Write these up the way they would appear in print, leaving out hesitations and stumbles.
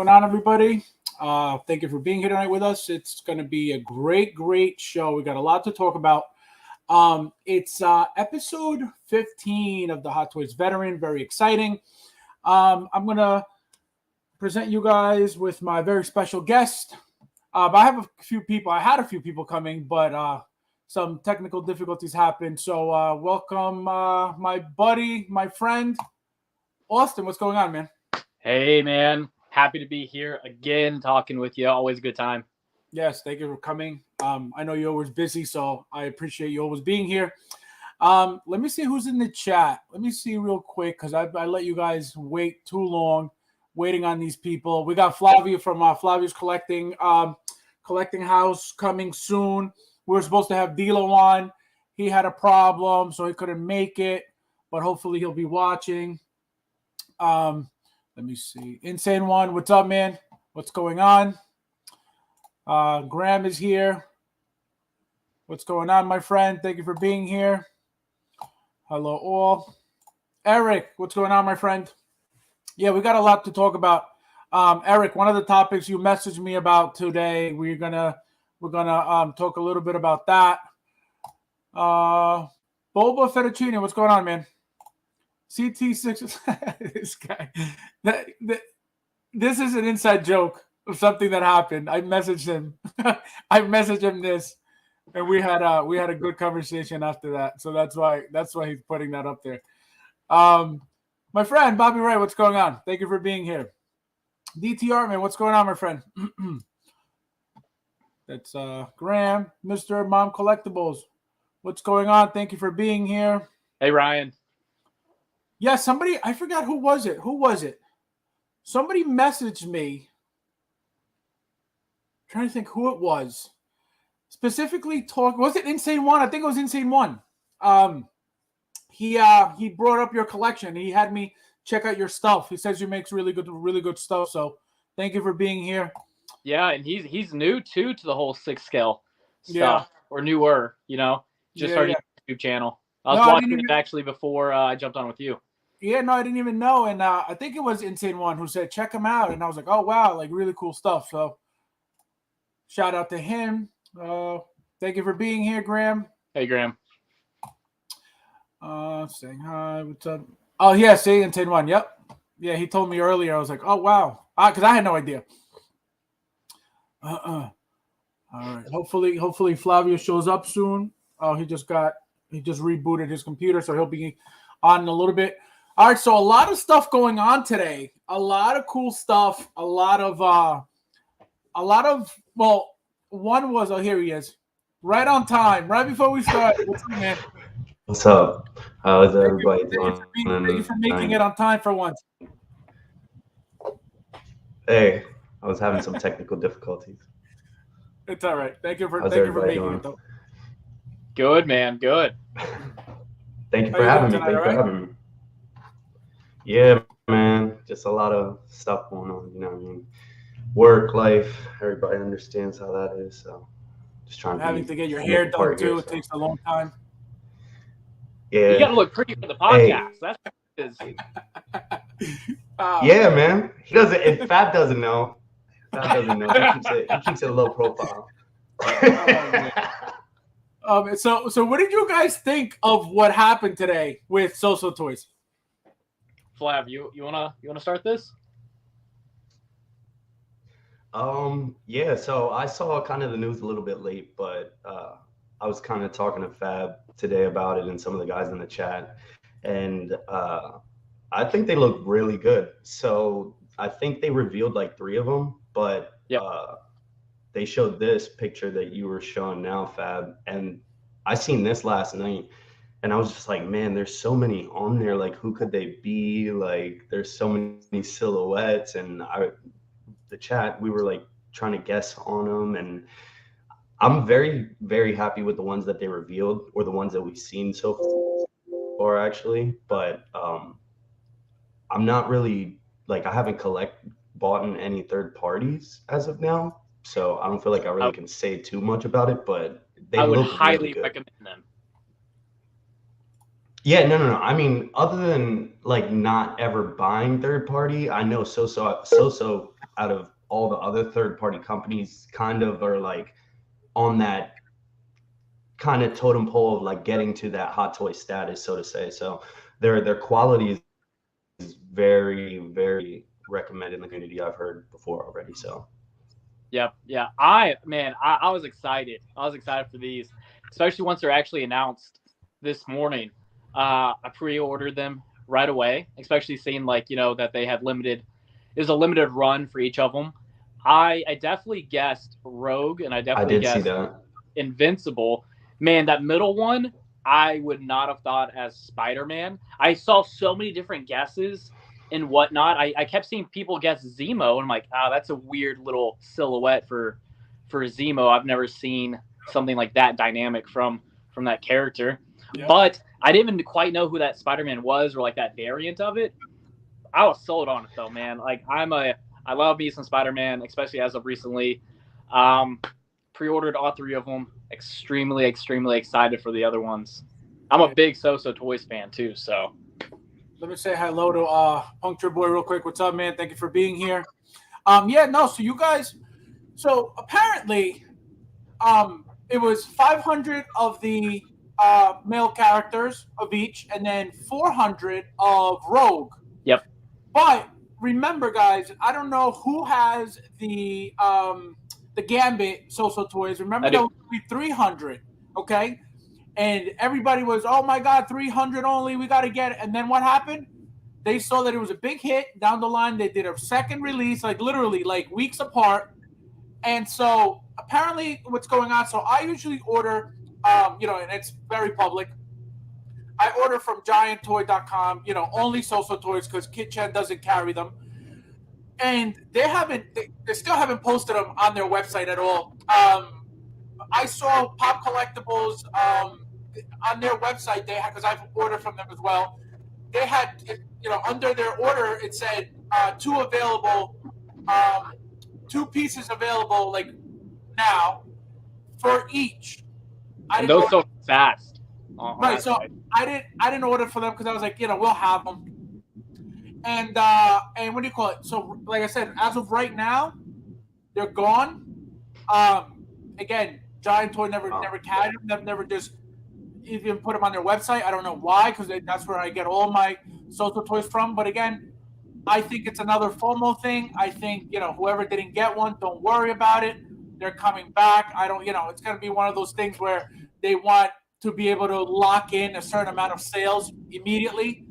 going on, everybody? Thank you for being here tonight with us. It's going to be a great show. We got a lot to talk about. It's episode 15 of the Hot Toys Veteran. Very exciting. I'm going to present you guys with my very special guest. But I have a few people. I had a few people coming, but some technical difficulties happened. So welcome my buddy, my friend, Austin. What's going on, man? Hey, man. Happy to be here again talking with you. Always a good time. Yes, thank you for coming. I know you're always busy, so I appreciate you always being here. Let me see who's in the chat. Let me see real quick because I let you guys wait too long waiting on these people. We got Flavio from Flavio's Collecting House coming soon. We were supposed to have Dilo on. He had a problem, so he couldn't make it, but hopefully he'll be watching. Let me see. Insane One, what's up, man? What's going on? Graham is here. What's going on, my friend? Thank you for being here. Hello, all. Eric, what's going on, my friend? Yeah, we got a lot to talk about. Eric, one of the topics you messaged me about today, we're gonna talk a little bit about that. Boba Fettuccine, what's going on, man? CT6, this guy. This is an inside joke of something that happened. I messaged him. I messaged him this, and we had a good conversation after that. So that's why he's putting that up there. My friend Bobby Ray, what's going on? Thank you for being here. DTR man, what's going on, my friend? That's Graham, Mr. Mom Collectibles. What's going on? Thank you for being here. Hey, Ryan. Yeah, somebody, I forgot who was it. Who was it? Somebody messaged me. I'm trying to think who it was. Specifically was it Insane One? I think it was Insane One. He brought up your collection. He had me check out your stuff. He says you make really good stuff. So thank you for being here. Yeah, and he's new too to the whole 6 scale stuff, or newer, just started a YouTube channel. I was watching it actually before I jumped on with you. Yeah, no, I didn't even know. And I think it was Insane One who said, check him out. And I was like, oh, wow, like really cool stuff. So shout out to him. Thank you for being here, Graham. Hey, Graham. Saying hi. What's up? Oh, yeah, see, Insane One. Yep. Yeah, he told me earlier. I was like, oh, wow. Because I had no idea. All right. Hopefully Flavio shows up soon. Oh, he just rebooted his computer, so he'll be on in a little bit. All right, so a lot of stuff going on today. A lot of cool stuff. Well, one was, here he is. Right on time, right before we start. What's up, man? What's up? How's everybody doing? Thank you for making it on time for once. Hey, I was having some technical difficulties. It's all right. Thank you for making it, though. Good, man. Good. Thank you for having me. Thank you for having me. Yeah, man. Just a lot of stuff going on. You know what I mean? Work, life. Everybody understands how that is. So just trying to having to get your hair done too. It takes a long time. Yeah. You got to look pretty for the podcast. Hey. That's what it is. Yeah, man. He doesn't. If Fab doesn't know. Fab doesn't know. He keeps it a low profile. So what did you guys think of what happened today with SooSoo Toys? Flav, you wanna start this? Yeah, so I saw kind of the news a little bit late, but I was kind of talking to Fab today about it and some of the guys in the chat, and I think they look really good. So I think they revealed like 3 of them, but they showed this picture that you were showing now, Fab, and I seen this last night, and I was just like, man, there's so many on there. Like, who could they be? Like, there's so many silhouettes, and the chat, we were like trying to guess on them, and I'm very, very happy with the ones that they revealed, or the ones that we've seen so far, actually. But I'm not really like, I haven't bought in any third parties as of now, so I don't feel like I really can say too much about it. But I would highly recommend them. Yeah, no. I mean, other than like not ever buying third party, I know SooSoo out of all the other third-party companies kind of are like on that kind of totem pole of like getting to that Hot Toy status, so to say. So their quality is very, very recommended in the community. I've heard before already. So yeah. I was excited. I was excited for these, especially once they're actually announced this morning. I pre-ordered them right away, especially seeing like, that they had limited. It was a limited run for each of them. I definitely guessed Rogue, and I definitely did guessed see that. Invincible. Man, that middle one, I would not have thought as Spider-Man. I saw so many different guesses and whatnot. I kept seeing people guess Zemo, and I'm like, that's a weird little silhouette for Zemo. I've never seen something like that dynamic from that character. Yep. But I didn't even quite know who that Spider-Man was or like that variant of it. I was sold on it though, man. Like I love me some Spider-Man, especially as of recently. Pre-ordered all 3 of them. Extremely, extremely excited for the other ones. I'm a big SooSoo Toys fan too, so. Let me say hello to Puncture Boy real quick. What's up, man? Thank you for being here. So you guys, so apparently, it was 500 of the male characters of each, and then 400 of Rogue. Yep. But remember, guys, I don't know who has the Gambit SooSoo Toys. Remember, there was 300, okay? And everybody was, oh, my God, 300 only. We got to get it. And then what happened? They saw that it was a big hit. Down the line, they did a second release, like literally like weeks apart. And so apparently what's going on, so I usually order, and it's very public. I order from gianttoy.com, only SooSoo Toys because KitChen doesn't carry them. And they still haven't posted them on their website at all. I saw Pop Collectibles on their website. They had, because I've ordered from them as well. They had, under their order, it said 2 available, 2 pieces available, like now for each. And those so fast. Right. So I didn't order for them because I was like, we'll have them. And what do you call it? So, like I said, as of right now, they're gone. Again, Giant Toy never carried them. They've never just even put them on their website. I don't know why, because that's where I get all my SooSoo Toys from. But again, I think it's another FOMO thing. I think, whoever didn't get one, don't worry about it. They're coming back. It's going to be one of those things where they want to be able to lock in a certain amount of sales immediately.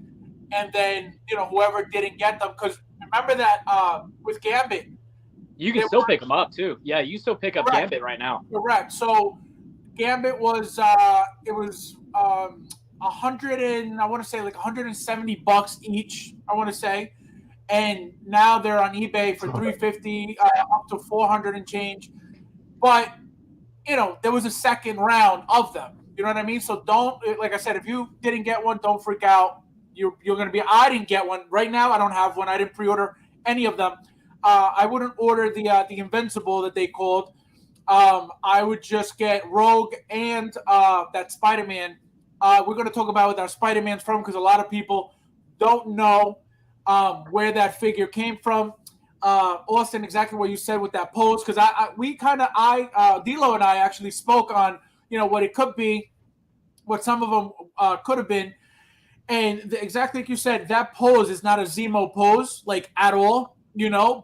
And then, whoever didn't get them, because remember that with Gambit. You can still pick them up, too. Yeah, you still pick up Gambit right now. Correct. So Gambit was, it was $170 each, I want to say. And now they're on eBay for $350 up to $400 and change. But, there was a second round of them. You know what I mean? So don't, like I said, if you didn't get one, don't freak out. You're going to be, I didn't get one. Right now, I don't have one. I didn't pre-order any of them. I wouldn't order the Invincible that they called. I would just get Rogue and that Spider-Man. We're going to talk about where our Spider-Man's from because a lot of people don't know where that figure came from. Austin, exactly what you said with that pose, because D'Lo and I actually spoke on, what it could be, what some of them could have been. And exactly like you said, that pose is not a Zemo pose, like at all,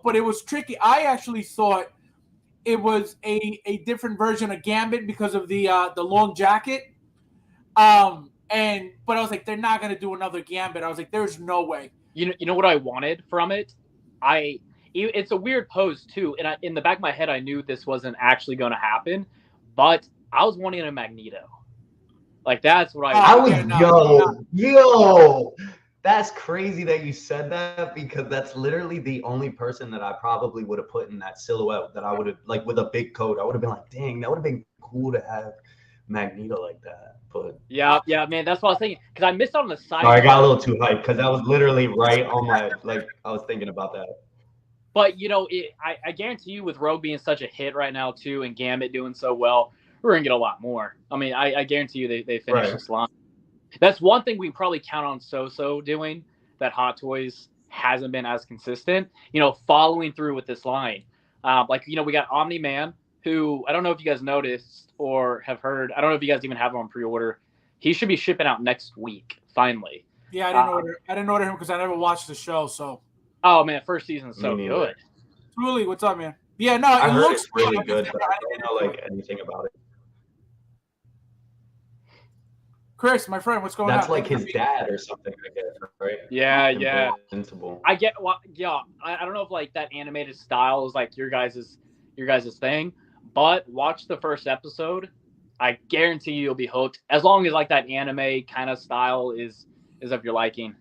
but it was tricky. I actually thought it was a different version of Gambit because of the long jacket. But I was like, they're not going to do another Gambit. I was like, there's no way. You know what I wanted from it? It's a weird pose too. And in the back of my head, I knew this wasn't actually going to happen, but I was wanting a Magneto. Like, that's what yo, that's crazy that you said that, because that's literally the only person that I probably would have put in that silhouette that I would have, like, with a big coat. I would have been like, dang, that would have been cool to have Magneto like that. But yeah, man, that's what I was thinking, because I missed out on the side. I got a little too hyped because that was literally right on my, like, I was thinking about that. But, I guarantee you, with Rogue being such a hit right now, too, and Gambit doing so well, we're going to get a lot more. I mean, I guarantee you they finish this line. That's one thing we can probably count on SooSoo doing that Hot Toys hasn't been as consistent, following through with this line. We got Omni-Man, who I don't know if you guys noticed or have heard. I don't know if you guys even have him on pre-order. He should be shipping out next week, finally. Yeah, I didn't order him because I never watched the show. So. Oh man, first season's so good. Truly, what's up, man? Yeah, no, I it heard looks it's really good, but I don't know anything about it. Chris, my friend, what's going on? That's like his dad or something, I guess, right? Yeah. Invincible. I get what. Yeah, I don't know if like that animated style is like your guys' thing, but watch the first episode. I guarantee you'll be hooked as long as like that anime kind of style is of your liking.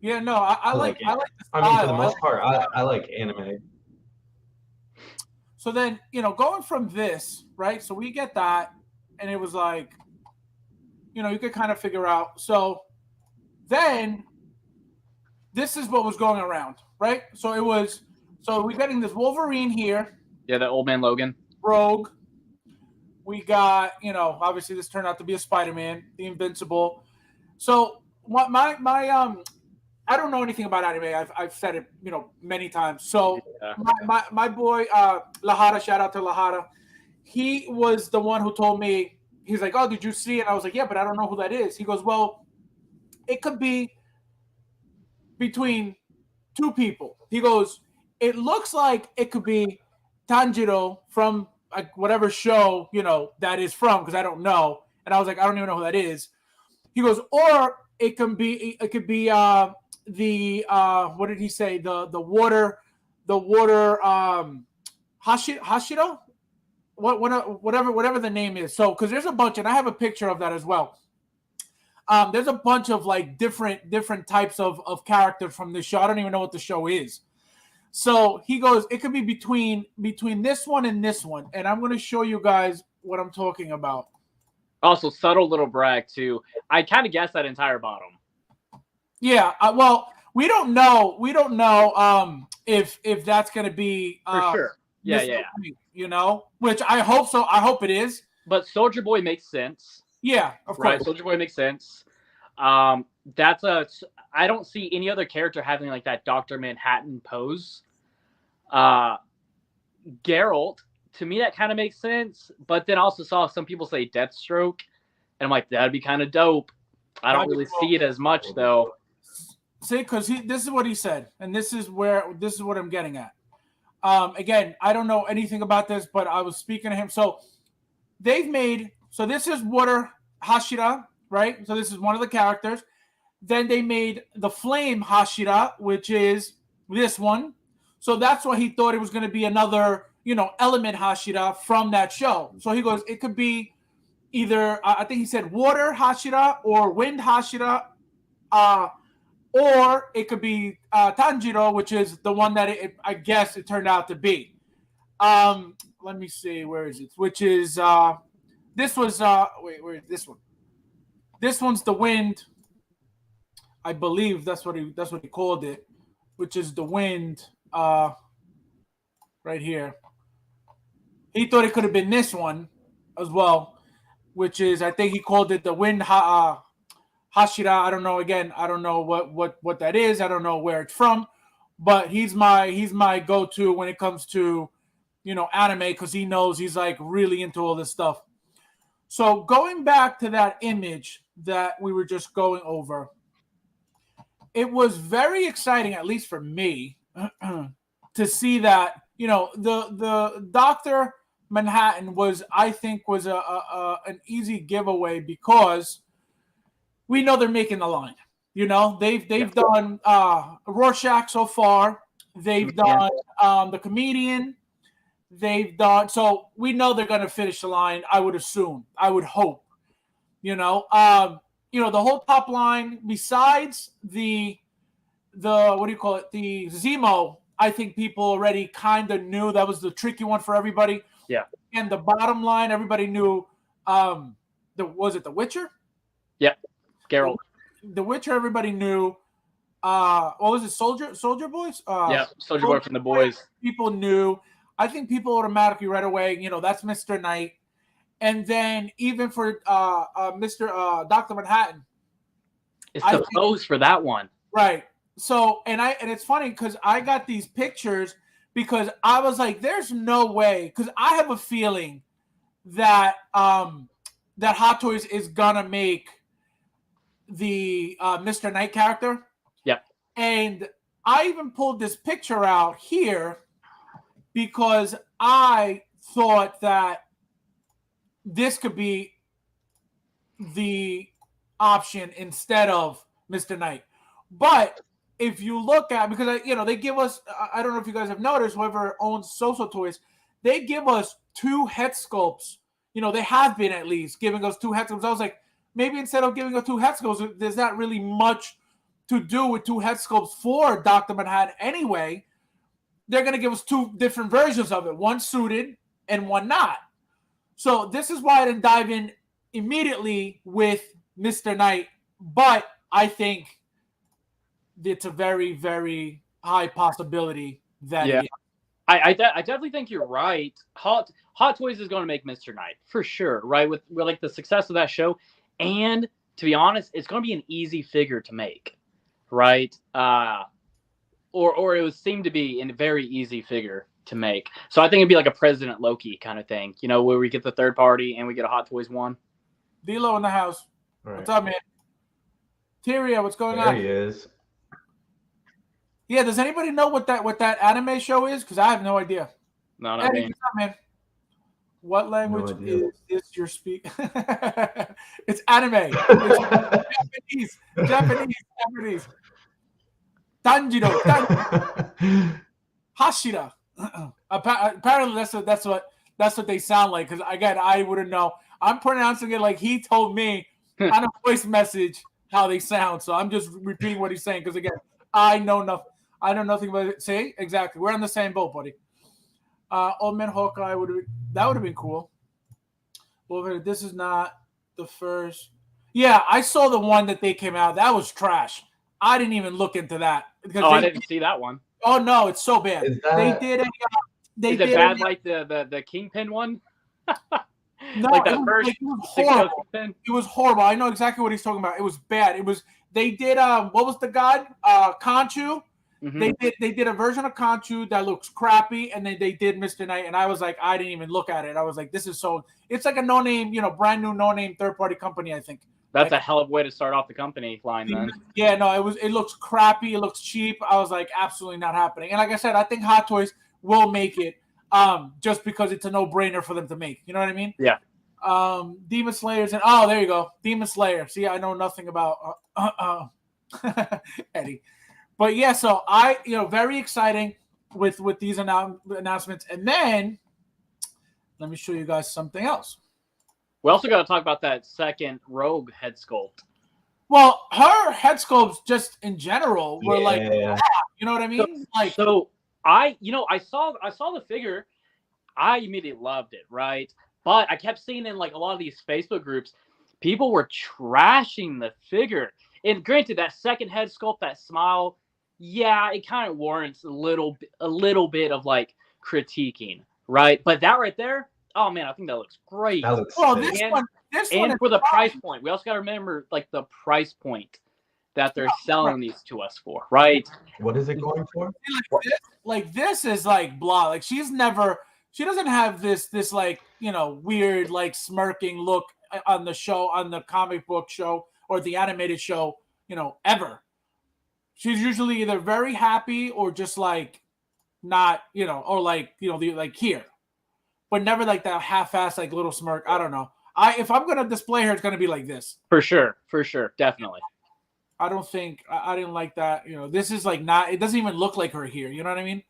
Yeah, no, I like the style. I mean, for the most part, I like anime. So then, going from this, right? So we get that, and it was like, you could kind of figure out. So then this is what was going around, right? So we're getting this Wolverine here. Yeah, that old man Logan. Rogue. We got, obviously this turned out to be a Spider-Man, the Invincible. So what my I don't know anything about anime. I've said it, many times. So my boy Lahara, shout out to Lahara. He was the one who told me. He's like, "Oh, did you see it?" And I was like, "Yeah, but I don't know who that is." He goes, "Well, it could be between two people." He goes, "It looks like it could be Tanjiro from like whatever show that is from, because I don't know." And I was like, "I don't even know who that is." He goes, "Or it could be the what did he say? The water Hashira, whatever the name is." So because there's a bunch, and I have a picture of that as well. There's a bunch of like different types of characters from this show. I don't even know what the show is. So he goes, it could be between this one and this one, and I'm going to show you guys what I'm talking about. Also, subtle little brag too. I kind of guessed that entire bottom. Yeah, well, we don't know. If that's going to be for sure. Yeah. Which I hope so. I hope it is. But Soldier Boy makes sense. Yeah, of course. Right, Soldier Boy makes sense. I don't see any other character having like that Dr. Manhattan pose. Geralt, to me, that kind of makes sense. But then also saw some people say Deathstroke, and I'm like, that'd be kind of dope. I don't really see it as much though. See, because this is what he said, and this is what I'm getting at. Again, I don't know anything about this, but I was speaking to him. So this is Water Hashira, right? So this is one of the characters. Then they made the Flame Hashira, which is this one. So that's why he thought it was going to be another, Element Hashira from that show. So he goes, it could be either, I think he said Water Hashira or Wind Hashira, or it could be Tanjiro, which is the one that I guess it turned out to be. Let me see, where is it? Which is this was where is this one? This one's the Wind. I believe that's what he called it, which is the Wind. Right here. He thought it could have been this one as well, which is, I think he called it the Wind Hashira. I don't know. Again, I don't know what that is. I don't know where it's from, but he's my go-to when it comes to anime, because he knows he's like really into all this stuff. So going back to that image that we were just going over, it was very exciting, at least for me, to see that the Dr. Manhattan was an easy giveaway, because we know they're making the line. They've done Rorschach so far. They've done the Comedian. They've done, so we know they're going to finish the line. I would assume. I would hope. The whole top line, besides the what do you call it? The Zemo. I think people already kind of knew that was the tricky one for everybody. Yeah. And the bottom line, everybody knew. Was it The Witcher? Yeah. Geralt. The Witcher, everybody knew. What was it? Soldier Boys? Soldier Boy from the Boys. People knew. I think people automatically right away, that's Mr. Knight. And then even for Mr. Dr. Manhattan. It's the pose for that one. Right. So and it's funny because I got these pictures because I was like, there's no way, because I have a feeling that that Hot Toys is gonna make the Mr. Knight character. Yep. And I even pulled this picture out here because I thought that this could be the option instead of Mr. Knight. But if you look at, because they give us, I don't know if you guys have noticed, whoever owns SooSoo Toys, they give us 2 head sculpts. They have been at least giving us 2 head sculpts. I was like, maybe instead of giving us 2 head sculpts, there's not really much to do with 2 head sculpts for Dr. Manhattan anyway. They're going to give us 2 different versions of it, one suited and one not. So this is why I didn't dive in immediately with Mr. Knight, but I think it's a very, very high possibility that it is. I definitely think you're right. Hot Toys is going to make Mr. Knight for sure, right? With like the success of that show, and to be honest, it's going to be an easy figure to make, right? Or it would seem to be a very easy figure to make. So I think it'd be like a President Loki kind of thing, where we get the third party and we get a Hot Toys one. D-Lo in the house. Right. What's up, man? Tyria, what's going on? There he is. Yeah, does anybody know what that anime show is? Because I have no idea. No, not me. What's up, man? What language is this you're speaking? It's anime. It's Japanese. Tanjiro. Hashira. Apparently, that's what they sound like. Because again, I wouldn't know. I'm pronouncing it like he told me on a voice message how they sound. So I'm just repeating what he's saying. Because again, I know nothing about it. See, exactly. We're on the same boat, buddy. Old Man Hawkeye would have been cool. Well, this is not the first. Yeah, I saw the one that they came out. That was trash. I didn't even look into that. I didn't see that one. Oh no, it's so bad. Is that... They did a. Is it bad like the Kingpin one? No, like it was horrible. It was horrible. I know exactly what he's talking about. It was bad. They did what was the god? Khonshu. Mm-hmm. They did a version of Khonshu that looks crappy, and then they did Mr. Knight, and I was like, I didn't even look at it. I was like, this is so. It's like a no-name, brand new no-name third-party company. I think that's a hell of a way to start off the company line, then. Yeah, no, it looks crappy. It looks cheap. I was like, absolutely not happening. And like I said, I think Hot Toys will make it, just because it's a no-brainer for them to make. You know what I mean? Yeah. Demon Slayers and there you go, Demon Slayer. See, I know nothing about Eddie. But yeah, so very exciting with these announcements. And then let me show you guys something else. We also got to talk about that second Rogue head sculpt. Well, her head sculpts just in general were you know what I mean? I saw the figure. I immediately loved it, right? But I kept seeing in like a lot of these Facebook groups, people were trashing the figure. And granted, that second head sculpt, that smile, yeah, it kind of warrants a little bit of like critiquing, right? But that right there, oh man, I think that looks great. That looks this one for the price point. We also got to remember like the price point that they're selling these to us for, right? What is it going for? This is like blah. Like she doesn't have this like, weird like smirking look on the show, on the comic book show or the animated show, ever. She's usually either very happy or just like not, or like, like here, but never like that half-assed like little smirk. I don't know. If I'm gonna display her, it's gonna be like this. For sure, definitely. I don't think I didn't like that. This is like not. It doesn't even look like her here. You know what I mean?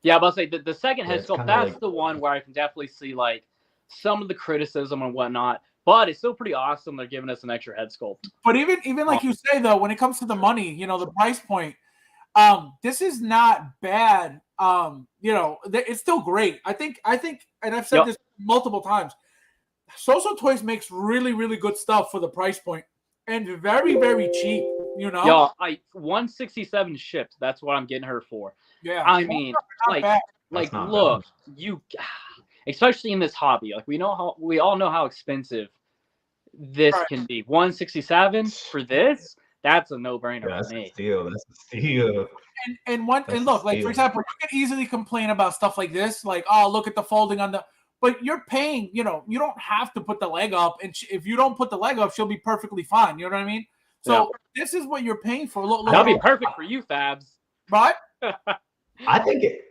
Yeah, but I'll say the second head sculpt. That's like the one where I can definitely see like some of the criticism and whatnot. But it's still pretty awesome. They're giving us an extra head sculpt. But even like you say though, when it comes to the money, the price point, this is not bad. It's still great. I think, and I've said this multiple times. SooSoo Toys makes really, really good stuff for the price point, and very, very cheap. Yeah, 167 shipped. That's what I'm getting her for. Yeah, I mean, look, especially in this hobby, like we all know how expensive this can be. 167 for this, That's a no-brainer Yeah, for that's a me. steal. That's a steal. And That's a look, like for steal. example, you can easily complain about stuff like this, like, oh, look at the folding on the. But you're paying, you don't have to put the leg up, and if you don't put the leg up, she'll be perfectly fine. You know what I mean? So this is what you're paying for. Look, That'll be perfect for you, Fabs. right? I think it.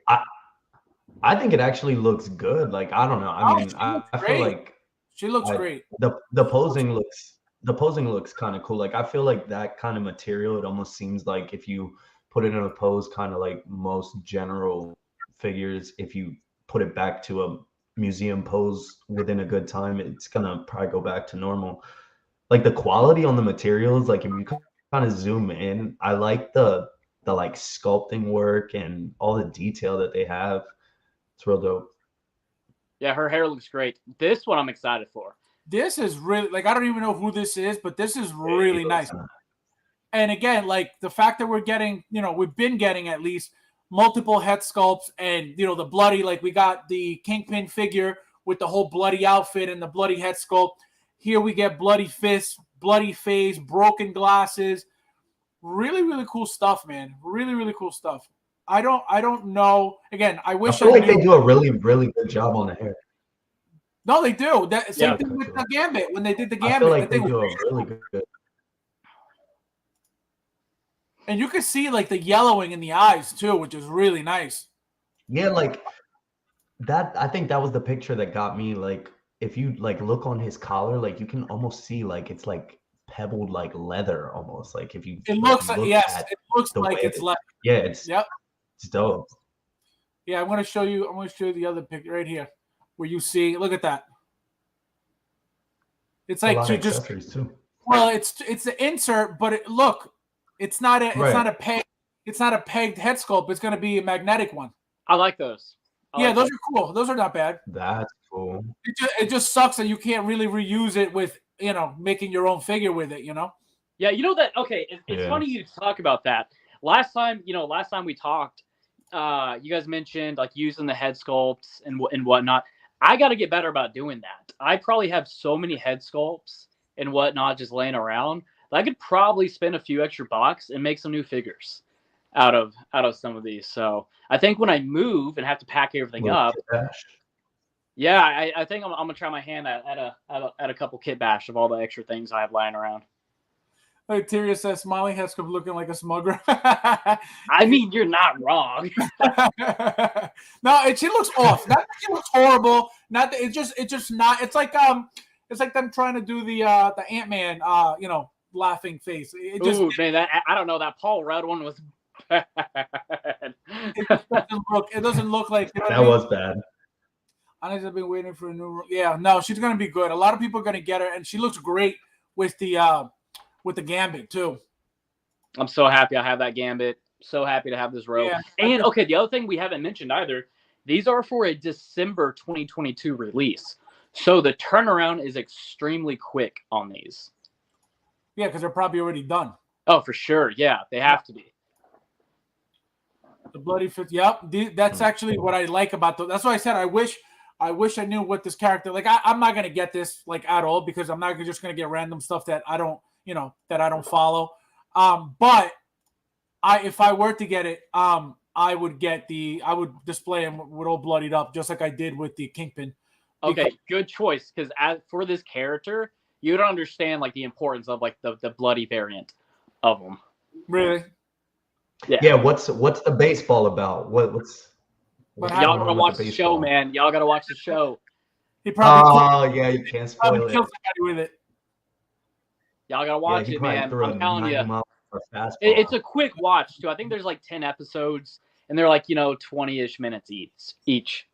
I think it actually looks good. Like I don't know. I mean, I feel like She looks great. the posing looks kind of cool. Like I feel like that kind of material. It almost seems like if you put it in a pose, kind of like most general figures, if you put it back to a museum pose within a good time, it's gonna probably go back to normal. Like the quality on the materials, like if you kind of zoom in, I like the like sculpting work and all the detail that they have. It's real dope. Yeah, her hair looks great. This one I'm excited for. This is really, like, I don't even know who this is, but this is really nice. And again, like the fact that we're getting, we've been getting at least multiple head sculpts and, the bloody, like we got the Kingpin figure with the whole bloody outfit and the bloody head sculpt. Here we get bloody fists, bloody face, broken glasses. Really, really cool stuff, man. Really, really cool stuff. I don't know. Again, I wish I feel like they do a really, really good job on the hair. No, they do. Same thing with the Gambit. When they did the Gambit, I feel like they do a really good. And you can see like the yellowing in the eyes too, which is really nice. Yeah, like that. I think that was the picture that got me. Like, if you like look on his collar, like you can almost see like it's like pebbled like leather almost. Like if you it looks like, yes, it looks like it's like it's dope. Yeah, I'm gonna show you the other picture right here where you see, look at that. It's like to just too. Well, it's the insert, but look, it's not a pegged head sculpt. It's gonna be a magnetic one. I like those. Those are cool. Those are not bad. That's cool. It just sucks that you can't really reuse it with making your own figure with it. Yeah, that. Okay, it's funny you talk about that. Last time we talked, you guys mentioned like using the head sculpts and whatnot. I got to get better about doing that. I probably have so many head sculpts and whatnot just laying around. I could probably spend a few extra bucks and make some new figures out of some of these. So I think when I move and have to pack everything up, I think I'm gonna try my hand at a couple kit bash of all the extra things I have lying around. Like Tyria says, smiling head sculpt looking like a smuggler. I mean, you're not wrong. No, she looks off. Not that she looks horrible. Not that it's just not. It's like them trying to do the Ant-Man laughing face. Man, I don't know. That Paul Rudd one was bad. It doesn't look like that was bad. I've been waiting for a new. Yeah, no, she's gonna be good. A lot of people are gonna get her, and she looks great with the Gambit too. I'm so happy I have that Gambit. So happy to have this robe. Yeah, and okay, the other thing we haven't mentioned either, these are for a December 2022 release. So the turnaround is extremely quick on these. Yeah, because they're probably already done. Oh, for sure. Yeah, they have to be. The bloody fit. Yep. That's actually what I like about those. That's why I said I wish I knew what this character, like I'm not gonna get this like at all because I'm not just gonna get random stuff that I don't follow. But if I were to get it, I would display him with all bloodied up, just like I did with the Kingpin. Okay, good choice. Because as for this character, you don't understand like the importance of like the bloody variant of him. Really? Yeah. What's the baseball about? What's y'all gotta watch the show, man. Y'all gotta watch the show. He probably you can't spoil it. Kill somebody with it. Y'all gotta watch it, man. I'm telling you. It's a quick watch too. I think there's like 10 episodes, and they're like 20-ish minutes each.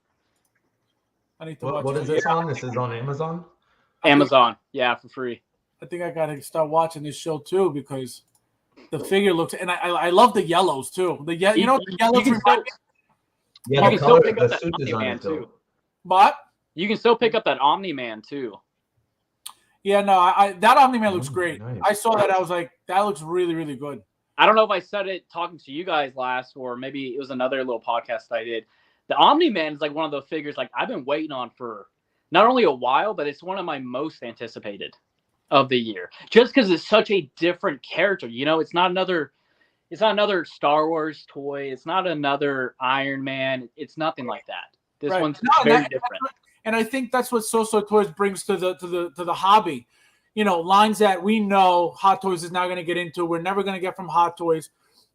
I need to watch. What is this on? This is on Amazon. Amazon, yeah, for free. I think I gotta start watching this show too because the figure looks, and I love the yellows too. The yellows. Yeah, the color, the suit design too. But you can still pick up that Omni-Man too. Yeah, no, that Omni-Man looks great. Nice. I saw that. I was like, that looks really, really good. I don't know if I said it talking to you guys last, or maybe it was another little podcast I did. The Omni-Man is like one of the figures like I've been waiting on for not only a while, but it's one of my most anticipated. of the year, just because it's such a different character. You know, it's not another Star Wars toy. It's not another Iron Man. It's nothing like that. This Right. one's No, very different. And I think that's what SooSoo Toys brings to the hobby. You know, lines that we know Hot Toys is not going to get into. We're never going to get from Hot Toys.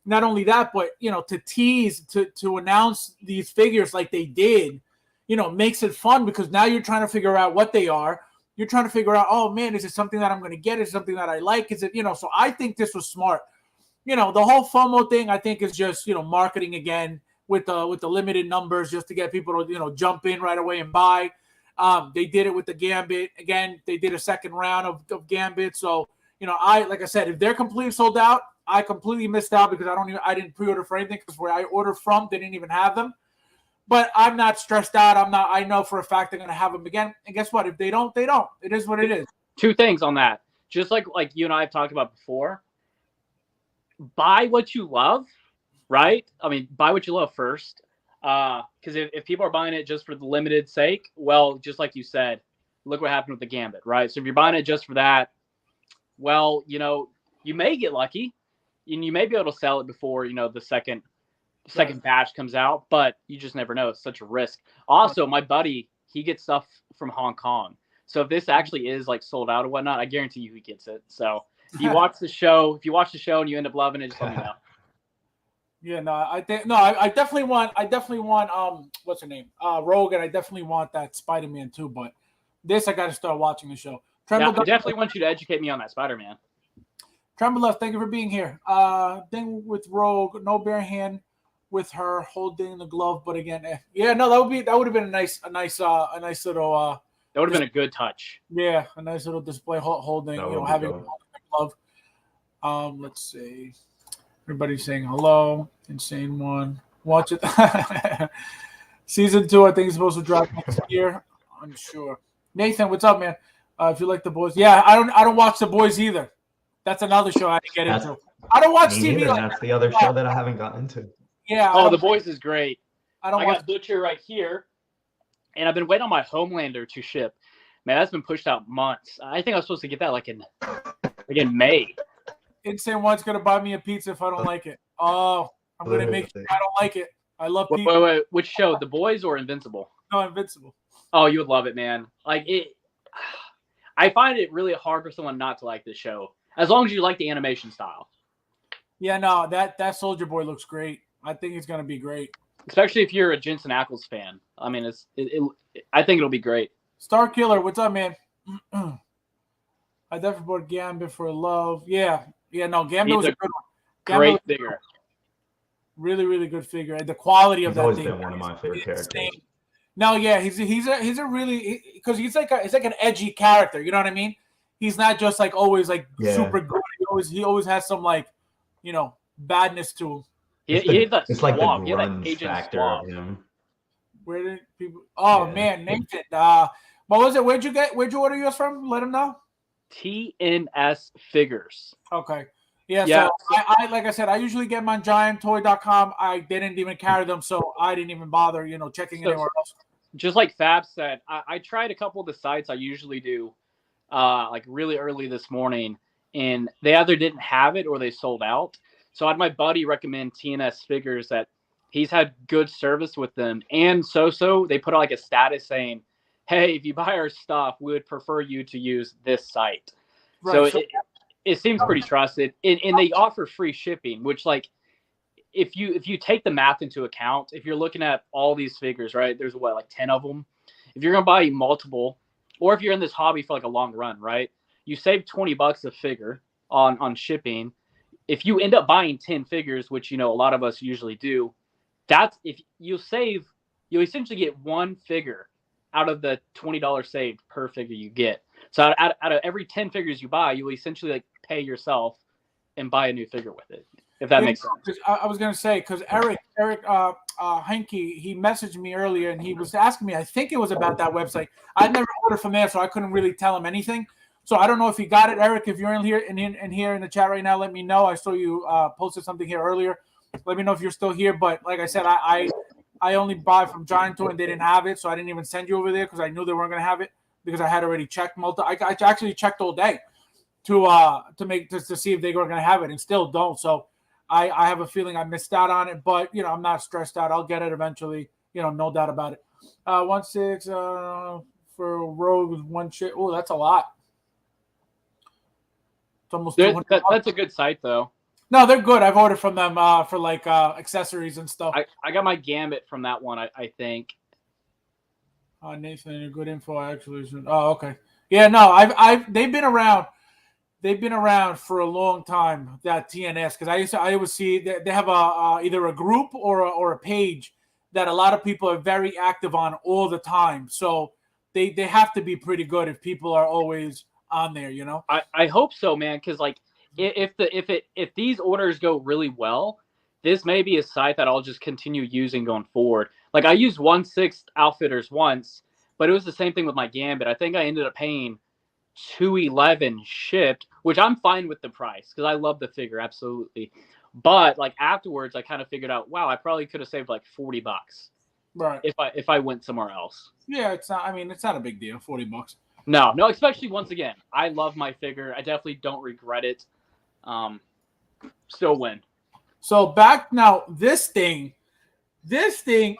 Not only that, but you know, to tease, to announce these figures like they did, you know, makes it fun because now you're trying to figure out what they are. You're trying to figure out, oh man, is it something that I'm going to get? Is it something that I like? Is it, you know? So I think this was smart. You know, the whole FOMO thing, I think, is just, you know, marketing again with the limited numbers just to get people to, you know, jump in right away and buy. They did it with the Gambit. Again, they did a second round of Gambit. So, you know, like I said, if they're completely sold out, I completely missed out because I didn't pre-order for anything because where I ordered from, they didn't even have them. But I'm not stressed out. I know for a fact they're going to have them again. And guess what? If they don't, they don't. It is what it is. Two things on that. Just like you and I have talked about before, buy what you love, right? I mean, buy what you love first. Because if people are buying it just for the limited sake, well, just like you said, look what happened with the Gambit, right? So if you're buying it just for that, well, you know, you may get lucky and you may be able to sell it before, you know, the second batch comes out, but you just never know. It's such a risk. Also, my buddy, he gets stuff from Hong Kong. So if this actually is like sold out or whatnot, I guarantee you he gets it. So if you watch the show, and you end up loving it, just let me know. Yeah, no, I definitely want what's her name? Rogue, and I definitely want that Spider-Man too, but this I gotta start watching the show. I definitely want you to educate me on that Spider-Man. Tremble left, thank you for being here. Thing with Rogue, no bare hand with her holding the glove, but again, yeah, no, that would have been a nice little that would have been a good touch. Yeah, a nice little display holding, you know, having the glove. Let's see. Everybody's saying hello. Insane one. Watch it. Season 2, I think, is supposed to drop next year. I'm sure. Nathan, what's up, man? If you like The Boys, yeah, I don't watch The Boys either. That's another show I didn't get into. I don't watch TV. That's the other show that I haven't gotten into. Yeah. Oh, The Boys is great. I got Butcher right here, and I've been waiting on my Homelander to ship. Man, that's been pushed out months. I think I was supposed to get that like in May. Insane one's gonna buy me a pizza if I don't like it. Oh, I'm gonna make it. I don't like it. I love pizza. Wait. Which show? The Boys or Invincible? No, Invincible. Oh, you would love it, man. Like it. I find it really hard for someone not to like this show, as long as you like the animation style. Yeah, no, that Soldier Boy looks great. I think it's gonna be great, especially if you're a Jensen Ackles fan. I mean, I think it'll be great. Star Killer, what's up, man? I definitely bought Gambit for love. Yeah, no, Gambit was a good one. Great figure. Really, really good figure. And the quality of that thing. He's always been one of my favorite characters. No, yeah, he's a really, because he's like an edgy character. You know what I mean? He's not just like always like super good. He always has some like, you know, badness to him. It's like the grunge factor of him. Where did people? Oh man, Nathan. What was it? Where'd you order yours from? Let him know. TNS Figures. Okay. Yeah. So I like I said, I usually get them on GiantToy.com. I didn't even carry them, so I didn't even bother, you know, checking anywhere else. Just like Fab said, I tried a couple of the sites I usually do, like really early this morning, and they either didn't have it or they sold out. So I had my buddy recommend TNS Figures that he's had good service with them. And SooSoo, they put out like a status saying, hey, if you buy our stuff, we would prefer you to use this site. Right. So it seems pretty trusted. And they offer free shipping, which like if you take the math into account, if you're looking at all these figures, right, there's like 10 of them. If you're going to buy multiple, or if you're in this hobby for like a long run, right, you save $20 a figure on shipping. If you end up buying 10 figures, which, you know, a lot of us usually do, that's if you essentially get one figure out of the $20 saved per figure you get. So out of every 10 figures you buy, you will essentially like pay yourself and buy a new figure with it, if that makes sense. I was going to say, because Eric Henke, he messaged me earlier and he was asking me, I think it was about that website. I'd never ordered from there, so I couldn't really tell him anything. So I don't know if you got it, Eric. If you're in here in the chat right now, let me know. I saw you posted something here earlier. Let me know if you're still here. But like I said, I only buy from Giant Toy and they didn't have it, so I didn't even send you over there because I knew they weren't going to have it because I had already checked I actually checked all day. to see if they were going to have it, and still don't. So I have a feeling I missed out on it, but I'm not stressed out. I'll get it eventually. No doubt about it. 1.6 for Rogue, one shit. Oh, that's a lot. It's almost 200. That's a good site though. No, they're good. I've ordered from them for like accessories and stuff. I got my Gambit from that one. I think. Nathan, good info actually. Oh, okay. Yeah, no, they've been around. They've been around for a long time. That TNS, because I always see they have either a group or a page that a lot of people are very active on all the time. So they have to be pretty good if people are always on there. I hope so, man. Because like if these orders go really well, this may be a site that I'll just continue using going forward. Like I used 1/6 Outfitters once, but it was the same thing with my Gambit. I think I ended up paying $211 shipped, which I'm fine with the price because I love the figure, absolutely. But like afterwards, I kind of figured out, wow, I probably could have saved like $40, right? If I went somewhere else. Yeah, it's not. I mean, it's not a big deal. $40. No, especially once again, I love my figure. I definitely don't regret it. Still win. So back now, this thing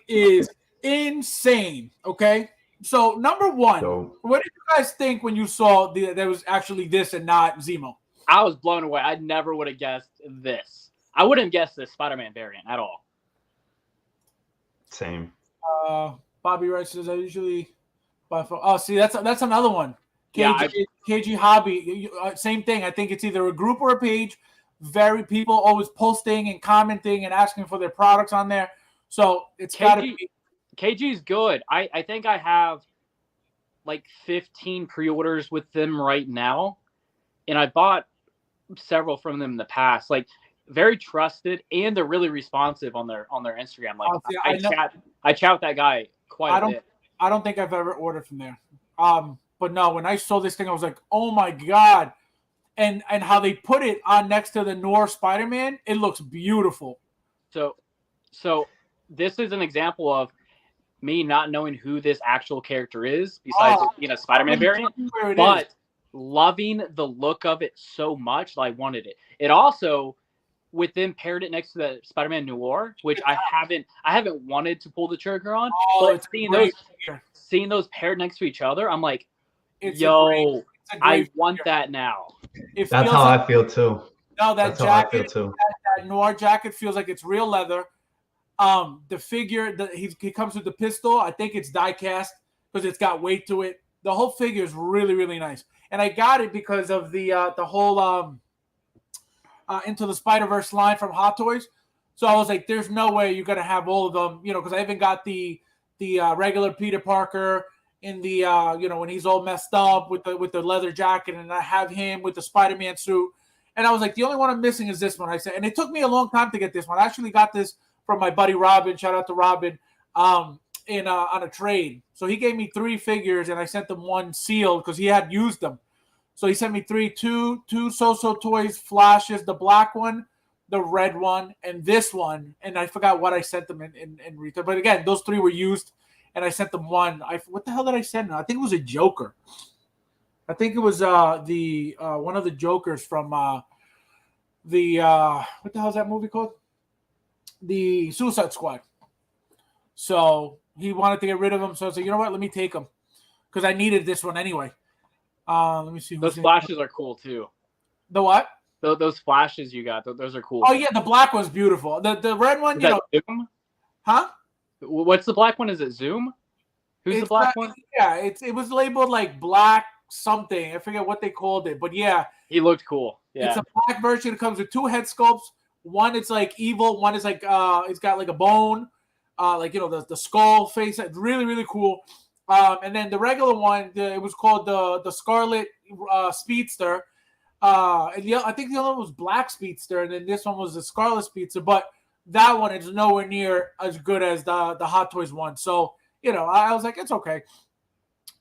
is insane. Okay. So number one, what did you guys think when you saw there was actually this and not Zemo? I was blown away. I never would have guessed this. I wouldn't guess this Spider-Man variant at all. Same. Bobby Wright says I usually buy for. Oh, see, that's another one. KG Hobby, same thing. I think it's either a group or a page. Very people always posting and commenting and asking for their products on there. So it's got to be. KG's good. I think I have like 15 pre-orders with them right now, and I bought several from them in the past. Like very trusted, and they're really responsive on their Instagram. Like I chat with that guy quite a bit. I don't think I've ever ordered from there. But no, when I saw this thing, I was like, oh my god. And how they put it on next to the Noir Spider-Man, it looks beautiful. So this is an example of me not knowing who this actual character is, besides it being a Spider-Man variant, but loving the look of it so much that I wanted it. It also, with them paired it next to the Spider-Man Noir, which I haven't wanted to pull the trigger on, but seeing those paired next to each other, I'm like, I want that now. That's how I feel too. No, that jacket, that Noir jacket feels like it's real leather. The figure that he comes with the pistol, I think it's die cast because it's got weight to it. The whole figure is really, really nice, and I got it because of the whole Into the Spider-Verse line from Hot Toys. So I was like, "There's no way you're gonna have all of them," because I even got the regular Peter Parker in the when he's all messed up with the leather jacket, and I have him with the Spider-Man suit, and I was like, the only one I'm missing is this one. I said, and it took me a long time to get this one. I actually got this from my buddy Robin. Shout out to Robin. On a trade. So he gave me 3 figures, and I sent them one sealed because he had used them. So he sent me two SooSoo Toys flashes, the black one, the red one, and this one. And I forgot what I sent them in retail. But again, those 3 were used, and I sent them one. What the hell did I send them? I think it was a Joker. I think it was one of the Jokers from what the hell is that movie called? The Suicide Squad. So he wanted to get rid of them. So I said, you know what? Let me take them because I needed this one anyway. Let me see. Those flashes are cool too. The what? Those flashes you got. Those are cool. Oh yeah, the black one's beautiful. The red one, Zoom? Huh? What's the black one? Is it Zoom? Who's the black one? Yeah, it was labeled like black something. I forget what they called it, but yeah, he looked cool. Yeah, it's a black version. It comes with 2 head sculpts. One it's like evil. One is like it's got like a bone. The skull face. It's really, really cool. And then the regular one, it was called the Scarlet Speedster. I think the other one was Black Speedster, and then this one was the Scarlet Speedster. But that one is nowhere near as good as the Hot Toys one. So I was like, it's okay.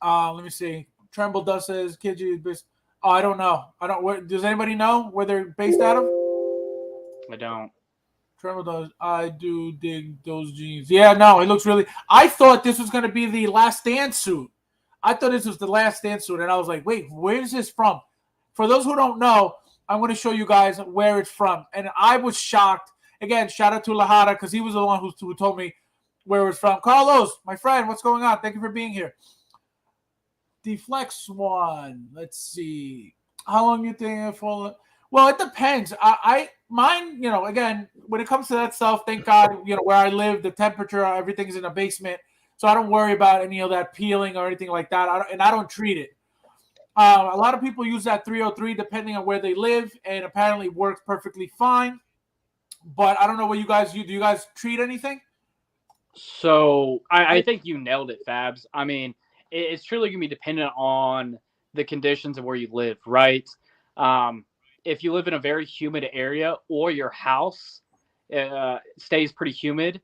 Let me see. Tremble Dust says Kiji is based. Oh, I don't know. Does anybody know where they're based out of? I don't. Tremble does. I do dig those jeans. Yeah, no, it looks really. I thought this was going to be the Last Stand suit. I thought this was the Last Stand suit, and I was like, wait, where is this from? for those who don't know, I'm going to show you guys where it's from. And I was shocked. Again, shout out to Lahara because he was the one who told me where it's from. Carlos, my friend, what's going on? Thank you for being here. Deflex one. Let's see. How long you think for? Well, it depends. Mine, again, when it comes to that stuff, thank God, where I live, the temperature, everything's in a basement. So I don't worry about any of that peeling or anything like that. I don't treat it. A lot of people use that 303 depending on where they live, and apparently works perfectly fine. But I don't know what you guys do. Do you guys treat anything? So I think you nailed it, Fabs. I mean, it's truly going to be dependent on the conditions of where you live, right? If you live in a very humid area or your house stays pretty humid,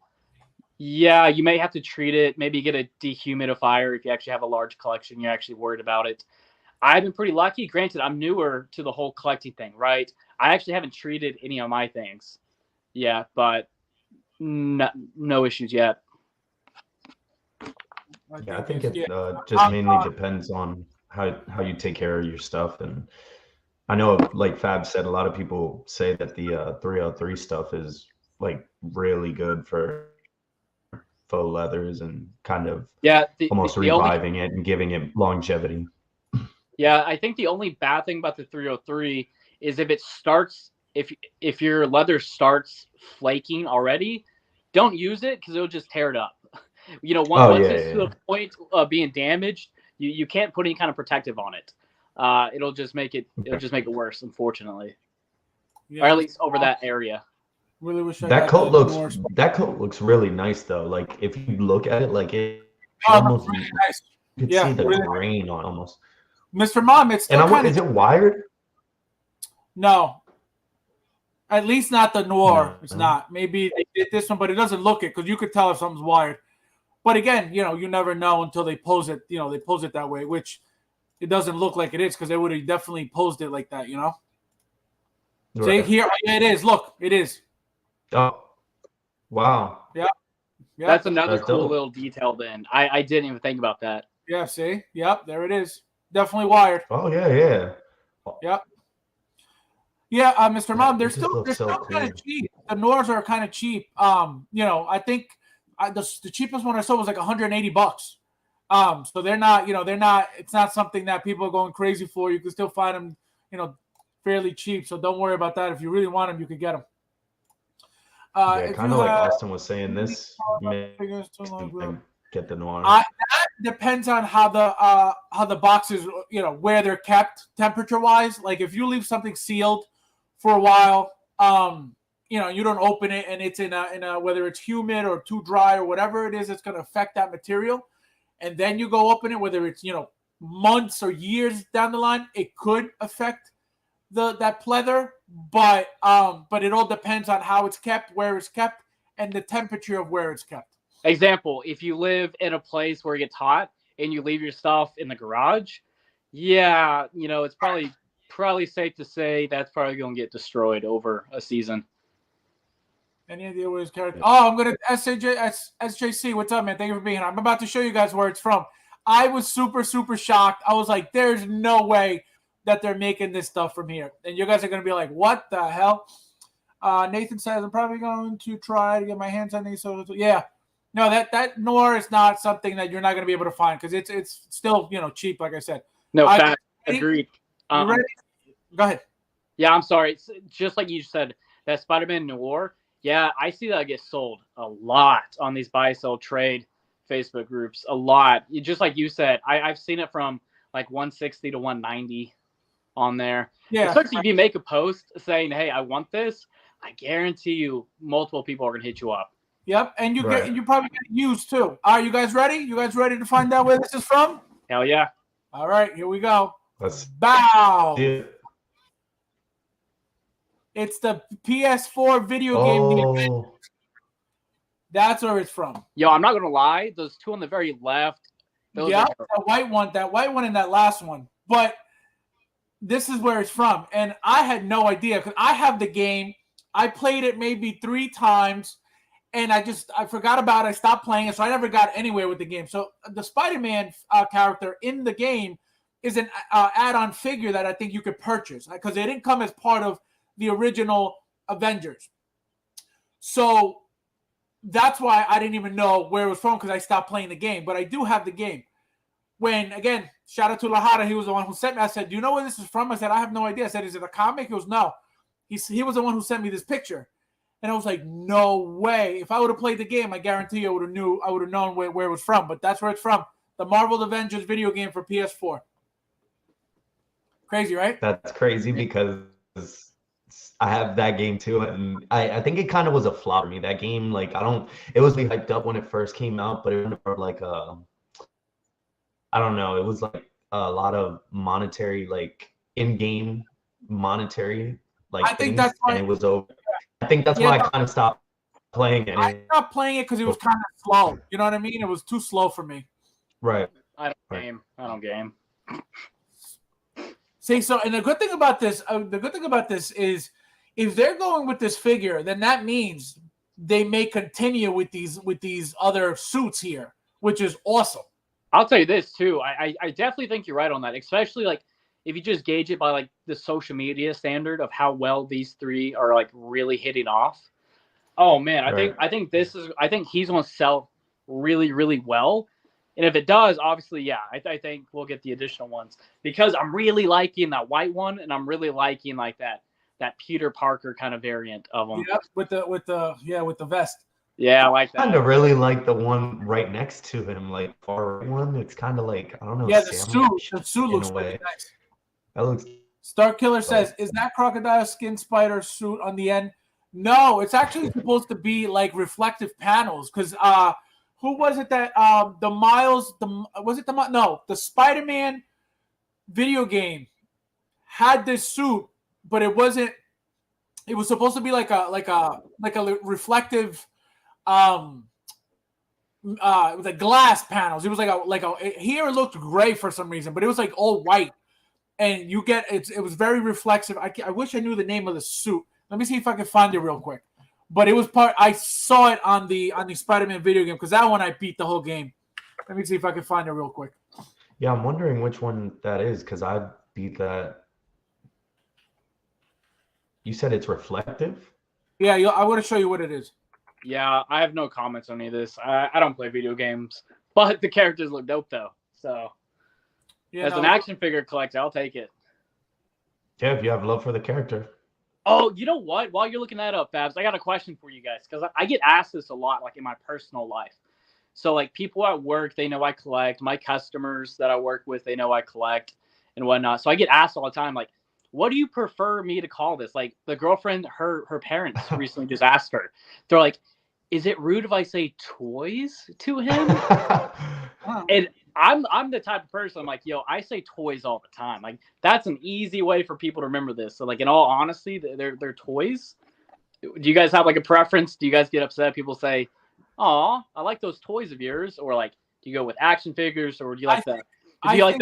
yeah, you may have to treat it, maybe get a dehumidifier if you actually have a large collection, you're actually worried about it. I've been pretty lucky. Granted, I'm newer to the whole collecting thing, right? I actually haven't treated any of my things yet, but no issues yet. Yeah, I think it just mainly depends on how you take care of your stuff. And I know, like Fab said, a lot of people say that the 303 stuff is like really good for faux leathers and kind of almost reviving it and giving it longevity. Yeah, I think the only bad thing about the 303 is if your leather starts flaking already, don't use it because it'll just tear it up. Once it's to the point of being damaged, you can't put any kind of protective on it. It'll just make it worse, unfortunately. Or at least over that area. Really wish that coat looks really nice though. Like if you look at it, like it almost really nice. You can see the grain on almost. Mr. Mom, it's still is it wired? No. At least not the Noir. No. It's not. Maybe they did this one, but it doesn't look it because you could tell if something's wired. But again, you never know until they pose it. They pose it that way, which it doesn't look like it is because they would have definitely posed it like that. Right. See here, it is. Look, it is. Oh, wow. Yeah. That's another cool little detail. Then I didn't even think about that. Yeah. See. Yep. There it is. Definitely wired. Oh yeah. Yep. Yeah, Mr. Mom, they're still kind of cheap. The Noirs are kind of cheap. I think the cheapest one I saw was like $180. So they're not. It's not something that people are going crazy for. You can still find them, fairly cheap. So don't worry about that. If you really want them, you can get them. Kind of like Austin was saying, this get the Noir. That depends on how the boxes, where they're kept temperature wise. Like if you leave something sealed for a while, you don't open it and it's in a whether it's humid or too dry or whatever it is, it's going to affect that material. And then you go open it, whether it's months or years down the line, it could affect that pleather. But it all depends on how it's kept, where it's kept, and the temperature of where it's kept. Example, if you live in a place where it gets hot and you leave your stuff in the garage, it's probably safe to say that's probably going to get destroyed over a season. Any idea where his character? Oh, I'm going to SJC. What's up, man? Thank you for being here. I'm about to show you guys where it's from. I was super, super shocked. I was like, there's no way that they're making this stuff from here. And you guys are going to be like, what the hell? Nathan says, I'm probably going to try to get my hands on these. So yeah. No, that Noir is not something that you're not going to be able to find because it's still, cheap, like I said. No, agreed. You ready? Go ahead. Yeah, I'm sorry. It's just like you said, that Spider-Man Noir, yeah, I see that get sold a lot on these buy, sell, trade Facebook groups. A lot. Just like you said, I've seen it from like 160 to 190 on there. Yeah. Especially if you make a post saying, hey, I want this, I guarantee you multiple people are going to hit you up. Yep, and you probably get used too. All right, you guys ready? You guys ready to find out where this is from? Hell yeah. All right, here we go. Bow. Yeah. It's the PS4 video game. That's where it's from. Yo, I'm not going to lie. Those two on the very left. Yeah, that white one and that last one. But this is where it's from. And I had no idea because I have the game. I played it maybe 3 times. And I forgot about it. I stopped playing it, so I never got anywhere with the game. So the Spider-Man character in the game is an add-on figure that I think you could purchase because it didn't come as part of the original Avengers. So that's why I didn't even know where it was from because I stopped playing the game. But I do have the game. When, again, shout out to Lahara, he was the one who sent me. I said, do you know where this is from? I said, I have no idea. I said, is it a comic? He goes, no. He was the one who sent me this picture. And I was like, no way. If I would have played the game, I guarantee you I would have known where it was from. But that's where it's from. The Marvel Avengers video game for PS4. Crazy, right? That's crazy because I have that game too, and I think it kind of was a flop for me. That game, like, it was really hyped up when it first came out, but it was like I don't know, it was like a lot of monetary, like in-game monetary, like I think that's why, and it was over. I think that's why I kind of stopped playing it. I stopped playing it because it was kind of slow. You know what I mean? It was too slow for me. Right. I don't game. See, so and the good thing about this is if they're going with this figure, then that means they may continue with these other suits here, which is awesome. I'll tell you this too. I definitely think you're right on that, especially like if you just gauge it by like the social media standard of how well these three are like really hitting off. Oh man, I think he's going to sell really, really well. And if it does, obviously, yeah, I think we'll get the additional ones because I'm really liking that white one, and I'm really liking like that Peter Parker kind of variant of them. Yep, with the vest. Yeah, I like that. I kind of really like the one right next to him, like far right one. It's kind of like, I don't know. Yeah, the suit looks really nice. That looks. Starkiller says, "Is that crocodile skin spider suit on the end?" No, it's actually supposed to be like reflective panels because who was it that the Spider-Man video game had this suit, but it wasn't. It was supposed to be like a reflective, with the glass panels. It was here it looked gray for some reason, but it was like all white, and it was very reflexive. I wish I knew the name of the suit. Let me see if I can find it real quick. But it was I saw it on the Spider-Man video game because that one I beat the whole game. Let me see if I can find it real quick. Yeah, I'm wondering which one that is because I beat that. You said it's reflective? Yeah, I want to show you what it is. Yeah, I have no comments on any of this. I don't play video games, but the characters look dope though. So, as an action figure collector, I'll take it. Yeah, if you have love for the character. Oh, you know what? While you're looking that up, Fabs, I got a question for you guys because I get asked this a lot, like in my personal life. So, like people at work, they know I collect. My customers that I work with, they know I collect and whatnot. So I get asked all the time, like, what do you prefer me to call this? Like the girlfriend, her parents recently just asked her. They're like, is it rude if I say toys to him? And I'm the type of person, I'm like, yo, I say toys all the time. Like that's an easy way for people to remember this. So like in all honesty, they're toys. Do you guys have like a preference? Do you guys get upset if people say, "Aw, I like those toys of yours," or like do you go with action figures, or do you like the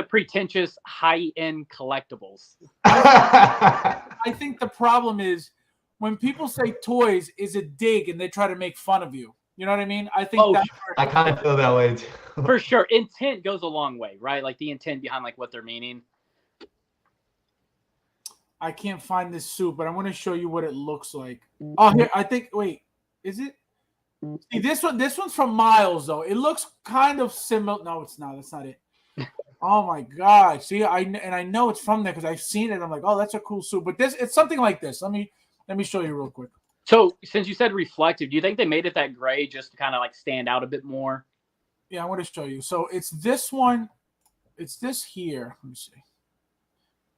pretentious high-end collectibles? I think the problem is when people say toys is a dig and they try to make fun of you. You know what I mean? I think I kind of feel that way too. For sure. Intent goes a long way, right? Like the intent behind like what they're meaning. I can't find this suit, but I'm going to show you what it looks like. Oh, here, I think, wait, is it? See, this one's from Miles, though. It looks kind of similar. No, it's not. That's not it. Oh, my God. See, I know it's from there because I've seen it. I'm like, oh, that's a cool suit. But it's something like this. Let me show you real quick. So, since you said reflective, do you think they made it that gray just to kind of like stand out a bit more? Yeah, I want to show you. So, it's this one. It's this here. Let me see.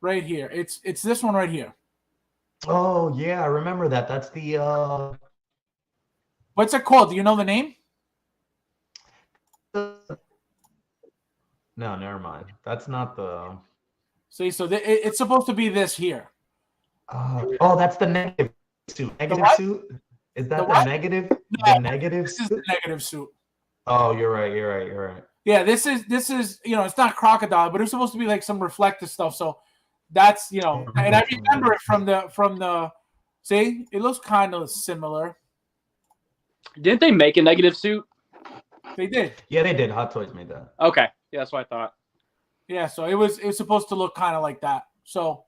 Right here. It's this one right here. Oh, yeah, I remember that. That's the What's it called? Do you know the name? No, never mind. That's not the. See, so it's supposed to be this here. Oh, that's the negative suit. Negative suit? Is that the negative? No, the negative this is the negative suit. Oh, you're right. Yeah, this is it's not crocodile, but it's supposed to be like some reflective stuff. So that's and I remember it from the. See, it looks kind of similar. Didn't they make a negative suit? They did. Yeah, they did. Hot Toys made that. Okay, yeah, that's what I thought. Yeah, so it was supposed to look kind of like that. So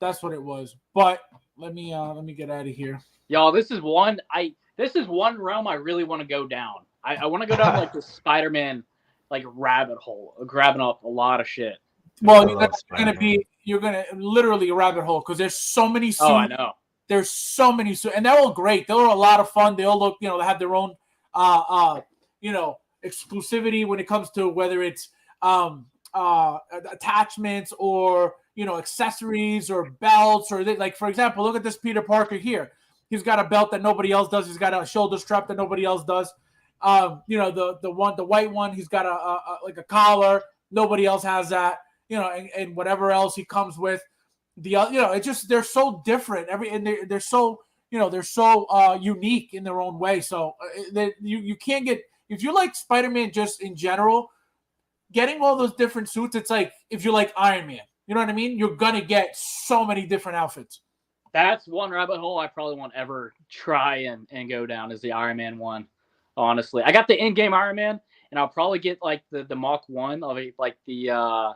that's what it was. But let me get out of here. Y'all, this is one realm I really want to go down. I want to go down like the Spider-Man like rabbit hole, grabbing up a lot of shit. Well, you're gonna literally a rabbit hole because there's so many suits. Oh, I know. There's so many suits, and they're all great. They're a lot of fun. They all look, they have their own exclusivity when it comes to whether it's attachments or accessories or belts or like, for example, look at this Peter Parker here. He's got a belt that nobody else does. He's got a shoulder strap that nobody else does. The white one, he's got a collar. Nobody else has that. And whatever else he comes with. It's just they're so different. They're so unique in their own way. So you can't get, if you like Spider-Man just in general, getting all those different suits. It's like if you like Iron Man, you know what I mean. You're gonna get so many different outfits. That's one rabbit hole I probably won't ever try and go down is the Iron Man one. Honestly, I got the in-game Iron Man, and I'll probably get like the Mach 1 of it, like the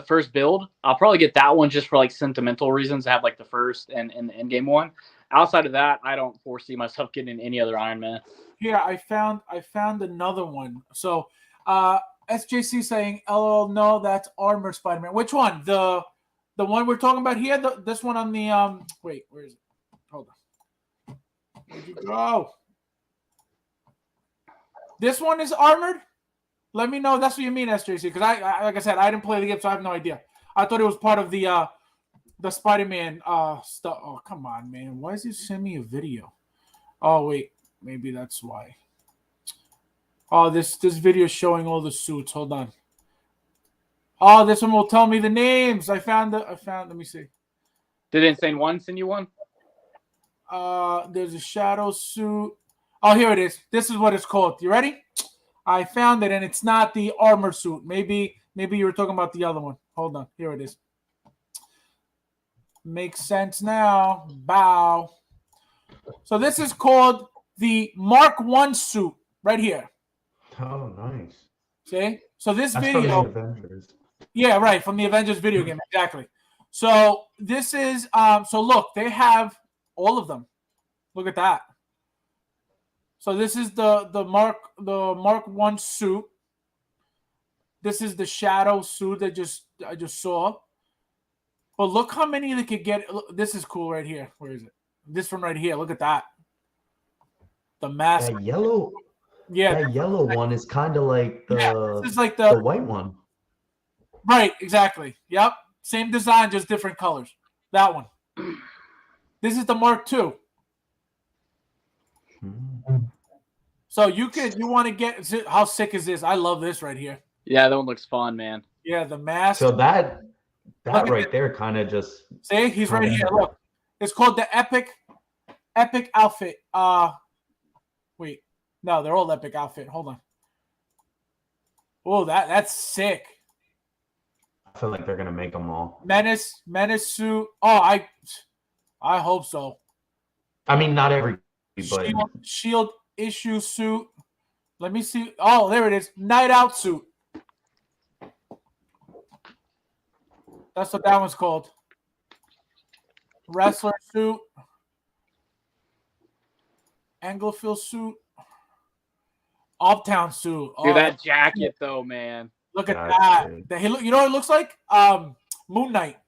first build. I'll probably get that one just for like sentimental reasons to have like the first and the in-game one. Outside of that, I don't foresee myself getting any other Iron Man. Here, I found another one. So, SJC saying, "LOL, no, that's Armored Spider-Man." Which one? The one we're talking about here? This one on the wait, where is it? Hold on. Where'd you go? This one is armored? Let me know. That's what you mean, SJC. Because I like I said, I didn't play the game, so I have no idea. I thought it was part of the Spider-Man stuff. Oh, come on, man. Why is he sending me a video? Oh, wait. Maybe that's why. Oh, this video is showing all the suits. Hold on. Oh, this one will tell me the names. I found. Let me see. Did Insane One send you one? There's a shadow suit. Oh, here it is. This is what it's called. You ready? I found it, and it's not the armor suit. Maybe you were talking about the other one. Hold on. Here it is. Makes sense now. Bow. So this is called the Mark 1 suit right here. Oh, nice. See? So this That's video. from the Avengers. Yeah, right. From the Avengers video game. Exactly. So this is so look, they have all of them. Look at that. So this is the Mark 1 suit. This is the shadow suit that I just saw. But look how many they could get. Look, this is cool right here. Where is it? This one right here. Look at that. The mask. That yellow. Yeah. That yellow one is kind of like this is like the white one. Right. Exactly. Yep. Same design, just different colors. That one. This is the Mark 2. So you want to get, how sick is this? I love this right here. Yeah, that one looks fun, man. Yeah, the mask. So that right there kind of just see, he's right here. Look, it's called the epic outfit. Wait, no, they're all epic outfit. Hold on. Oh, that's sick. I feel like they're gonna make them all. Menace suit. Oh, I hope so. I mean, not every, but shield issue suit. Let me see. Oh, there it is. Night out suit. That's what that one's called. Wrestler suit. Anglophil suit. Uptown suit. Dude, that jacket though, man. Look at that. You know what it looks like? Moon Knight.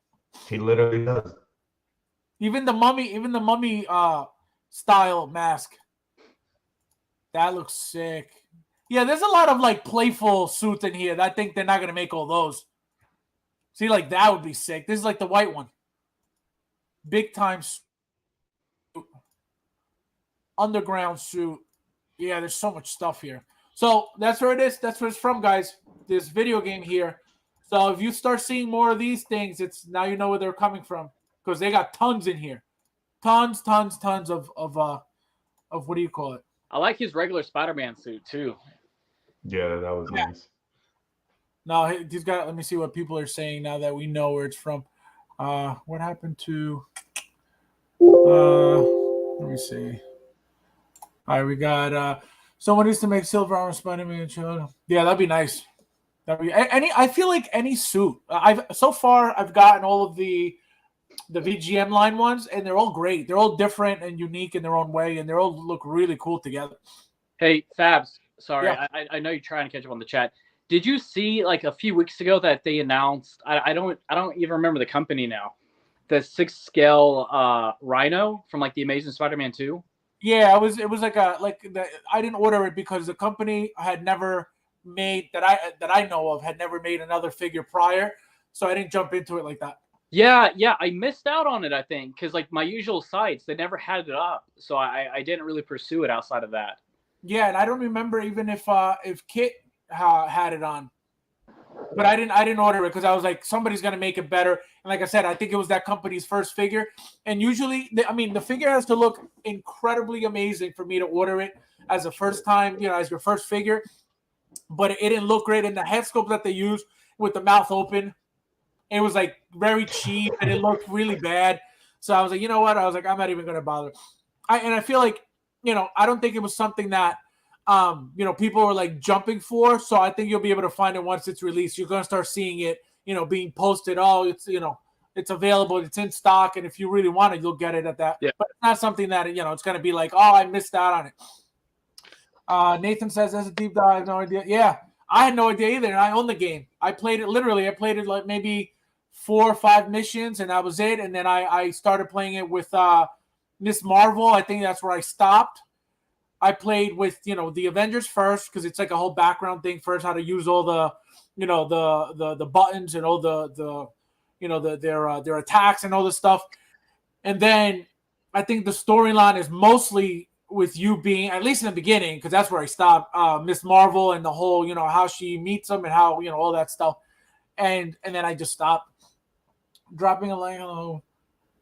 He literally does. Even the mummy style mask. That looks sick. Yeah, there's a lot of like playful suits in here. I think they're not gonna make all those. See, like that would be sick. This is like the white one. Big time suit. Underground suit. Yeah, there's so much stuff here. So that's where it is. That's where it's from, guys. This video game here. So if you start seeing more of these things, it's now you know where they're coming from because they got tons in here, tons of what do you call it? I like his regular Spider-Man suit too. Yeah, that was nice. No, he's got. Let me see what people are saying now that we know where it's from. What happened to? Let me see. All right, we got. Someone needs to make silver armor Spider-Man. Yeah, that'd be nice. I feel like any suit. I've gotten all of the VGM line ones, and they're all great. They're all different and unique in their own way, and they all look really cool together. Hey, Fabs. Sorry, Yeah. I know you're trying to catch up on the chat. Did you see like a few weeks ago that they announced? I don't even remember the company now. The 6 scale Rhino from like the Amazing Spider-Man 2. Yeah, it was like I didn't order it because the company had never made that I know of had never made another figure prior, so I didn't jump into it like that. Yeah, I missed out on it. I think because like my usual sites, they never had it up, so I didn't really pursue it outside of that. Yeah, and I don't remember even if Kit had it on, but I didn't order it because I was like somebody's gonna make it better. And like I said, I think it was that company's first figure. And usually, the figure has to look incredibly amazing for me to order it as a first time, as your first figure. But it didn't look great. And the head sculpt that they used with the mouth open, it was like very cheap and it looked really bad. So I was like, you know what? I was like, I'm not even gonna bother. I feel like, I don't think it was something that people were like jumping for. So I think you'll be able to find it once it's released. You're gonna start seeing it, being posted. Oh, it's available, it's in stock, and if you really want it, you'll get it at that. Yeah. But it's not something that it's gonna be like, oh, I missed out on it. Nathan says that's a deep dive. I have no idea. Yeah, I had no idea either, and I own the game. I played it like maybe 4 or 5 missions, and that was it. And then I started playing it with Miss Marvel. I think that's where I stopped. I played with the Avengers first because it's like a whole background thing first, how to use all the the buttons and all their attacks and all this stuff. And then I think the storyline is mostly with you being, at least in the beginning, because that's where I stopped, Miss Marvel and the whole how she meets them and how all that stuff. And then I just stopped. Dropping a line. Hello,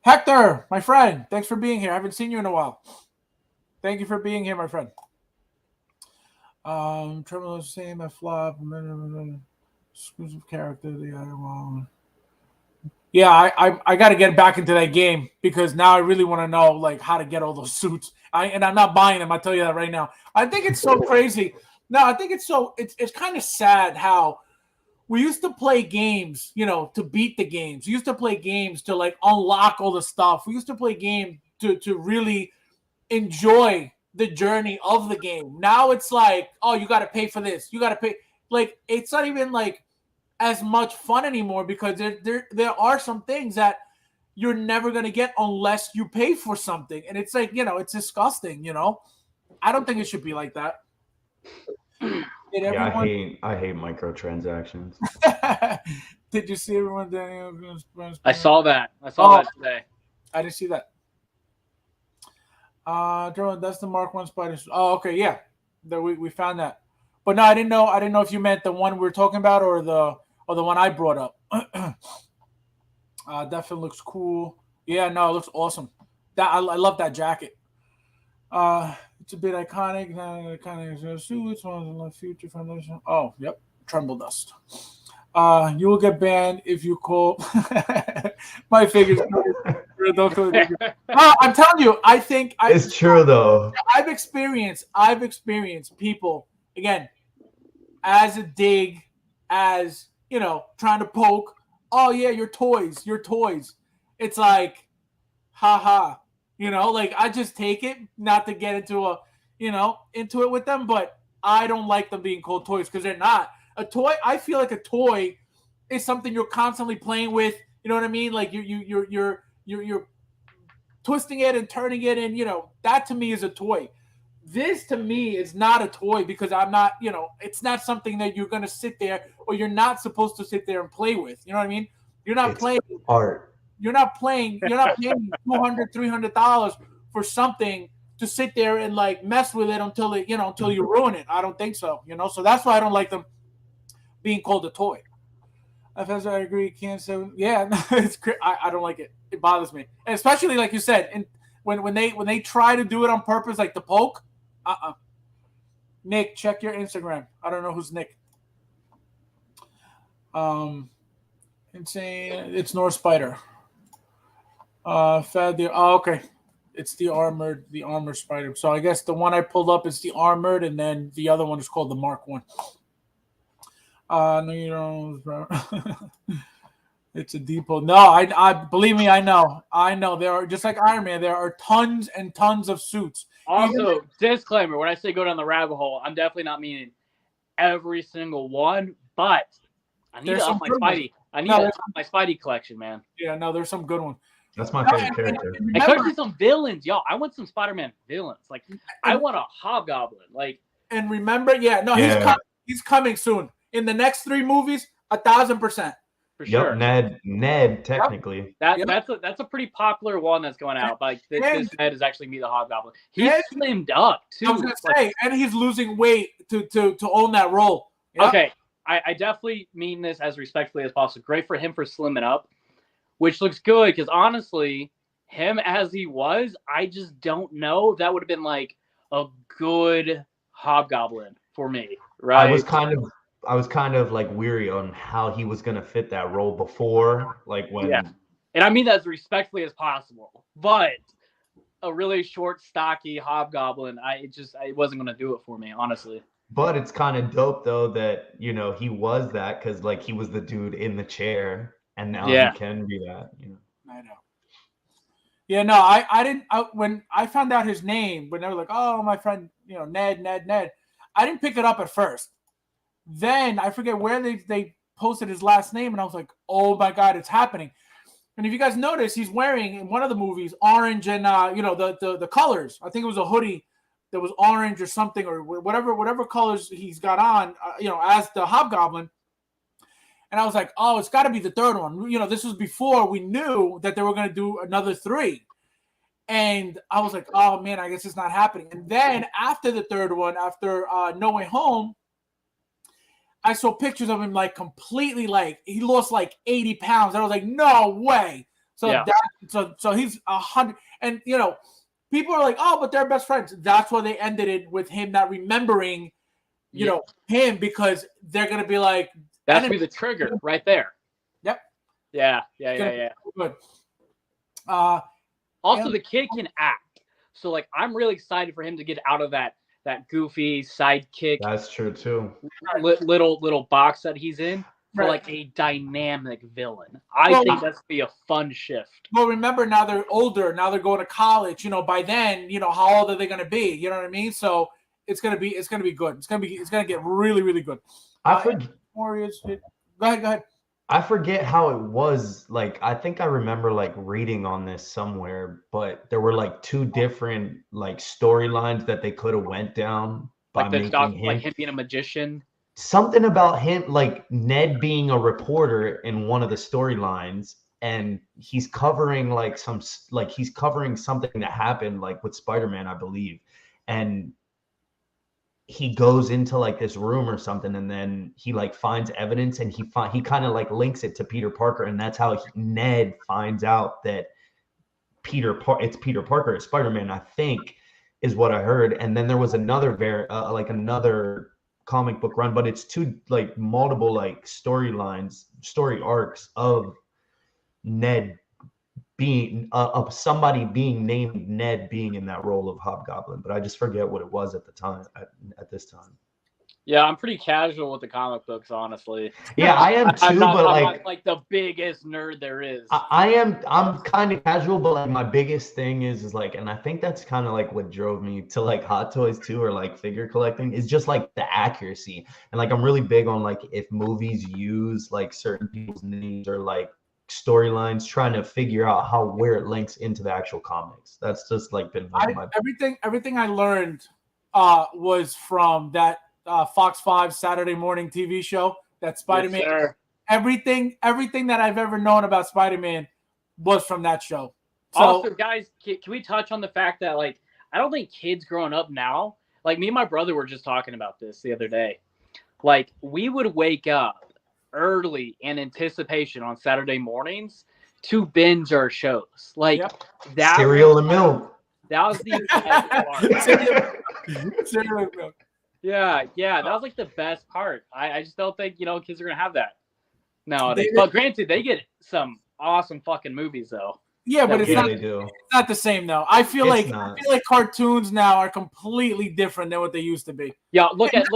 Hector, my friend. Thanks for being here. I haven't seen you in a while. Thank you for being here, my friend. Trevor was saying that flop. Exclusive character. Yeah, I got to get back into that game because now I really want to know like how to get all those suits. And I'm not buying them. I tell you that right now. I think it's so crazy. No, I think it's kind of sad how we used to play games, to beat the games. We used to play games to like unlock all the stuff. We used to play games to really enjoy the journey of the game. Now it's like, oh, you got to pay for this. You got to pay. Like, it's not even like as much fun anymore because there are some things that you're never going to get unless you pay for something. And it's like, it's disgusting, I don't think it should be like that. Yeah, I hate microtransactions. Did you see everyone? I saw that. That today. I didn't see that. That's the Mark 1 Spider. Oh, okay, yeah. We found that. But no, I didn't know if you meant the one we were talking about or the one I brought up. Definitely looks cool. Yeah, no, it looks awesome. I love that jacket. It's a bit iconic. Iconic suits. One of the future foundation. Oh, yep. Tremble dust. You will get banned if you call my figures. I'm telling you, I think it's true though. I've experienced people again as a dig, as trying to poke. Oh yeah, your toys. It's like, haha. Like I just take it not to get into into it with them, but I don't like them being called toys because they're not. A toy, I feel like a toy is something you're constantly playing with. You know what I mean? Like you're twisting it and turning it, and that to me is a toy. This to me is not a toy because I'm not, it's not something that you're gonna sit there or you're not supposed to sit there and play with. You know what I mean? You're not playing art. You're not paying $200, $300 for something to sit there and like mess with it until you ruin it. I don't think so. So that's why I don't like them being called a toy. I agree. Can't say yeah. It's I don't like it. It bothers me, and especially like you said, and when they try to do it on purpose, like the poke. Nick, check your Instagram. I don't know who's Nick. Insane. It's North Spider. Okay. It's the armored spider. So I guess the one I pulled up is the armored, and then the other one is called the Mark 1. No, you don't. It's a depot. No, I believe me, I know. There are, just like Iron Man, there are tons and tons of suits. Also, disclaimer: when I say go down the rabbit hole, I'm definitely not meaning every single one, but I need to up my Spidey. I need to up my Spidey collection, man. Yeah, no, there's some good ones. That's my favorite character. And especially some villains, y'all. I want some Spider-Man villains. Like, I want a Hobgoblin. Like, and remember, he's coming soon. In the next 3 movies, 1,000%. For sure. Ned, technically. That's a pretty popular one that's going out. Like, this Ned is actually the Hobgoblin. He's slimmed up too. I was gonna say, and he's losing weight to own that role. Yep. Okay, I definitely mean this as respectfully as possible. Great for him for slimming up, which looks good because honestly, him as he was, I just don't know if that would have been like a good Hobgoblin for me. Right? I was kind of like weary on how he was gonna fit that role before, like when. Yeah, and I mean that as respectfully as possible, but a really short, stocky Hobgoblin, it wasn't gonna do it for me, honestly. But it's kind of dope though that he was that because like he was the dude in the chair, and now he can be that. I know. Yeah, no, I didn't. When I found out his name, when they were like, "Oh, my friend, Ned," I didn't pick it up at first. Then I forget where they posted his last name, and I was like, "Oh my god, it's happening!" And if you guys notice, he's wearing in one of the movies orange and the colors. I think it was a hoodie that was orange or something, or whatever colors he's got on, as the Hobgoblin. And I was like, "Oh, it's got to be the third one." This was before we knew that they were going to do another 3. And I was like, "Oh man, I guess it's not happening." And then after the third one, after No Way Home, I saw pictures of him like completely he lost like 80 pounds. And I was like, no way. So so he's 100. And people are like, oh, but they're best friends. That's why they ended it with him not remembering, him, because they're gonna be like, that's be the trigger right there. Yep. Yeah. Good. Also, the kid can act. So like, I'm really excited for him to get out of that goofy sidekick. That's true too. Little box that he's in for like a dynamic villain. I think that's gonna be a fun shift. Well, remember now they're older. Now they're going to college. By then, how old are they going to be? You know what I mean? So it's gonna be good. It's gonna get really, really good. Warriors. Go ahead. I forget how it was. Like, I think I remember like reading on this somewhere, but there were like 2 different like storylines that they could have went down by making him like him being a magician. Something about him, like Ned being a reporter in one of the storylines, and he's covering he's covering something that happened like with Spider-Man, I believe, and he goes into like this room or something, and then he like finds evidence, and he kind of like links it to Peter Parker, and that's how Ned finds out that it's Peter Parker, it's Spider-Man, I think, is what I heard. And then there was another another comic book run, but it's 2 like multiple like story arcs of Ned being of somebody being named Ned being in that role of Hobgoblin, but I just forget what it was at the time. At this time. Yeah, I'm pretty casual with the comic books, honestly. Yeah, I am too, I'm not like the biggest nerd there is. I'm kind of casual, but like my biggest thing is like, and I think that's kind of like what drove me to like Hot Toys too, or like figure collecting, is just like the accuracy. And like I'm really big on like if movies use like certain people's names or like storylines, trying to figure out where it links into the actual comics. That's just like been everything I learned was from that Fox 5 Saturday morning TV show, that Spider-Man. Yes, everything that I've ever known about Spider-Man was from that show. So, also, guys, can we touch on the fact that like I don't think kids growing up now, like me and my brother were just talking about this the other day. Like we would wake up early in anticipation on Saturday mornings to binge our shows. Like that cereal and milk. That was the best part. Cereal and milk. Yeah, that was like the best part. I just don't think kids are gonna have that nowadays. But granted, they get some awesome fucking movies though. Yeah, but it's not the same though. I feel like cartoons now are completely different than what they used to be. Yeah, look at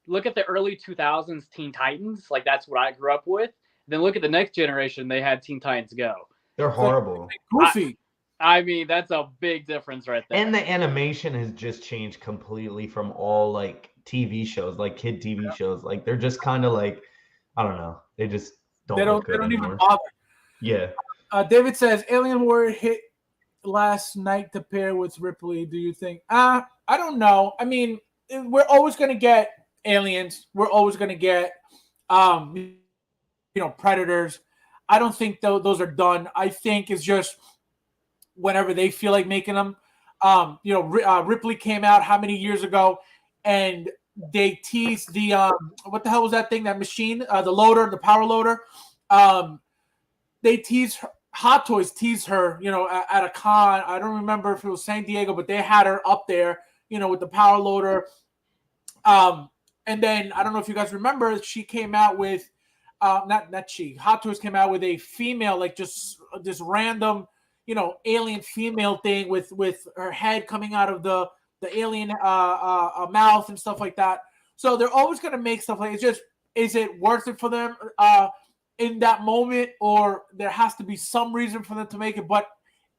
look at the early 2000s Teen Titans, like that's what I grew up with. Then look at the next generation, they had Teen Titans Go. They're horrible. Goofy. I mean, that's a big difference right there. And the animation has just changed completely from all like TV shows, like kid TV shows. Like they're just kind of like, I don't know. They just don't look good anymore. Even bother. Yeah. David says Alien Warrior hit last night to pair with Ripley. Do you think? I don't know. I mean, we're always going to get aliens. We're always going to get, Predators. I don't think those are done. I think it's just whenever they feel like making them. Ripley came out how many years ago, and they teased the what the hell was that thing? That machine, the loader, the power loader. They teased her. Hot Toys teased her, at a con. I don't remember if it was San Diego, but they had her up there, with the power loader. And then I don't know if you guys remember, she came out with, not she. Hot Toys came out with a female, like just this random, alien female thing with her head coming out of the alien mouth and stuff like that. So they're always gonna make stuff like it's just, is it worth it for them? In that moment, or there has to be some reason for them to make it, but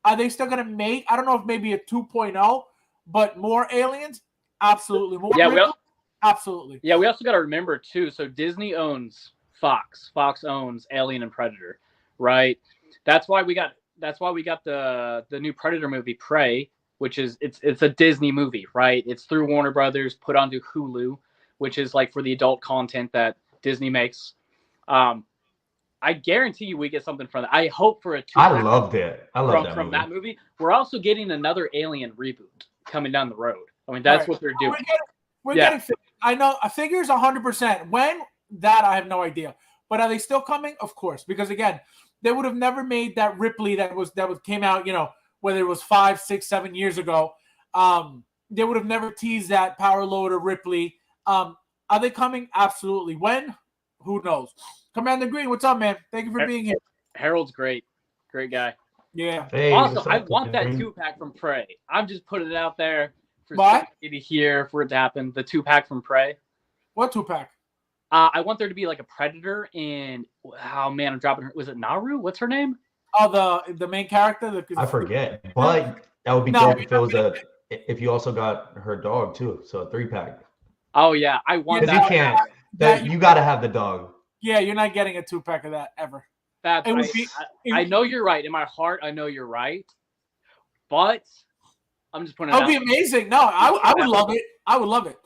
are they still going to make, I don't know if maybe a 2.0, but more aliens? Absolutely. More absolutely. Yeah, we also got to remember too, so Disney owns Fox. Fox owns Alien and Predator, right? That's why we got the new Predator movie, Prey, which is it's a Disney movie, right? It's through Warner Brothers, put onto Hulu, which is like for the adult content that Disney makes. I guarantee you we get something from that. I hope for a two-pack. I loved it. I love that from movie. that movie. We're also getting another Alien reboot coming down the road. I mean, that's what they're doing. We're getting I know figures 100%. When? That I have no idea. But are they still coming? Of course, because again, they would have never made that Ripley that came out, whether it was 5, 6, 7 years ago. They would have never teased that power loader Ripley. Are they coming? Absolutely. When? Who knows? Commander Green, what's up, man? Thank you for being here. Harold's great. Great guy. Yeah. Hey, also, I want that 2-pack from Prey. I'm just putting it out there for somebody to hear, for it to happen. The 2-pack from Prey. What 2-pack? I want there to be like a Predator and, oh man, I'm dropping her. Was it Naru? What's her name? Oh, the main character? I forget. But that would be dope if it was if you also got her dog too. So a 3-pack. Oh, yeah. I want that. Because you can't. You got to have the dog. Yeah, you're not getting a 2-pack of that ever. That's right. I know you're right. In my heart, I know you're right. But I'm just putting it out. That would be amazing. No, I would love it. I would love it.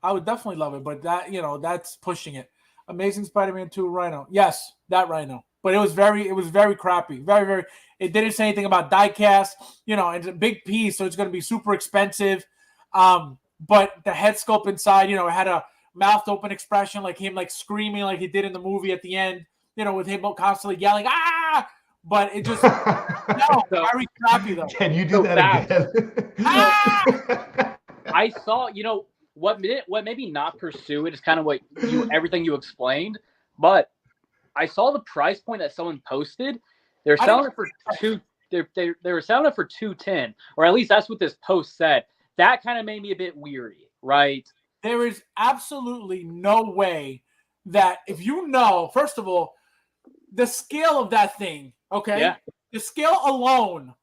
I would definitely love it. But that, that's pushing it. Amazing Spider-Man 2 Rhino. Yes, that Rhino. But it was very crappy. Very, very. It didn't say anything about diecast. It's a big piece, so it's going to be super expensive. But the head sculpt inside, it had a mouth open expression, like him, like screaming, like he did in the movie at the end. With him constantly yelling, "Ah!" But it just very crappy though. Can you do that again? Ah! I saw, what maybe not pursue it is kind of what everything you explained, but I saw the price point that someone posted. They're selling it for they were selling it for $210, or at least that's what this post said. That kind of made me a bit weary, right? There is absolutely no way that if first of all, the scale of that thing, okay? Yeah. The scale alone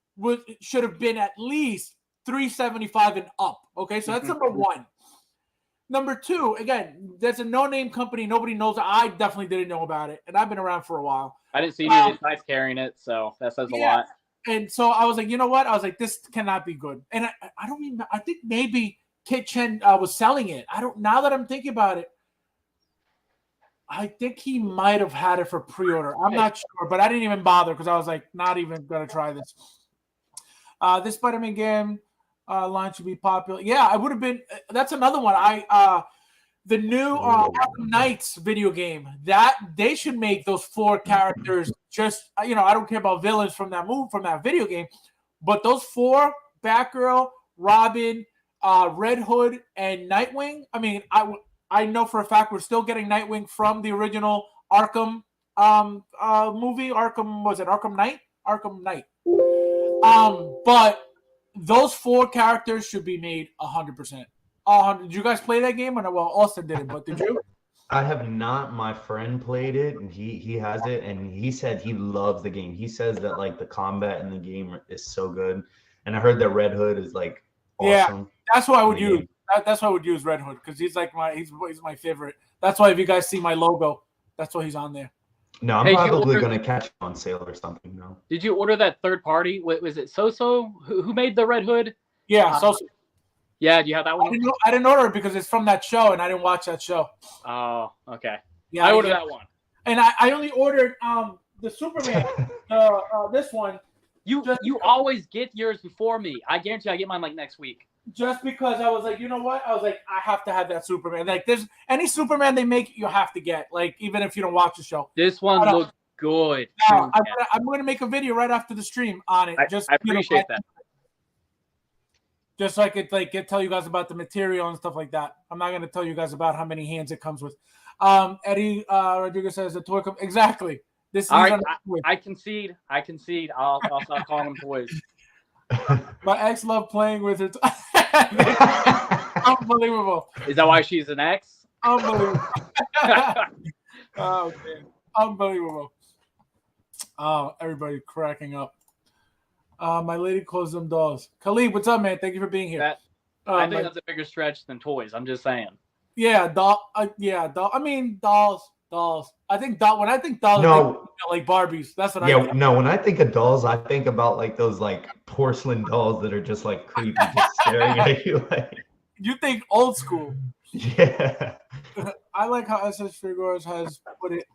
should have been at least $375 and up, okay? So that's number one. Number two, again, there's a no-name company. Nobody knows. I definitely didn't know about it, and I've been around for a while. I didn't see any of these guys carrying it, so that says a lot. And so I was like, you know what? I was like, this cannot be good. And I don't even. I think maybe Kit Chen was selling it. Now that I'm thinking about it, I think he might have had it for pre-order. I'm not sure, but I didn't even bother because I was like, not even gonna try this. This Spider-Man game line should be popular. Yeah, I would have been. That's another one. The new Arkham Knights video game, that they should make those 4 characters. Just I don't care about villains from that video game, but those 4, Batgirl, Robin, Red Hood, and Nightwing. I mean, I know for a fact we're still getting Nightwing from the original Arkham movie. Arkham Knight? Arkham Knight. But those 4 characters should be made 100%. Did you guys play that game? Or no? Well, Austin didn't, but did you? I have not. My friend played it, and he has it, and he said he loves the game. He says that like the combat in the game is so good, and I heard that Red Hood is like awesome. That's what I would use. game. That's why I would use Red Hood because he's like he's my favorite. That's why if you guys see my logo, that's why he's on there. No, I'm Hey, probably gonna catch it on sale or something. No. Did you order that third party? Was it SooSoo? Who made the Red Hood? Yeah, so Yeah, do you have that one? I didn't order it because it's from that show, and I didn't watch that show. Oh, okay. Yeah, I ordered that one. And I only ordered the Superman, this one. You always get yours before me. I guarantee I get mine like next week. Just because I was like, you know what? I was like, I have to have that Superman. Like, there's any Superman they make, you have to get. Like, even if you don't watch the show. This one looks good. Now, I'm going to make a video right after the stream on it. I appreciate that. Just so I could tell you guys about the material and stuff like that. I'm not going to tell you guys about how many hands it comes with. Eddie Rodriguez says the toy exactly. This is all right. I concede. I'll stop calling them toys. My ex loved playing with it. Unbelievable. Is that why she's an ex? Unbelievable. Oh man, unbelievable. Oh, everybody cracking up. My lady closed them dolls. Khalid, what's up, man? Thank you for being here. I think that's a bigger stretch than toys. I'm just saying. Yeah, doll. I mean, dolls. I think when I think dolls, No. like Barbies. That's what I think. No, when I think of dolls, I think about like those like porcelain dolls that are just like creepy, just staring at you. Like, you think old school. yeah. I like how SS Figures has put it.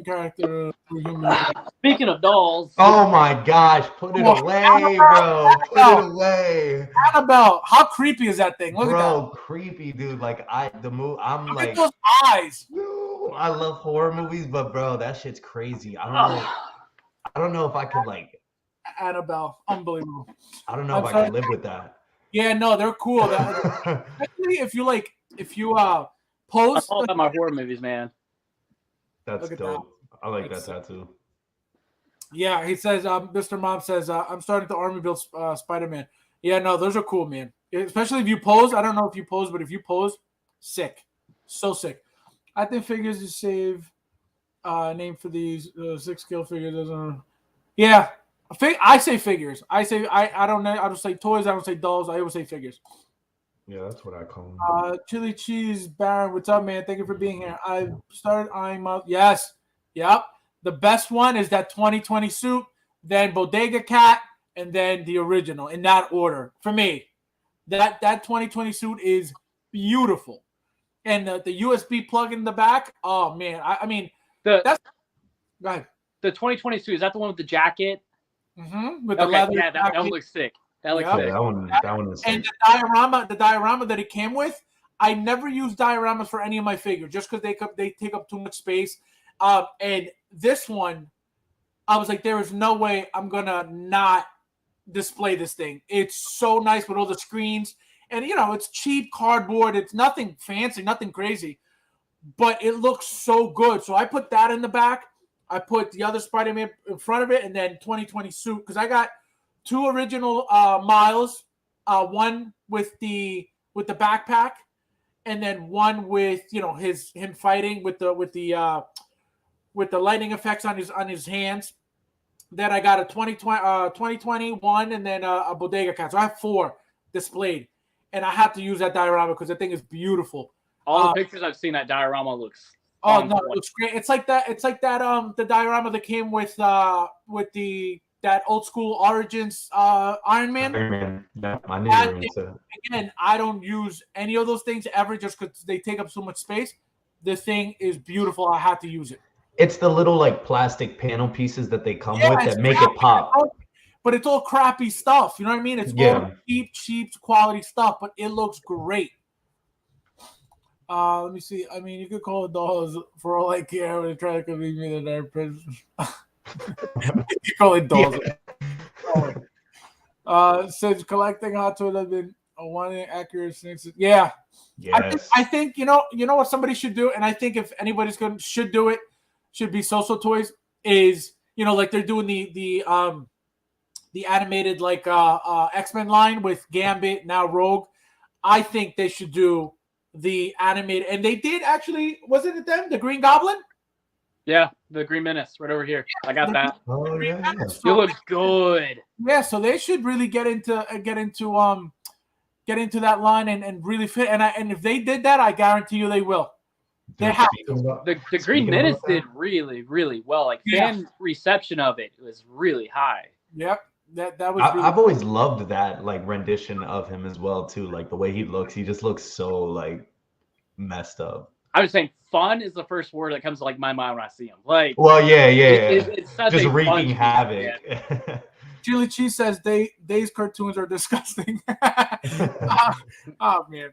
Character. Speaking of dolls. Oh my gosh, put it away, bro. Put it away. Annabelle, how creepy is that thing? Look at that. Creepy, dude. Like I'm Look like at those eyes. I love horror movies, but bro, that shit's crazy. I don't know if I could like Annabelle, unbelievable. I don't know if I could live with that. Yeah, no, they're cool. Especially if you post. I'm all about my horror movies, man. That's dope. I like that tattoo. Yeah, he says, Mr. Mom says, I'm starting to army build Spider-Man. Yeah, no, those are cool, man. Especially if you pose. I don't know if you pose, but if you pose, sick. So sick. I think figures is save name for these 6 scale figures. Yeah, I say figures. I don't know. I don't say toys. I don't say dolls. I always say figures. Yeah, that's what I call them. Chili Cheese Baron, what's up, man? Thank you for being here. I started eyeing up. Yes. Yep. The best one is that 2020 suit, then Bodega Cat, and then the original in that order. For me, that 2020 suit is beautiful. And the USB plug in the back, oh, man. I mean, that's – go ahead. The 2020 suit, is that the one with the jacket? Mm-hmm. With the leather yeah, that one looks sick. That looks sick. That one is sick. And the diorama that it came with, I never use dioramas for any of my figures just because they take up too much space. And this one, I was like, there is no way I'm gonna not display this thing. It's so nice with all the screens, and it's cheap cardboard. It's nothing fancy, nothing crazy, but it looks so good. So I put that in the back. I put the other Spider-Man in front of it, and then 2020 suit because I got 2 original Miles, one with the backpack, and then one with him fighting with the lightning effects on his hands. Then I got a 2020 one, and then a Bodega Cat. So I have 4 displayed, and I have to use that diorama because the thing is beautiful. All the pictures I've seen, that diorama looks. Oh no, it looks great. It's like that. The diorama that came with that old school Origins Iron Man. Iron Man. Yeah, I never into. Again, I don't use any of those things ever just because they take up so much space. The thing is beautiful. I have to use it. It's the little like plastic panel pieces that they come with that make it pop. But it's all crappy stuff. You know what I mean? It's all cheap quality stuff, but it looks great. Let me see. I mean, you could call it dolls for all I care. When they try to convince me that they're prison. You call it dolls. Since collecting Hot Toys has been a one accurate since. Yeah. Yes. I think you know what somebody should do, and I think if anybody's should do it, should be SooSoo Toys. Is like they're doing the animated like X-Men line with Gambit, now Rogue. I think they should do the animated, and they did actually. Wasn't it them? The Green Goblin? Yeah, the Green Menace right over here. I got that. Oh yeah. It looks good. Yeah, so they should really get into that line and really fit. And if they did that, I guarantee you they will. They have the Green Menace did really, really well. Like fan reception of it was really high. Yep. That was I've always loved that like rendition of him as well too. Like the way he looks, he just looks so like messed up. I was saying fun is the first word that comes to like my mind when I see him. Like, well, yeah. It's such just a wreaking havoc. Yeah. Chili Cheese says Days cartoons are disgusting. Oh man,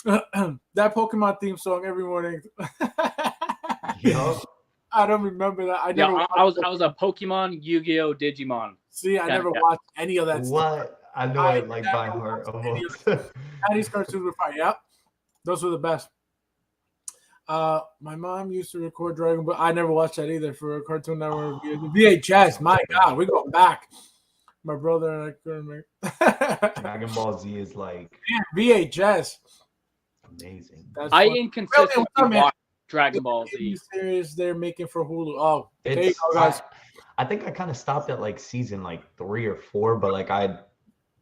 that Pokemon theme song every morning. Yep. I don't remember that. I was a Pokemon, Yu-Gi-Oh, Digimon. See, I never watched any of that. What? I know it like by heart almost. These cartoons were fine. Yep, those were the best. My mom used to record Dragon Ball. I never watched that either for a Cartoon Network. VHS. My God, we're going back. My brother and I couldn't make. Dragon Ball Z is like VHS. Amazing. I inconsistently watch Dragon Ball Z series they're making for Hulu. Oh, there you go, guys. I think I kind of stopped at like season like 3 or 4, but like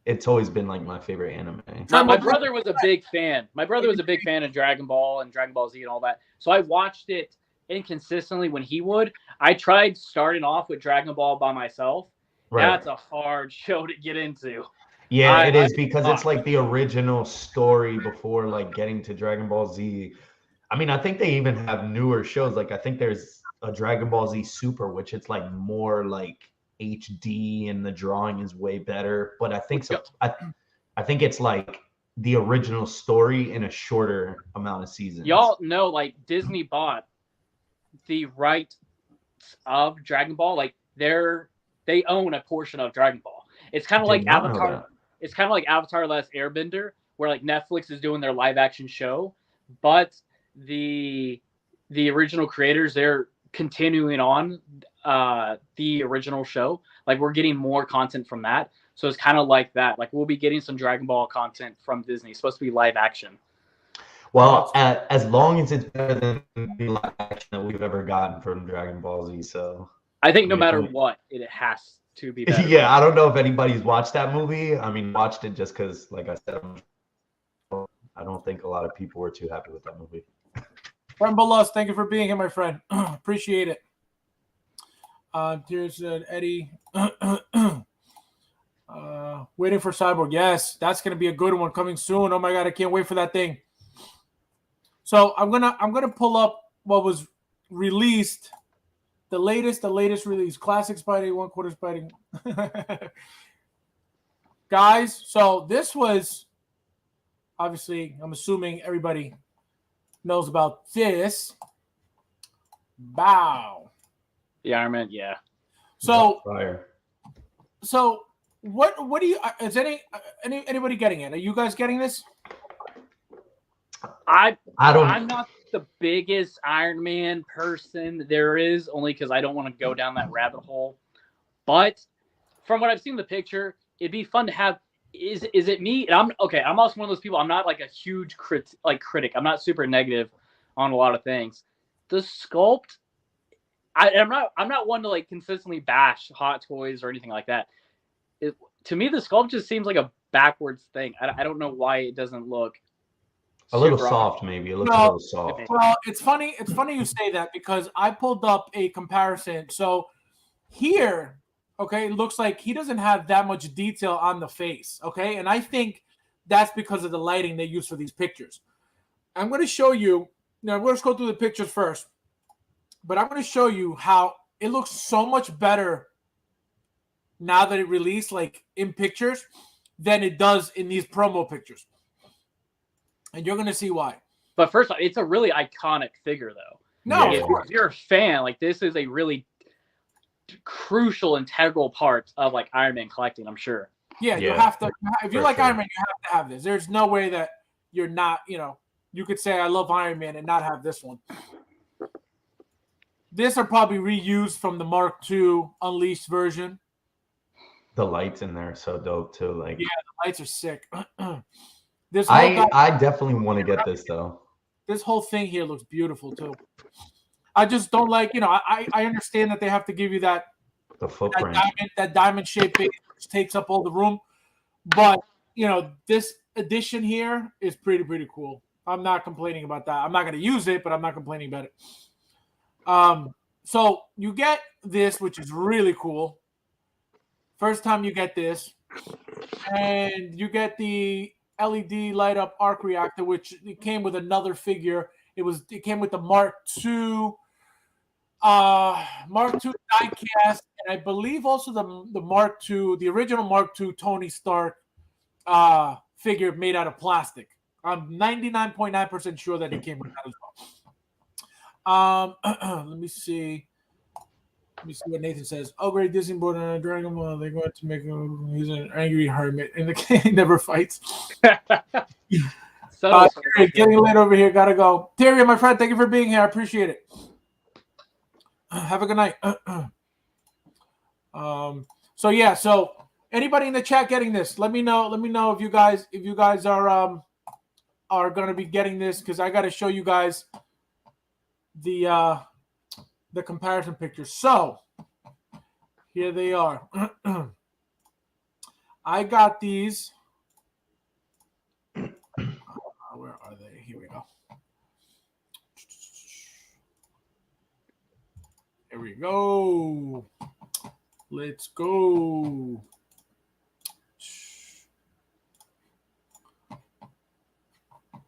it's always been like my favorite anime. My brother was a big fan. My brother was a big fan of Dragon Ball and Dragon Ball Z and all that. So I watched it inconsistently when he would. I tried starting off with Dragon Ball by myself. Right. That's a hard show to get into. Yeah, it is because it's like the original story before like getting to Dragon Ball Z. I mean, I think they even have newer shows. Like I think there's a Dragon Ball Z Super, which it's like more like HD and the drawing is way better. But I think so. I think it's like the original story in a shorter amount of seasons. Y'all know, like Disney bought the rights of Dragon Ball. Like they own a portion of Dragon Ball. It's kind of like Avatar. It's kind of like Avatar: Last Airbender, where like Netflix is doing their live action show, but the original creators, they're continuing on the original show. Like we're getting more content from that, so it's kind of like that. Like we'll be getting some Dragon Ball content from Disney. It's supposed to be live action. Well, as long as it's better than the live action that we've ever gotten from Dragon Ball Z, so I think no matter what, it has to be better. Yeah, I don't know if anybody's watched that movie. I mean, watched it just because, like I said, I don't think a lot of people were too happy with that movie. Friend Bolos, thank you for being here, my friend. Appreciate it. Here's Eddie. Waiting for Cyborg. Yes, that's gonna be a good one coming soon. Oh my God, I can't wait for that thing. So I'm gonna pull up what was released. The latest release. Classic Spidey, 1/4 Spidey. Guys, so this was obviously, I'm assuming everybody knows about this. Bow. The Iron Man, yeah. So what do you is anybody getting it? Are you guys getting this? I'm not the biggest Iron Man person there is, only because I don't want to go down that rabbit hole. But from what I've seen in the picture, it'd be fun to have. Is it me? And I'm also one of those people. I'm not like a huge critic. I'm not super negative on a lot of things. The sculpt, I'm not one to like consistently bash Hot Toys or anything like that. To me, the sculpt just seems like a backwards thing. I don't know why it doesn't look a little soft. Maybe it looks a little soft. Well, it's funny you say that because I pulled up a comparison. So here, okay, it looks like he doesn't have that much detail on the face, okay? And I think that's because of the lighting they use for these pictures. I'm going to show you. Now, we'll just go through the pictures first. But I'm going to show you how it looks so much better now that it released, like in pictures, than it does in these promo pictures. And you're going to see why. But first off, it's a really iconic figure, though. No, if you're a fan, like this is a really crucial, integral part of like Iron Man collecting, I'm sure. Yeah, you have to. If you like Iron Man, you have to have this. There's no way that you're not, you could say I love Iron Man and not have this one. This are probably reused from the Mark II Unleashed version. The lights in there are so dope too. Like, yeah, the lights are sick. This whole I definitely want to get this though. This whole thing here looks beautiful too. I just don't like, I understand that they have to give you that footprint, that diamond shaped base, which takes up all the room. But this addition here is pretty cool. I'm not complaining about that. I'm not going to use it, but I'm not complaining about it. So you get this, which is really cool. First time you get this, and you get the LED light up arc reactor, which it came with another figure. It came with the Mark II diecast, and I believe also the Mark II, the original Mark II Tony Stark figure made out of plastic. I'm 99.9% sure that it came with that as well. Let me see. Let me see what Nathan says. Oh, great Disney board and a Dragon Ball. They're going to make him. He's an angry hermit, and the king never fights. Terry, getting late over here. Gotta go. Terry, my friend, thank you for being here. I appreciate it. Have a good night. So anybody in the chat getting this? Let me know. Let me know if you guys are going to be getting this, because I got to show you guys the comparison pictures. So here they are. I got these. Where are they? Here we go. Here we go. Let's go.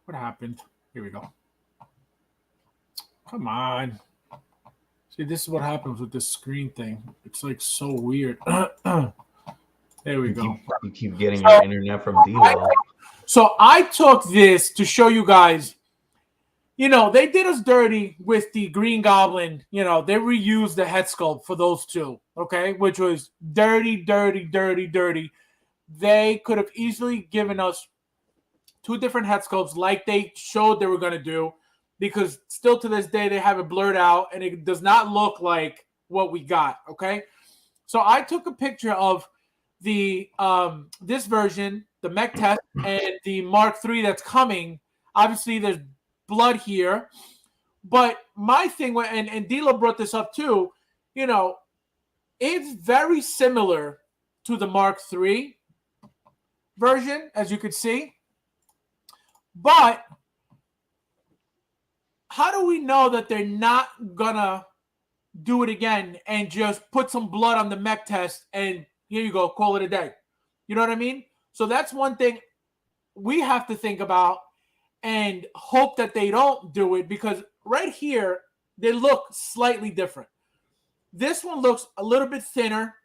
What happened? Here we go. Come on. See, this is what happens with this screen thing. It's like so weird. There we go. You keep getting your internet from D-Lo. So I took this to show you guys, they did us dirty with the Green Goblin. They reused the head sculpt for those two, okay, which was dirty. They could have easily given us two different head sculpts like they showed they were going to do, because still to this day they have it blurred out and it does not look like what we got, okay? So I took a picture of the this version, the mech test, and the Mark III that's coming. Obviously, there's blood here, but my thing, and Dilo brought this up too, it's very similar to the Mark III version, as you could see. But how do we know that they're not gonna do it again and just put some blood on the mech test and here you go, call it a day? You know what I mean? So that's one thing we have to think about and hope that they don't do it, because right here, they look slightly different. This one looks a little bit thinner.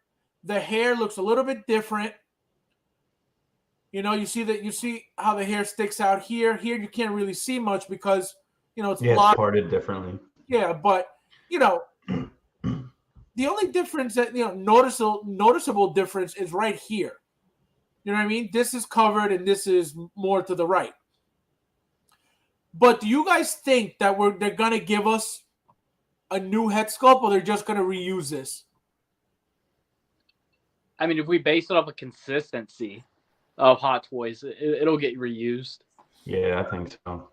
The hair looks a little bit different. You see how the hair sticks out here. Here you can't really see much because, it's it's parted differently. Yeah, but, the only difference that, noticeable difference is right here. You know what I mean? This is covered and this is more to the right. But do you guys think that they're going to give us a new head sculpt, or they're just going to reuse this? I mean, if we base it off a consistency of Hot Toys, it'll get reused. Yeah, I think so.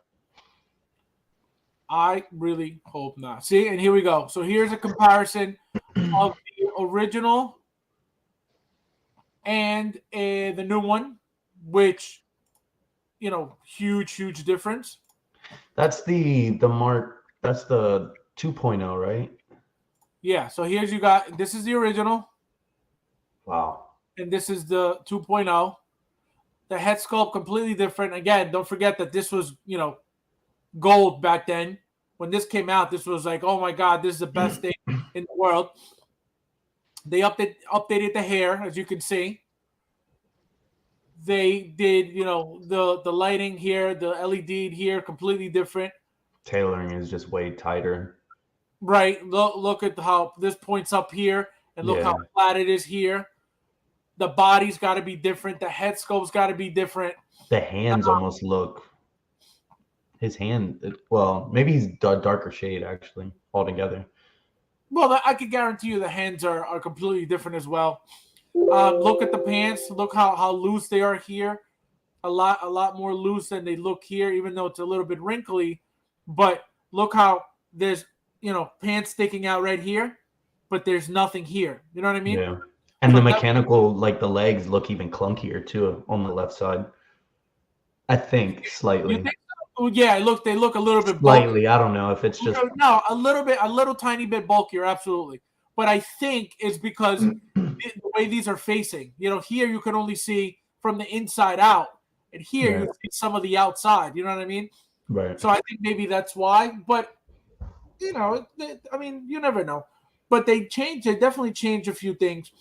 I really hope not. See, and here we go. So here's a comparison of the original and the new one, which, huge difference. That's the Mark. That's the 2.0, right? Yeah. So here's this is the original. Wow. And this is the 2.0. The head sculpt completely different. Again, don't forget that this was, gold back then. When this came out, this was like, oh my God, this is the best thing in the world. They updated the hair, as you can see. They did, the lighting here, the LED here, completely different. Tailoring is just way tighter. Right. Look at how this points up here, and look how flat it is here. The body's got to be different. The head sculpt's got to be different. The hands almost look. His hand, maybe he's darker shade actually altogether. Well, I could guarantee you the hands are completely different as well. Look at the pants. Look how loose they are here. a lot more loose than they look here, even though it's a little bit wrinkly. But look how there's, pants sticking out right here, but there's nothing here. You know what I mean? Yeah. And So the mechanical, like the legs look even clunkier too on the left side. I think slightly. You think so? Yeah, they look a little bit slightly. I don't know if it's just a little tiny bit bulkier, absolutely. But I think it's because the way these are facing. Here you can only see from the inside out, and here you see some of the outside. You know what I mean? Right. So I think maybe that's why. But you never know. But they definitely changed a few things.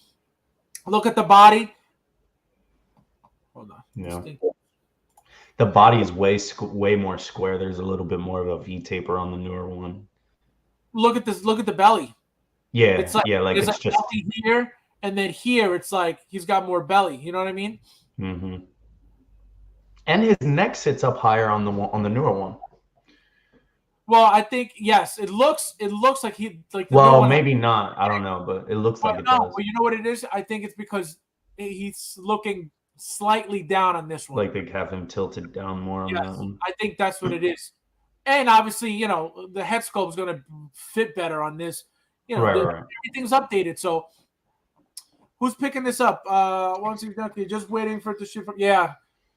Look at the body. Hold on. Yeah. The body is way more square. There's a little bit more of a V taper on the newer one. Look at this. Look at the belly. Yeah, it's like it's just here, and then here it's like he's got more belly. You know what I mean? Mm-hmm. And his neck sits up higher on the newer one. Well, I think yes. It looks like he like. Well, maybe not. I don't know, but it looks like it does. Well, you know what it is? I think it's because he's looking slightly down on this one. Like they have him tilted down more on that one. I think that's what it is. And obviously, the head sculpt is going to fit better on this. Right. Everything's updated. So, who's picking this up? Once he's done, just waiting for it to ship. Yeah,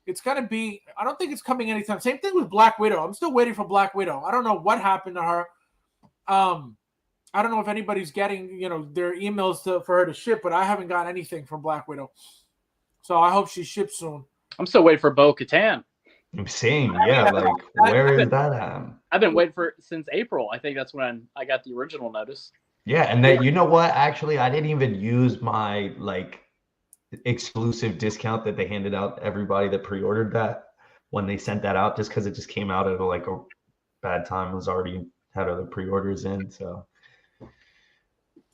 it's going to be. I don't think it's coming anytime. Same thing with Black Widow. I'm still waiting for Black Widow. I don't know what happened to her. I don't know if anybody's getting their emails for her to ship, but I haven't got anything from Black Widow. So I hope she ships soon. I'm still waiting for Bo-Katan. Same, yeah. Where is that at? I've been waiting for it since April. I think that's when I got the original notice. Yeah, and then you know what? Actually, I didn't even use my exclusive discount that they handed out to everybody that pre-ordered that when they sent that out, just because it just came out at a bad time. It was already had other pre-orders in, so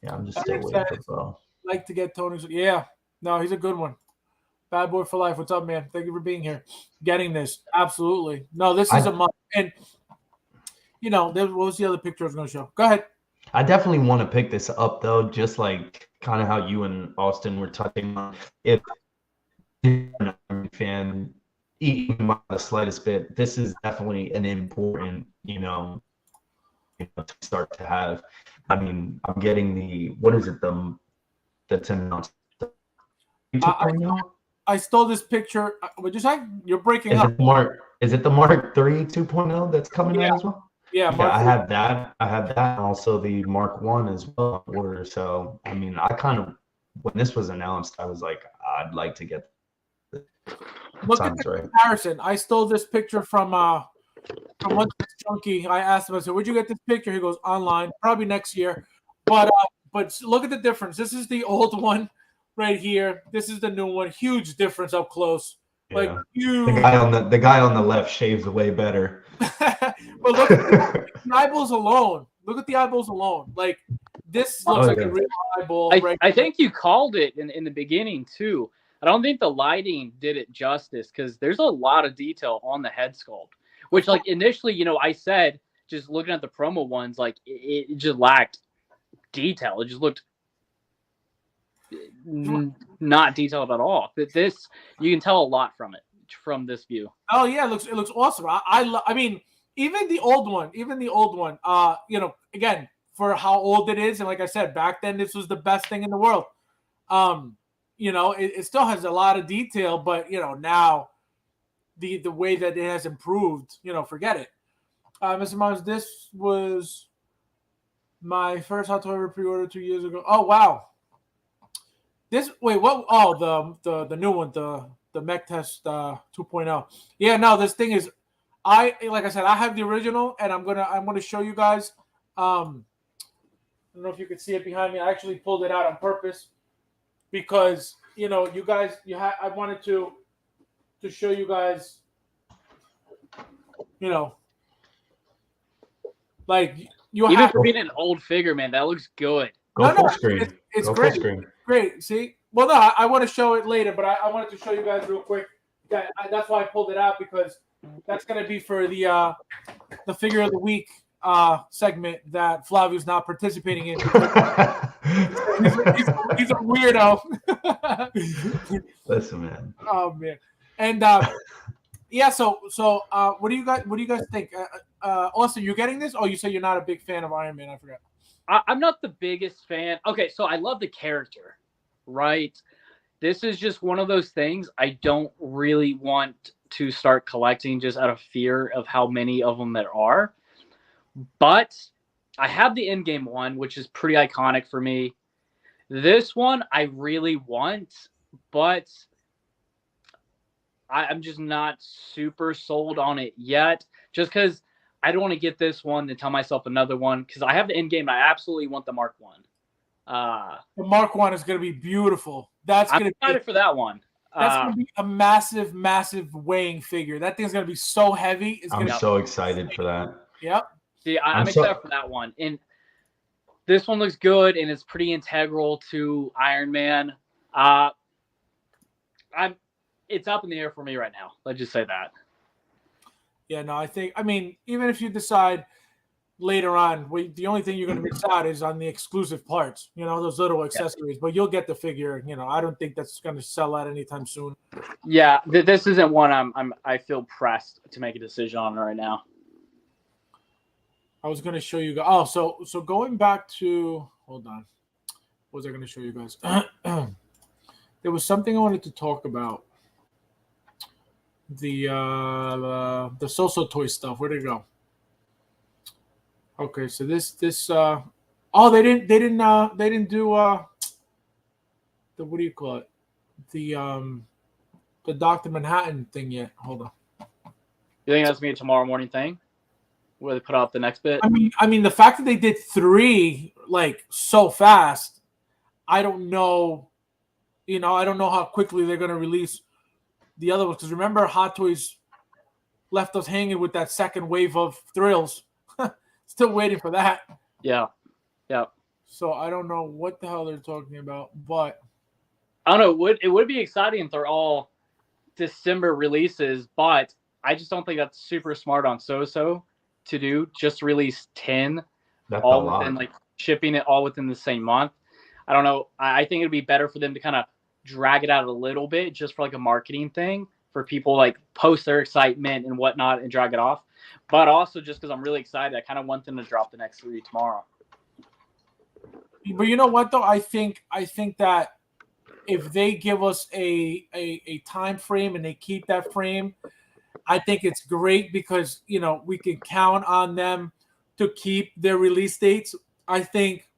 yeah, I'm just still waiting for Bo. Like to get Tony's. Yeah, no, he's a good one. Bad boy for life. What's up, man? Thank you for being here. Getting this. Absolutely. No, this is a must. And, what was the other picture I was going to show? Go ahead. I definitely want to pick this up, though, just kind of how you and Austin were touching on. If you're a fan, even by the slightest bit, this is definitely an important, to start to have. I mean, I'm getting what is it, that's announced? I stole this picture. Would you say you're breaking up? Is it the Mark III 2.0 that's coming out as well? Yeah, I have that. I have that, and also the Mark I as well on order. So, I mean, I kind of, when this was announced, I was like, I'd like to get. Look at the comparison. I stole this picture from one junkie. I asked him, I said, "Where'd you get this picture?" He goes, "Online, probably next year." But look at the difference. This is the old one. Right here, this is the new one. Huge difference up close. Yeah. Huge. The guy on the left shaves way better. But look at the eyeballs alone. Look at the eyeballs alone. This looks like a real eyeball. I think you called it in the beginning too. I don't think the lighting did it justice because there's a lot of detail on the head sculpt. Which initially, I said just looking at the promo ones, it just lacked detail. It just looked not detailed at all. This you can tell a lot from this view. Oh yeah, it looks awesome. I mean, even the old one. Again, for how old it is, and like I said, back then this was the best thing in the world. It still has a lot of detail, but now the way that it has improved, forget it. Mr. Mons, this was my first Hot Toy ever pre-ordered 2 years ago. Oh wow. What? Oh, the new one, the Mech Test 2.0. Yeah, no, this thing is, like I said, I have the original, and I'm gonna show you guys. I don't know if you can see it behind me. I actually pulled it out on purpose because you guys, I wanted to show you guys, even for being an old figure, man, that looks good. Go full screen. It's great. Great. See? Well, no, I want to show it later, but I wanted to show you guys real quick. That's why I pulled it out, because that's going to be for the figure of the week segment that Flavio's not participating in. He's a weirdo. Listen, man. Oh, man. And yeah, so what do you guys think? Austin, you getting this? Oh, you said you're not a big fan of Iron Man. I forgot. I'm not the biggest fan. Okay, so I love the character, right? This is just one of those things I don't really want to start collecting just out of fear of how many of them there are. But I have the in-game one, which is pretty iconic for me. This one I really want, but I'm just not super sold on it yet. Just because I don't want to get this one and tell myself another one. Because I have the in-game, I absolutely want the Mark One. The Mark One is going to be beautiful. I'm excited for that one. That's going to be a massive, massive weighing figure. That thing's going to be so heavy. I'm so excited for that. Yep. See, I'm excited for that one. And this one looks good, and it's pretty integral to Iron Man. It's up in the air for me right now. Let's just say that. Yeah, no, I mean, even if you decide later on, the only thing you're going to miss out is on the exclusive parts, those little accessories, but you'll get the figure. I don't think that's going to sell out anytime soon. Yeah, this isn't one I feel pressed to make a decision on right now. I was going to show you guys. Oh, so going back to, hold on. What was I going to show you guys? There was something I wanted to talk about. The SooSoo Toys stuff. Where'd it go? Okay, so this they didn't do the, what do you call it? The Dr. Manhattan thing yet. Hold on. You think that's gonna be a tomorrow morning thing? Where they put out the next bit? I mean the fact that they did 3 like so fast, I don't know. I don't know how quickly they're gonna release the other ones, because remember Hot Toys left us hanging with that second wave of thrills. Still waiting for that. Yeah. So I don't know what the hell they're talking about, but I don't know. It would be exciting if they're all December releases, but I just don't think that's super smart on SooSoo to do. Just release 10 all within, like, shipping it all within the same month. I don't know. I think it'd be better for them to kind of drag it out a little bit, just for like a marketing thing, for people like post their excitement and whatnot and drag it off. But also just because I'm really excited, I kind of want them to drop the next 3 tomorrow. But you know what though? I think that if they give us a time frame and they keep that frame, I think it's great, because we can count on them to keep their release dates. I think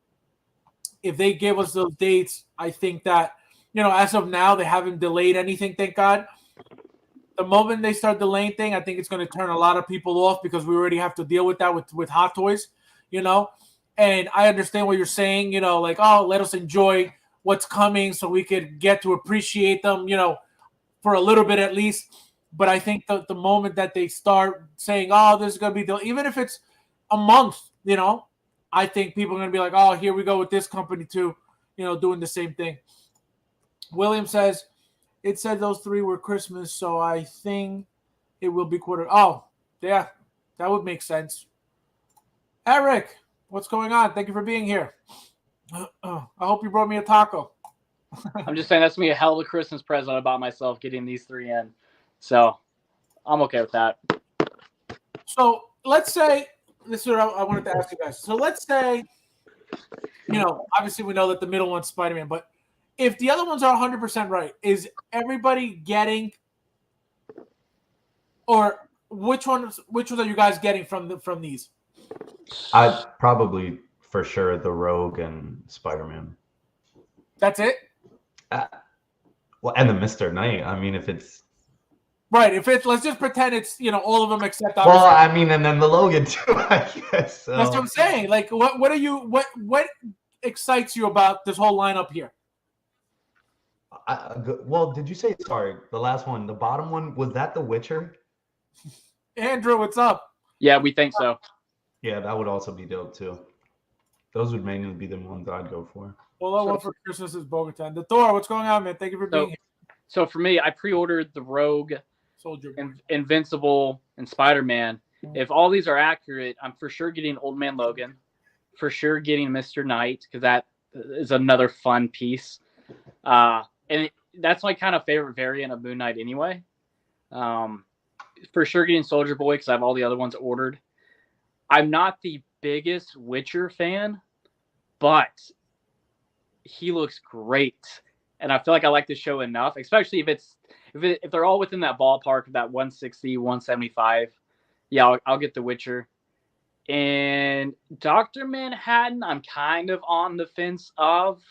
if they give us those dates, I think that as of now, they haven't delayed anything, thank God. The moment they start delaying thing, I think it's going to turn a lot of people off, because we already have to deal with that with Hot Toys, And I understand what you're saying, like, oh, let us enjoy what's coming so we could get to appreciate them, for a little bit at least. But I think the moment that they start saying, oh, this is going to be, even if it's a month, I think people are going to be like, oh, here we go with this company too, doing the same thing. William says, it said those 3 were Christmas, so I think it will be quarter. Oh, yeah, that would make sense. Eric, what's going on? Thank you for being here. I hope you brought me a taco. I'm just saying that's going to be a hell of a Christmas present I bought myself, getting these 3 in. So I'm okay with that. So let's say, this is what I wanted to ask you guys. So let's say, obviously we know that the middle one's Spider-Man, but if the other ones are 100% right, is everybody getting, or which ones are you guys getting from these? I'd probably for sure the Rogue and Spider-Man. That's it? Well, and the Mr. Knight. I mean, if it's right, let's just pretend it's all of them except. Well, I mean, and then the Logan too, I guess. So. That's what I'm saying. Like, what excites you about this whole lineup here? Well, did you say, sorry, the last one, the bottom one, was that The Witcher? Andrew, what's up? Yeah, we think so. Yeah, that would also be dope too. Those would mainly be the ones I'd go for. Well, I want for Christmas is Bogota. The Thor, what's going on, man? Thank you for being here. So for me, I pre-ordered the Rogue, Soldier, Invincible, and Spider-Man. If all these are accurate, I'm for sure getting Old Man Logan, for sure getting Mr. Knight, because that is another fun piece. And that's my kind of favorite variant of Moon Knight anyway. For sure getting Soldier Boy because I have all the other ones ordered. I'm not the biggest Witcher fan, but he looks great, and I feel like I like the show enough, especially if they're all within that ballpark of that 160, 175. Yeah, I'll get The Witcher. And Dr. Manhattan, I'm kind of on the fence of.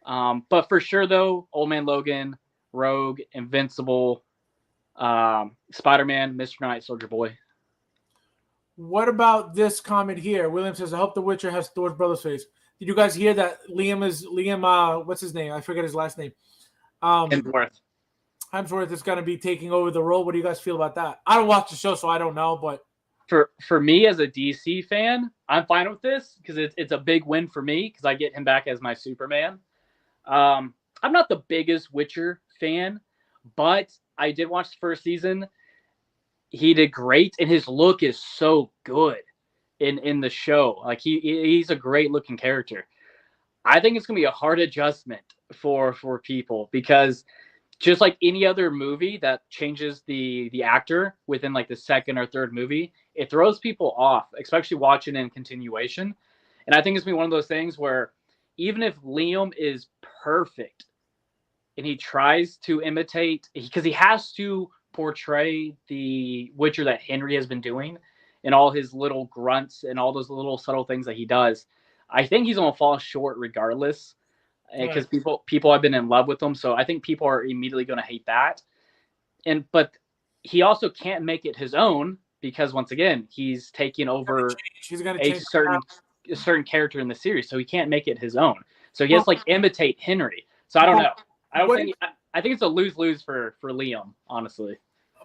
But for sure, though, Old Man Logan, Rogue, Invincible, Spider-Man, Mr. Knight, Soldier Boy. What about this comment here? William says, I hope The Witcher has Thor's brother's face. Did you guys hear that Liam, what's his name? I forget his last name. Hemsworth is going to be taking over the role. What do you guys feel about that? I don't watch the show, so I don't know, but for me as a DC fan, I'm fine with this because it's a big win for me because I get him back as my Superman. I'm not the biggest Witcher fan, but I did watch the first season. He did great, and his look is so good in the show. Like he's a great looking character. I think it's gonna be a hard adjustment for people because just like any other movie that changes the actor within like the second or third movie, it throws people off, especially watching in continuation. And I think it's gonna be one of those things where even if Liam is perfect and he tries to imitate, because he has to portray the Witcher that Henry has been doing and all his little grunts and all those little subtle things that he does, I think he's going to fall short regardless because people have been in love with him. So I think people are immediately going to hate that. But he also can't make it his own because once again, he's taking over a certain character in the series. So he can't make it his own. So he has to like imitate Henry. So I don't know. I think it's a lose-lose for Liam, honestly.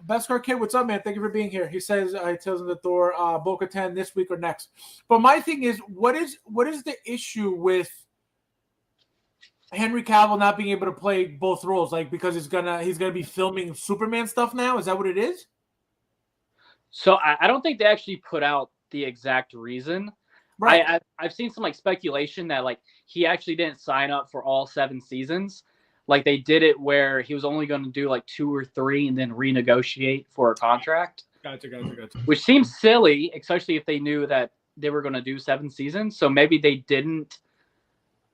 Beskar Kid, what's up, man? Thank you for being here. He says he tells him to Thor Bo-Katan this week or next. But my thing is, what is the issue with Henry Cavill not being able to play both roles? Like because he's gonna be filming Superman stuff now? Is that what it is? So I don't think they actually put out the exact reason. Right. I've seen some like speculation that like he actually didn't sign up for all 7 seasons. Like they did it where he was only going to do like 2 or 3 and then renegotiate for a contract. Gotcha. Which seems silly, especially if they knew that they were going to do 7 seasons. So maybe they didn't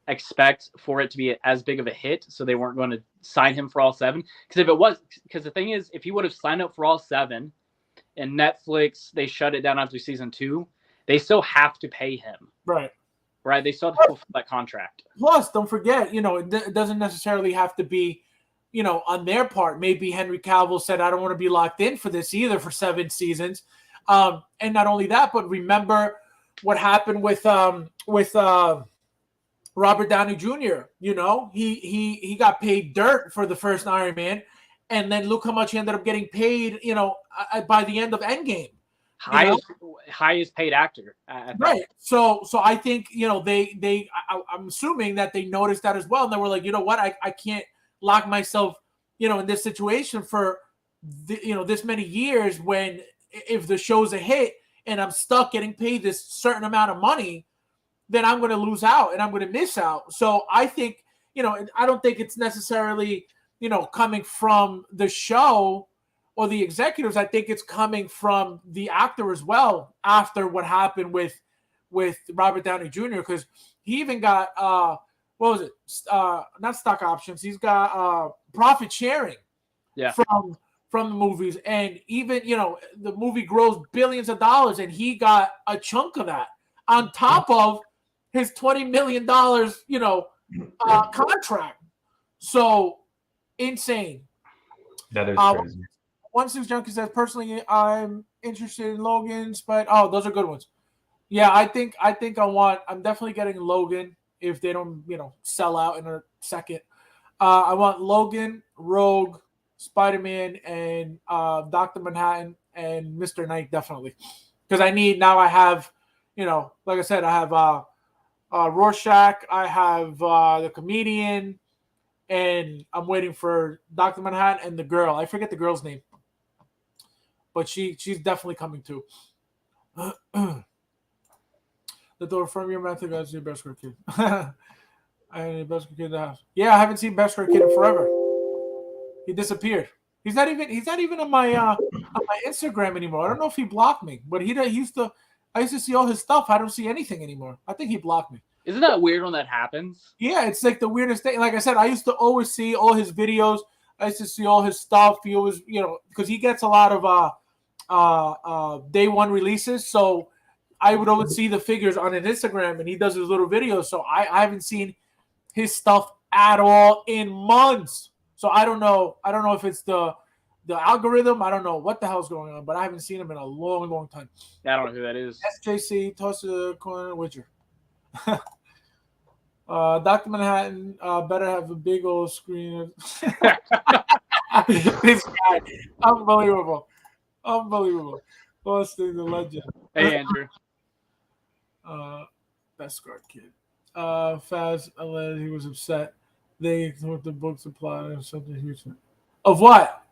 expect for it to be as big of a hit. So they weren't going to sign him for all 7. Because the thing is, if he would have signed up for all 7 and Netflix, they shut it down after season 2, they still have to pay him. Right, they still have to fulfill that contract. Plus, don't forget, it doesn't necessarily have to be, on their part. Maybe Henry Cavill said, I don't want to be locked in for this either for 7 seasons. And not only that, but remember what happened with Robert Downey Jr. He got paid dirt for the first Iron Man. And then look how much he ended up getting paid, by the end of Endgame. Highest paid actor. Right. So I think, I'm assuming that they noticed that as well. And they were like, you know what? I can't lock myself, in this situation for, this many years when if the show's a hit and I'm stuck getting paid this certain amount of money, then I'm going to lose out and I'm going to miss out. So I think, I don't think it's necessarily, coming from the show or the executives. I think it's coming from the actor as well after what happened with Robert Downey Jr. because he even got what was it? Not stock options. He's got profit sharing from the movies, and even the movie grows billions of dollars, and he got a chunk of that on top of his $20 million contract. So insane. That is crazy. 16 Junkie says, personally, I'm interested in Logan's, but those are good ones. Yeah, I'm definitely getting Logan if they don't, sell out in a second. I want Logan, Rogue, Spider-Man, and Dr. Manhattan and Mr. Knight definitely. Because I have, like I said, I have Rorschach, I have the comedian, and I'm waiting for Dr. Manhattan and the girl. I forget the girl's name. But she's definitely coming too. The door from your method guys see Beskar Kid. I need Beskar Kid in the house. Yeah, I haven't seen Beskar Kid in forever. He disappeared. He's not even on my Instagram anymore. I don't know if he blocked me, but he used to. I used to see all his stuff. I don't see anything anymore. I think he blocked me. Isn't that weird when that happens? Yeah, it's like the weirdest thing. Like I said, I used to always see all his videos. I used to see all his stuff. He always, because he gets a lot of day one releases. So I would always see the figures on his Instagram, and he does his little videos. So I haven't seen his stuff at all in months. So I don't know. I don't know if it's the algorithm. I don't know what the hell's going on, but I haven't seen him in a long, long time. I don't know who that is. SJC, toss the corner, Witcher. Dr. Manhattan better have a big old screen. This guy, unbelievable. Austin, the legend. Hey, Andrew. Best guard kid. Faz alleged he was upset. They ignored the book's plot or something huge. Of what?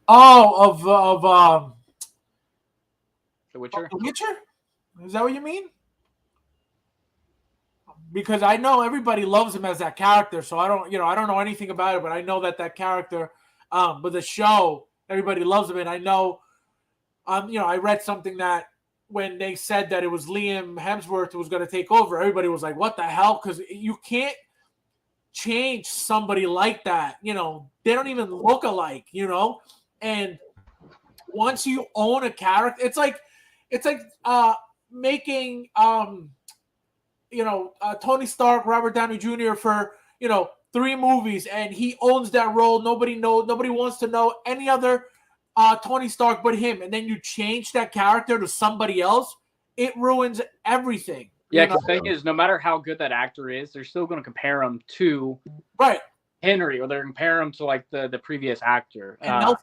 Oh, of The Witcher? The Witcher? Is that what you mean? Because I know everybody loves him as that character, so I don't know anything about it, but I know that character, but the show, everybody loves him, and I know, I read something that when they said that it was Liam Hemsworth who was going to take over, everybody was like, "What the hell?" Because you can't change somebody like that. They don't even look alike. And once you own a character, it's like making Tony Stark, Robert Downey Jr. for 3 movies, and he owns that role. Nobody wants to know any other Tony Stark but him. And then you change that character to somebody else, it ruins everything. Yeah, because the thing is, no matter how good that actor is, they're still going to compare him to Henry, or they're compare him to like the previous actor. And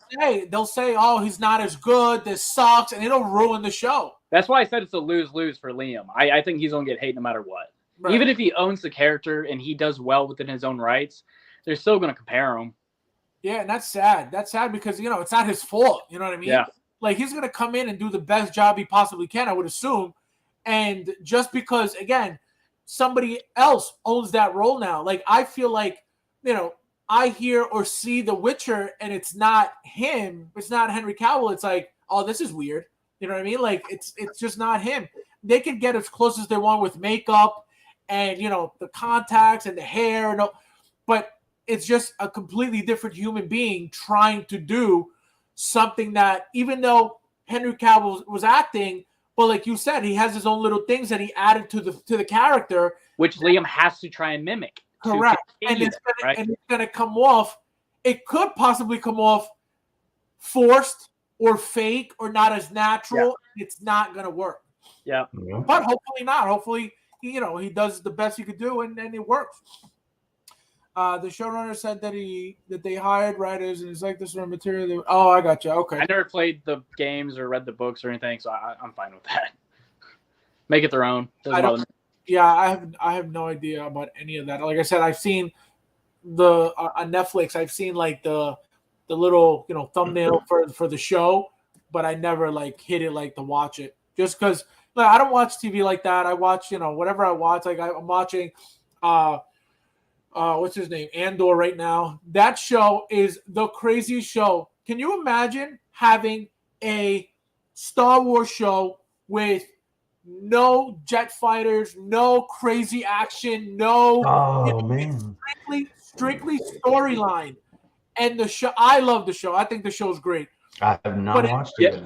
they'll say, "Oh, he's not as good. This sucks," and it'll ruin the show. That's why I said it's a lose-lose for Liam. I think he's going to get hate no matter what. Right. Even if he owns the character and he does well within his own rights, they're still going to compare him. Yeah, and that's sad. That's sad because, it's not his fault. You know what I mean? Yeah. Like, he's going to come in and do the best job he possibly can, I would assume. And just because, again, somebody else owns that role now. Like, I feel like, I hear or see The Witcher and it's not him. It's not Henry Cavill. It's like, oh, this is weird. You know what I mean? Like, it's just not him. They can get as close as they want with makeup and, the contacts and the hair. But it's just a completely different human being trying to do something that, even though Henry Cavill was acting, but like you said, he has his own little things that he added to the character, which Liam has to try and mimic. Correct, and it's gonna come off. It could possibly come off forced or fake or not as natural. Yeah. It's not gonna work. Yeah, but hopefully not. Hopefully, he does the best he could do, and it works. The showrunner said that they hired writers and it's like this sort of material. I got you. Okay. I never played the games or read the books or anything, so I'm fine with that. Make it their own. I have no idea about any of that. Like I said, I've seen the on Netflix. I've seen like the little thumbnail for the show, but I never like hit it like to watch it. Just because I don't watch TV like that. I watch whatever I watch. Like I'm watching. What's his name? Andor right now. That show is the craziest show. Can you imagine having a Star Wars show with no jet fighters, no crazy action, strictly storyline? And the show, I love the show. I think the show's great. I have not watched it yet.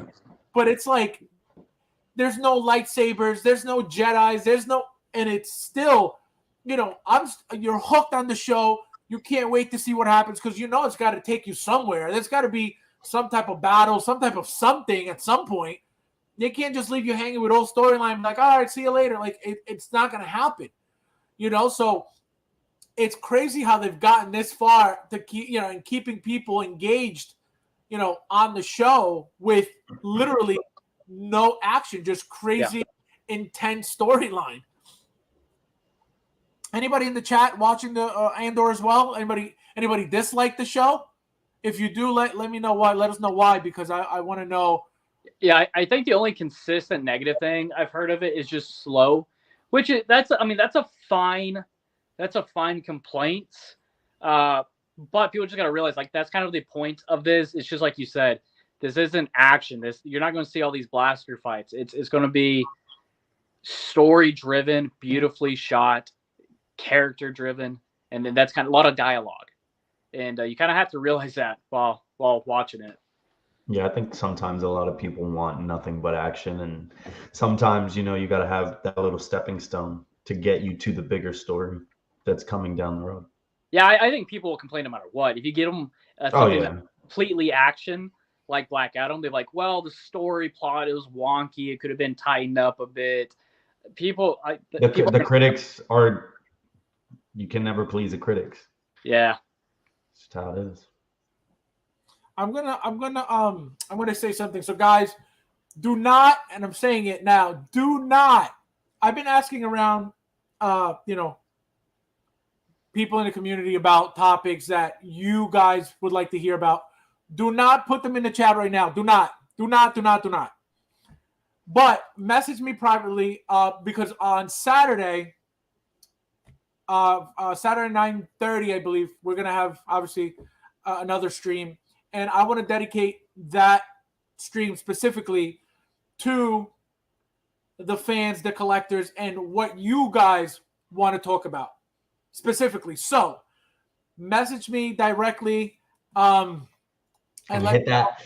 But it's like there's no lightsabers, there's no Jedis, and it's still you're hooked on the show. You can't wait to see what happens because it's got to take you somewhere. There's got to be some type of battle, some type of something at some point. They can't just leave you hanging with old storyline like, all right, see you later. Like it's not going to happen, So it's crazy how they've gotten this far to keep, and keeping people engaged, on the show with literally no action, just crazy, intense storyline. Anybody in the chat watching the Andor as well? Anybody dislike the show? If you do, let me know why. Let us know why, because I want to know. Yeah, I think the only consistent negative thing I've heard of it is just slow, that's a fine complaint. But people just got to realize, like, that's kind of the point of this. It's just like you said, this isn't action. You're not going to see all these blaster fights. It's going to be story driven, beautifully shot, character driven, and then that's kind of a lot of dialogue. And you kind of have to realize that while watching it. Yeah, I think sometimes a lot of people want nothing but action, and sometimes, you got to have that little stepping stone to get you to the bigger story that's coming down the road. Yeah, I think people will complain no matter what. If you get them something that's completely action, like Black Adam, they're like, well, the story plot, it was wonky. It could have been tightened up a bit. The critics are, you can never please the critics. Yeah. That's just how it is. I'm gonna say something. So guys, do not, and I'm saying it now, do not. I've been asking around, people in the community about topics that you guys would like to hear about. Do not put them in the chat right now. Do not. But message me privately because on Saturday, Saturday 9:30, I believe, we're gonna have obviously another stream. And I want to dedicate that stream specifically to the fans, the collectors, and what you guys want to talk about specifically. So message me directly. And hit that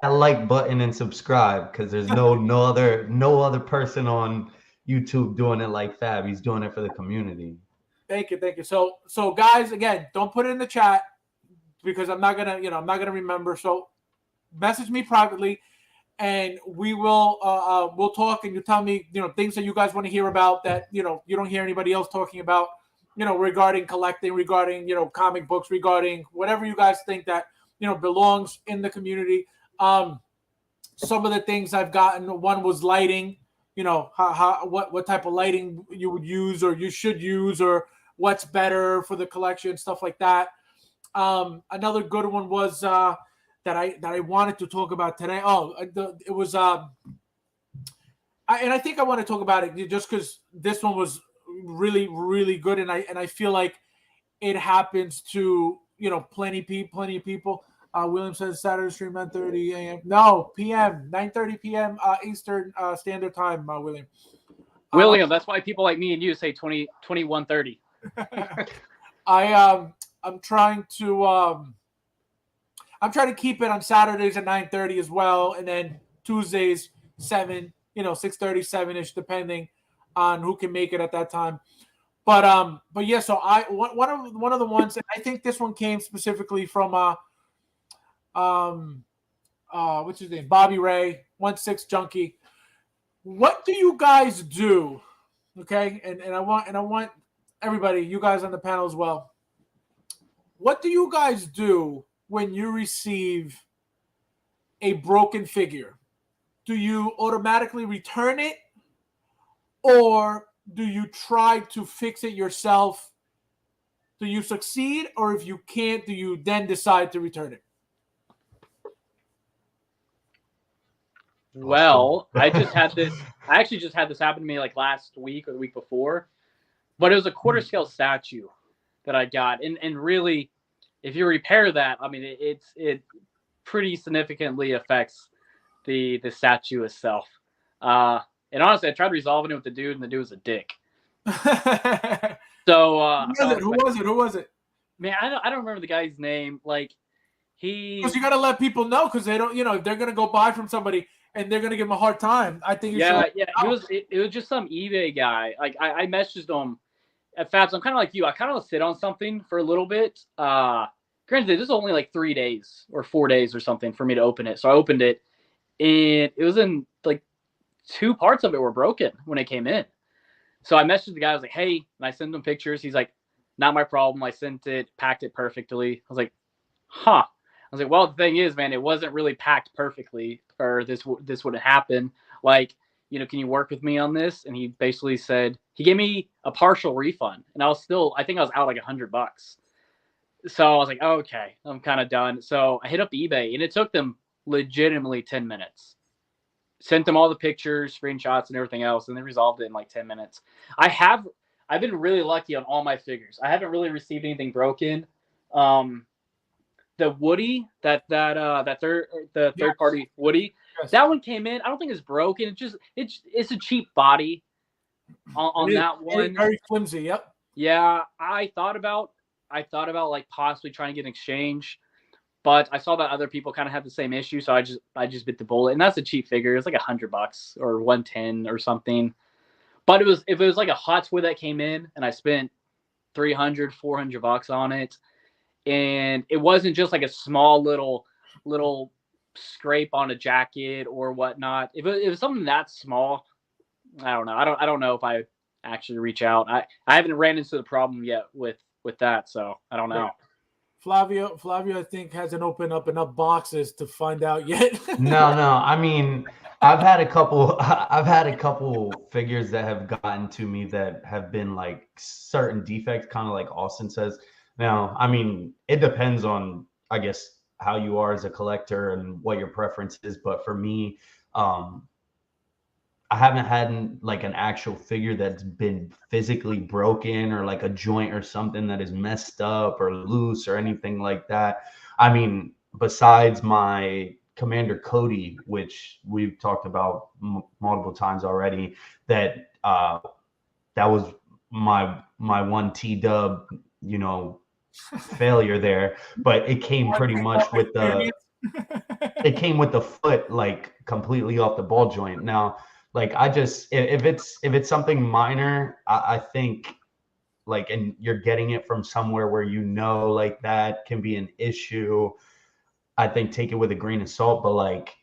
like button and subscribe, because there's no other person on YouTube doing it like Fab. He's doing it for the community. Thank you. So guys, again, don't put it in the chat, because I'm not gonna remember. So message me privately, and we will we'll talk, and you tell me things that you guys want to hear about that you don't hear anybody else talking about, regarding collecting, regarding comic books, regarding whatever you guys think that belongs in the community. Some of the things I've gotten, one was lighting, what type of lighting you would use or you should use, or what's better for the collection, stuff like that. Another good one was that I wanted to talk about today. It was and I think I want to talk about it just because this one was really, really good, and I feel like it happens to plenty of people. William says Saturday stream 9:30 a.m. No, p.m. 9:30 p.m. Eastern Standard Time. William, that's why people like me and you say 21:30. I'm trying to keep it on Saturdays at 9:30 as well, and then Tuesdays 7, 6:30, 7-ish, depending on who can make it at that time. But yeah, so one of the ones, and I think this one came specifically from what's his name, Bobby Ray 16 Junkie. What do you guys do? Okay, and I want everybody, you guys on the panel as well. What do you guys do when you receive a broken figure? Do you automatically return it, or do you try to fix it yourself? Do you succeed, or if you can't, do you then decide to return it? Well, I actually just had this happen to me like last week or the week before, but it was a quarter scale statue that I got. And really, if you repair that, I mean, it pretty significantly affects the statue itself. And honestly, I tried resolving it with the dude, and the dude was a dick. So who was it? Man, I don't remember the guy's name. Like, because you got to let people know, because they don't, if they're gonna go buy from somebody and they're gonna give him a hard time. I think it was just some eBay guy. Like, I messaged him at Fabs. I'm kind of like you. I kind of sit on something for a little bit. Granted, this is only like 3 days or 4 days or something for me to open it. So I opened it, and it was in like 2 parts of it were broken when it came in. So I messaged the guy. I was like, hey, and I sent him pictures. He's like, not my problem. I sent it, packed it perfectly. I was like, huh. I was like, well, the thing is, man, it wasn't really packed perfectly, or this wouldn't happen. Like, can you work with me on this? And he basically said, he gave me a partial refund, and I think I was out like $100. So I was like, okay, I'm kind of done. So I hit up eBay, and it took them legitimately 10 minutes. Sent them all the pictures, screenshots, and everything else, and they resolved it in like 10 minutes. I've been really lucky on all my figures. I haven't really received anything broken The Woody, the third party Woody, Yes. that one came in. I don't think it's broken. It's a cheap body on that one. Very flimsy. Yep. Yeah, I thought about like possibly trying to get an exchange, but I saw that other people kind of have the same issue, so I just bit the bullet. And that's a cheap figure. It's like $100 or 110 or something. But if it was like a Hot Toy that came in and I spent $300-$400 on it, and it wasn't just like a small little scrape on a jacket or whatnot. If it was something that small, I don't know. I don't know if I actually reach out. I haven't ran into the problem yet with that, so I don't know. Flavio, I think hasn't opened up enough boxes to find out yet. No. I mean, I've had a couple figures that have gotten to me that have been like certain defects, kind of like Austin says. Now, I mean, it depends on, I guess, how you are as a collector and what your preference is. But for me, I haven't had like an actual figure that's been physically broken or like a joint or something that is messed up or loose or anything like that. I mean, besides my Commander Cody, which we've talked about multiple times already, that was my one T-dub, failure there, but it came pretty much with the foot like completely off the ball joint. Now, like if it's something minor, I think like, and you're getting it from somewhere where like that can be an issue, I think take it with a grain of salt. But like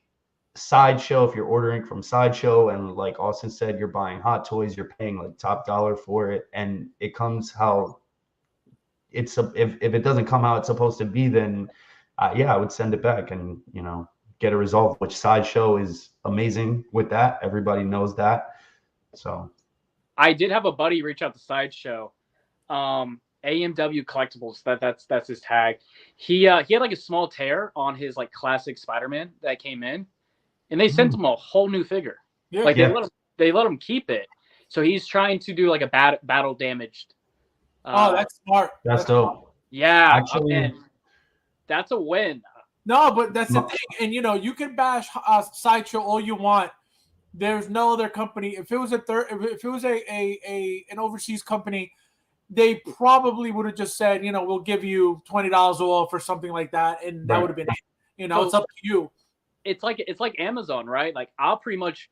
Sideshow, if you're ordering from Sideshow and like Austin said, you're buying Hot Toys, you're paying like top dollar for it, and it comes how if it doesn't come how it's supposed to be, then I would send it back and get a resolve, which Sideshow is amazing with that. Everybody knows that. So I did have a buddy reach out to Sideshow, AMW Collectibles. That's his tag. He had like a small tear on his like classic Spider-Man that came in, and they sent him a whole new figure. Yeah. Like they let him keep it. So he's trying to do like a battle damaged. That's smart. That's dope. Yeah, Actually, man, that's a win. No, but that's the thing. And you can bash Sideshow all you want. There's no other company. If it was if it was an overseas company, they probably would have just said, we'll give you $20 off or something like that, and that would have been it. So, it's up to you. It's like Amazon, right? Like I'll pretty much,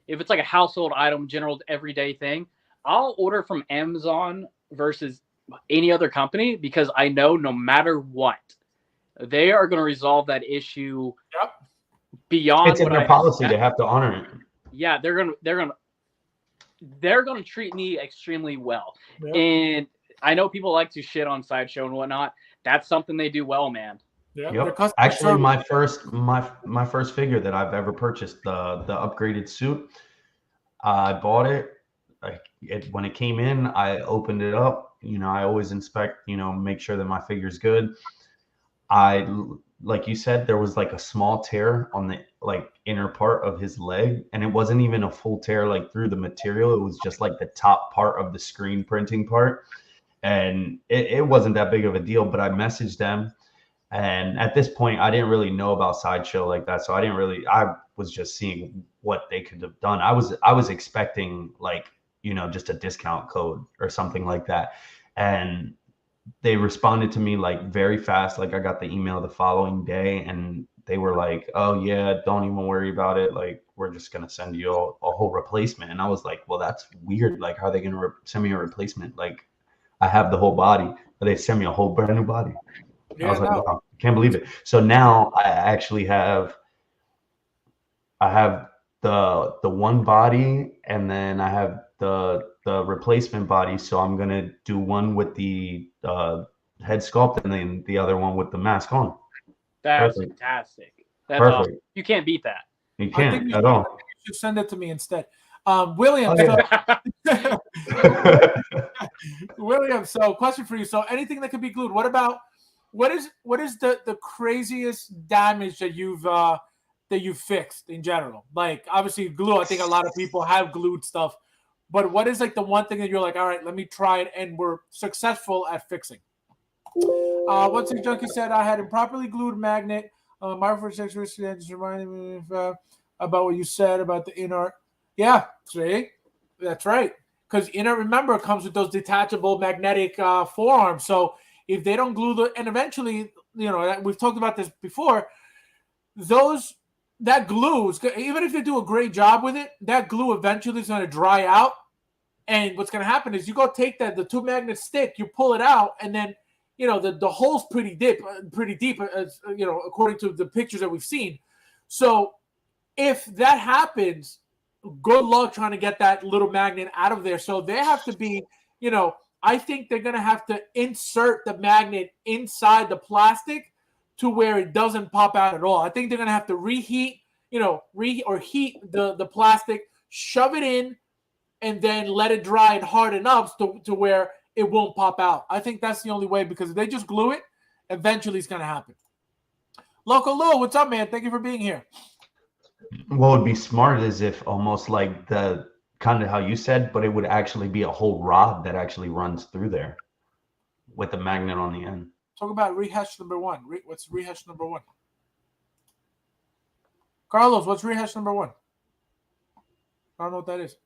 if it's like a household item, general everyday thing, I'll order from Amazon versus any other company because I know no matter what, they are going to resolve that issue beyond it's in their policy. They have to honor it. Yeah, they're gonna treat me extremely well. Yep. And I know people like to shit on Sideshow and whatnot. That's something they do well, man. Yep. Actually, my first figure that I've ever purchased, the upgraded suit, I bought it. When it came in, I opened it up. I always inspect, make sure that my figure's good. Like you said, there was like a small tear on the like inner part of his leg, and it wasn't even a full tear like through the material. It was just like the top part of the screen printing part, and it wasn't that big of a deal. But I messaged them, and at this point, I didn't really know about Sideshow like that, so I was just seeing what they could have done. I was expecting like just a discount code or something like that, and they responded to me like very fast. Like I got the email the following day and they were like, oh yeah, don't even worry about it. Like, we're just going to send you a whole replacement. And I was like, well, that's weird. Like, how are they going to send me a replacement? Like, I have the whole body, but they send me a whole brand new body. Yeah, I was like, wow, I can't believe it. So now I actually have the one body, and then I have the replacement body. So I'm gonna do one with the head sculpt and then the other one with the mask on. That's fantastic. That's perfect. Awesome. You can't beat that. You can't at all. You should send it to me instead. William. William, so question for you. So anything that could be glued. What is the craziest damage that you've fixed in general? Like obviously glue. I think a lot of people have glued stuff. But what is like the one thing that you're like, all right, let me try it, and we're successful at fixing? Once the junkie said I had improperly glued magnet. My first experience just reminded me about what you said about the inner. Yeah, see, that's right. Because inner, remember, comes with those detachable magnetic forearms. So if they don't glue the, and eventually, we've talked about this before. That glue is, even if they do a great job with it, that glue eventually is going to dry out. And what's going to happen is you go take the two magnet stick, you pull it out, and then the hole's pretty deep, as according to the pictures that we've seen. So if that happens, good luck trying to get that little magnet out of there. So they have to be, I think they're going to have to insert the magnet inside the plastic to where it doesn't pop out at all. I think they're going to have to reheat, heat the plastic, shove it in, and then let it dry and harden up to where it won't pop out. I think that's the only way, because if they just glue it, eventually it's going to happen. Local Lou, what's up, man? Thank you for being here. What would be smart is if almost like the kind of how you said, but it would actually be a whole rod that actually runs through there with the magnet on the end. Talk about rehash number one. What's rehash number one? Carlos, what's rehash number one? I don't know what that is.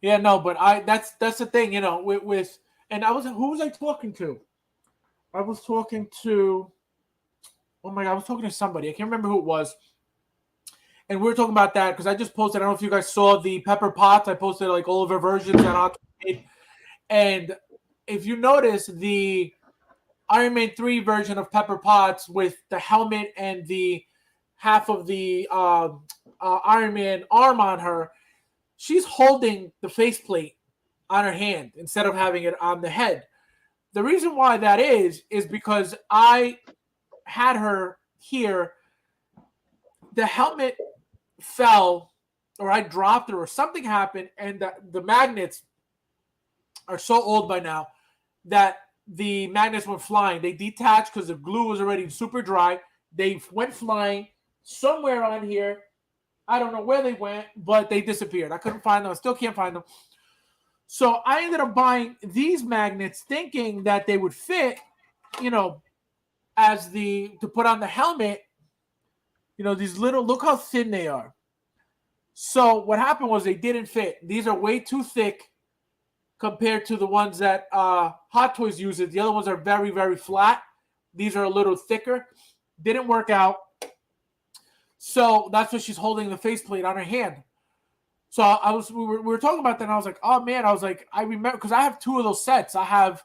Yeah, no, but that's the thing, with and who was I talking to? I was talking to, oh my God, I was talking to somebody. I can't remember who it was. And we were talking about that because I just posted, I don't know if you guys saw the pepper pots. I posted like all of our versions that I made. And if you notice, the Iron Man 3 version of pepper pots with the helmet and the half of the Iron Man arm on her, she's holding the faceplate on her hand instead of having it on the head. The reason why that is because I had her here. The helmet fell, or I dropped her, or something happened, and the magnets are so old by now that the magnets went flying. They detached because the glue was already super dry. They went flying somewhere on here. I don't know where they went, but they disappeared. I couldn't find them. I still can't find them. So I ended up buying these magnets thinking that they would fit, as to put on the helmet. These little, look how thin they are. So what happened was they didn't fit. These are way too thick compared to the ones that Hot Toys uses. The other ones are very, very flat. These are a little thicker. Didn't work out. So that's why she's holding the faceplate on her hand. So we were talking about that, and I was like, oh man, I remember because I have two of those sets. I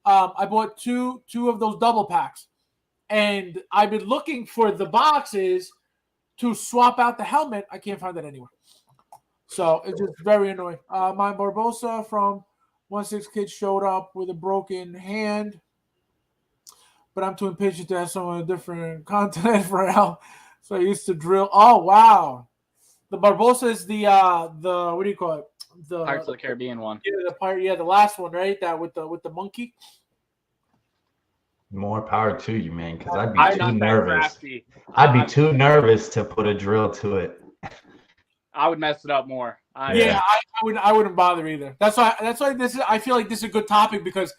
bought two of those double packs, and I've been looking for the boxes to swap out the helmet. I can't find that anywhere. So it's just very annoying. My Barbosa from 1/6 Kids showed up with a broken hand, but I'm too impatient to have someone different continent for now. So I used to drill. Oh wow, the Barbosa is the what do you call it? The Pirates of the Caribbean one. Yeah, the last one, right? That with the monkey. More power to you, man, because I'd I'm be too not that nervous. crafty. I'd be too nervous to put a drill to it. I would mess it up more. I wouldn't bother either. That's why I feel like this is a good topic, because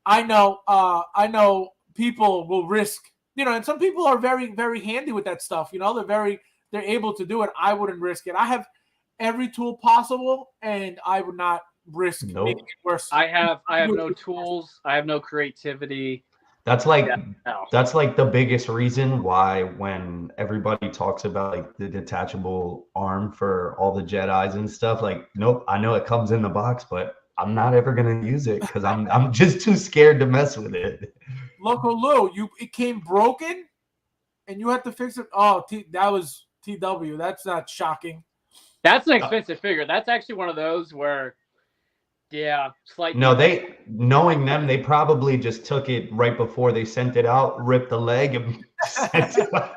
I know people will risk, and some people are very, very handy with that stuff. They're able to do it. I wouldn't risk it. I have every tool possible, and I would not risk making it worse. I have no tools. I have no creativity. That's like the biggest reason why when everybody talks about like the detachable arm for all the Jedis and stuff, like, nope, I know it comes in the box, but I'm not ever gonna use it because I'm just too scared to mess with it. Local Lou, it came broken, and you had to fix it. Oh, that was TW. That's not shocking. That's an expensive figure. That's actually one of those where, slightly. No, knowing them, they probably just took it right before they sent it out, ripped the leg, and sent it out.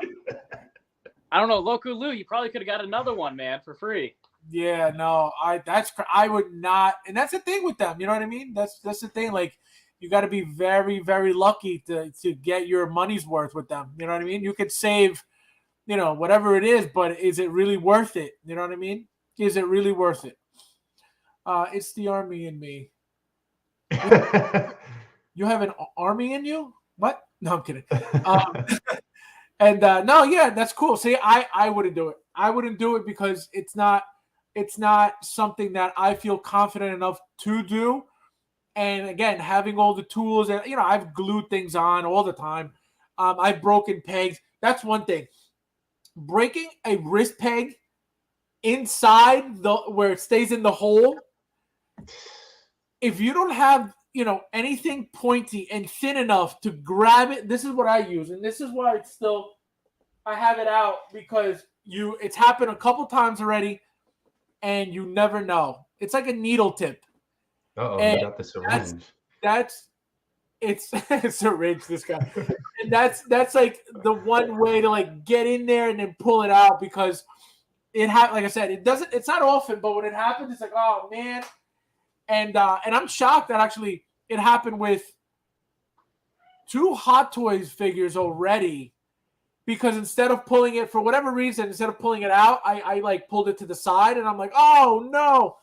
I don't know, Loco Lou, you probably could have got another one, man, for free. Yeah, no, I would not, and that's the thing with them. You know what I mean? That's the thing. Like, you got to be very, very lucky to get your money's worth with them. You know what I mean? You could save, whatever it is, but is it really worth it? You know what I mean? Is it really worth it? It's the army in me. You have an army in you? What? No, I'm kidding. And no, yeah, that's cool. See, I wouldn't do it. I wouldn't do it because it's not something that I feel confident enough to do. And again, having all the tools, and I've glued things on all the time. I've broken pegs. That's one thing. Breaking a wrist peg inside where it stays in the hole. If you don't have anything pointy and thin enough to grab it, this is what I use, and this is why I have it out, because it's happened a couple times already, and you never know. It's like a needle tip. You got the syringe. It's a syringe, this guy. And that's like the one way to like get in there and then pull it out, because like I said, it's not often, but when it happens, it's like, oh man. And I'm shocked that actually it happened with 2 Hot Toys figures already, because instead of pulling it, for whatever reason, instead of pulling it out, I like pulled it to the side, and I'm like, oh no.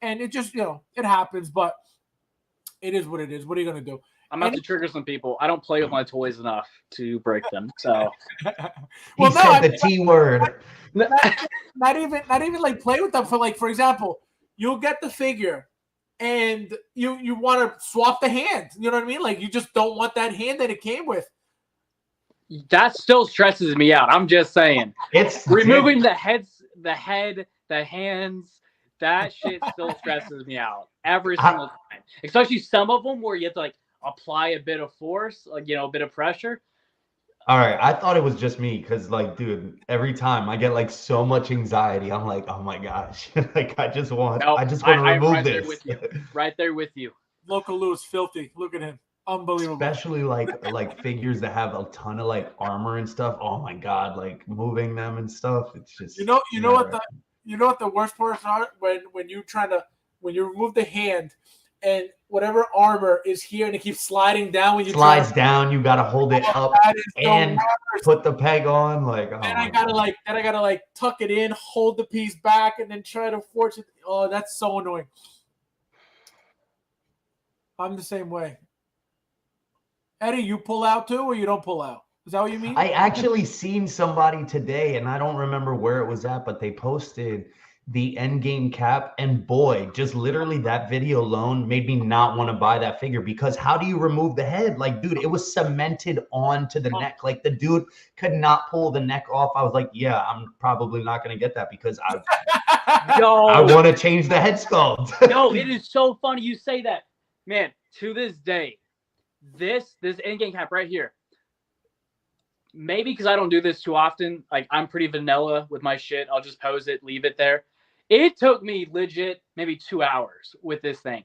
And it just, it happens, but it is what it is. What are you going to do? I'm about to trigger some people. I don't play with my toys enough to break them. So he said the T word. Not even like play with them for example, you'll get the figure and you want to swap the hand. You know what I mean? Like, you just don't want that hand that it came with. That still stresses me out. I'm just saying. It's removing the head, the hands. That shit still stresses me out every single time. Especially some of them where you have to like apply a bit of force, like a bit of pressure. All right, I thought it was just me because, like, dude, every time I get like so much anxiety, I'm like, oh my gosh, like I just want to remove this. Right there with you. Local Lou is filthy. Look at him, unbelievable. Especially like figures that have a ton of like armor and stuff. Oh my god, like moving them and stuff. It's just you know what the worst parts are when you remove the hand and whatever armor is here and it keeps sliding down when you slides down. You gotta hold it up and put the peg on. Like, oh and I gotta tuck it in, hold the piece back, and then try to force it. Oh, that's so annoying. I'm the same way. Eddie, you pull out too, or you don't pull out? Is that what you mean? I actually seen somebody today, and I don't remember where it was at, but they posted the endgame cap, and boy, just literally that video alone made me not want to buy that figure, because how do you remove the head? Like, dude, it was cemented onto the neck. Like, the dude could not pull the neck off. I was like, yeah, I'm probably not going to get that because I want to change the head sculpt. No, it is so funny you say that. Man, to this day, this endgame cap right here, maybe because I don't do this too often, like I'm pretty vanilla with my shit. I'll just pose it, leave it there. It took me legit maybe 2 hours with this thing.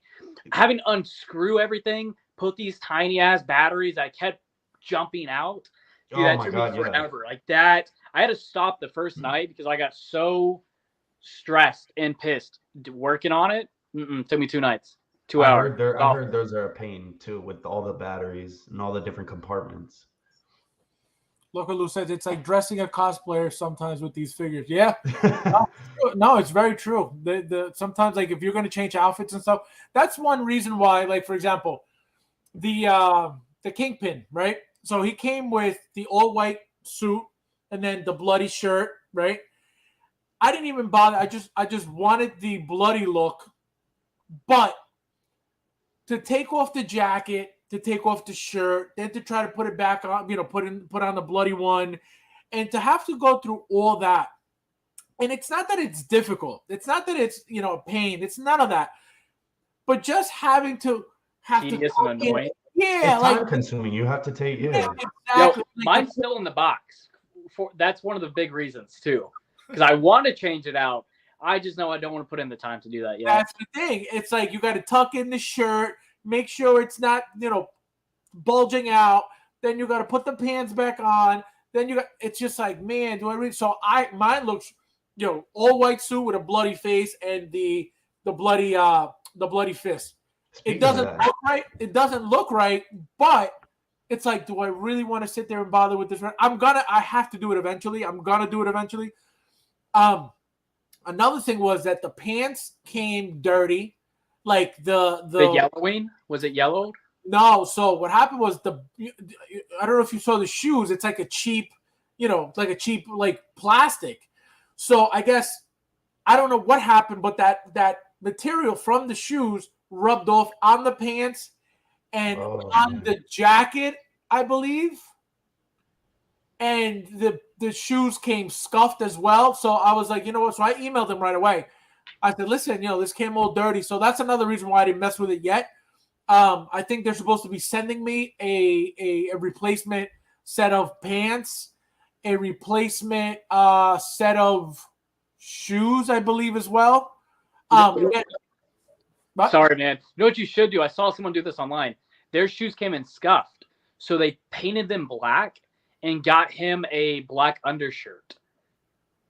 Having to unscrew everything, put these tiny ass batteries that kept jumping out. Dude, that took me forever. Like that, I had to stop the first night because I got so stressed and pissed working on it. Took me 2 nights, 2 hours. I heard those are a pain too, with all the batteries and all the different compartments. Local Lou says it's like dressing a cosplayer sometimes with these figures. Yeah, no, it's very true. The sometimes, like, if you're going to change outfits and stuff, that's one reason why. Like, for example, the Kingpin, right? So he came with the all white suit and then the bloody shirt, right? I didn't even bother. I just wanted the bloody look, but to take off the jacket, to take off the shirt, then to try to put it back on, put on the bloody one, and to have to go through all that. And it's not that it's difficult. It's not that it's, a pain. It's none of that. But just having to tedious and annoying. Yeah, it's time consuming. You have to take exactly. Yo, mine's still in the box. That's one of the big reasons too, because I want to change it out. I just know I don't want to put in the time to do that yet. That's the thing. It's like you got to tuck in the shirt. Make sure it's not, bulging out. Then you got to put the pants back on. Then it's just like, man, do I read? So mine looks, all white suit with a bloody face and the bloody fist. It doesn't look right. It doesn't look right, but it's like, do I really want to sit there and bother with this? I have to do it eventually. I'm going to do it eventually. Another thing was that the pants came dirty. Like the yellowing, was it yellowed? No, so what happened was I don't know if you saw the shoes. It's like a cheap, like plastic. So I guess I don't know what happened, but that material from the shoes rubbed off on the pants and on the jacket, I believe. And the shoes came scuffed as well. So I was like, you know what? So I emailed them right away. I said, listen, this came all dirty. So that's another reason why I didn't mess with it yet. I think they're supposed to be sending me a replacement set of pants, a replacement set of shoes, I believe, as well. Sorry, man. You know what you should do? I saw someone do this online. Their shoes came in scuffed, so they painted them black and got him a black undershirt.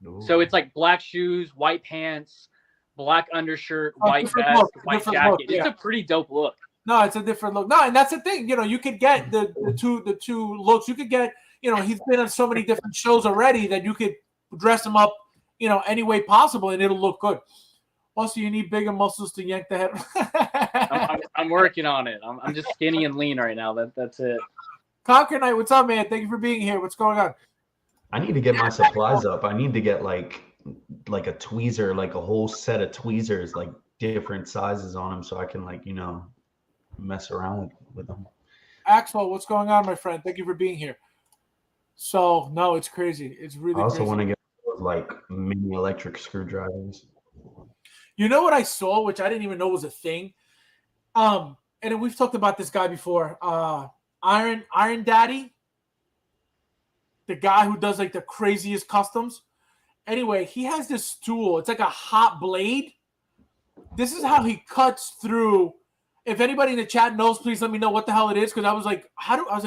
Ooh. So it's like black shoes, white pants, black undershirt, white vest, white jacket. Look, yeah. It's a pretty dope look. No, it's a different look. No, and that's the thing. You could get the two looks. You could get, he's been on so many different shows already that you could dress him up, any way possible, and it'll look good. Also, you need bigger muscles to yank the head. I'm working on it. I'm just skinny and lean right now. That's it. Conquer Knight, what's up, man? Thank you for being here. What's going on? I need to get my supplies up. I need to get like a tweezer, like a whole set of tweezers, like different sizes on them, so I can mess around with them. Axel, what's going on, my friend? Thank you for being here. So no, it's crazy. It's really. I also want to get mini electric screwdrivers. You know what I saw, which I didn't even know was a thing. And we've talked about this guy before. Iron Daddy, the guy who does the craziest customs. Anyway, he has this tool. It's like a hot blade. This is how he cuts through. If anybody in the chat knows, please let me know what the hell it is, because I was like,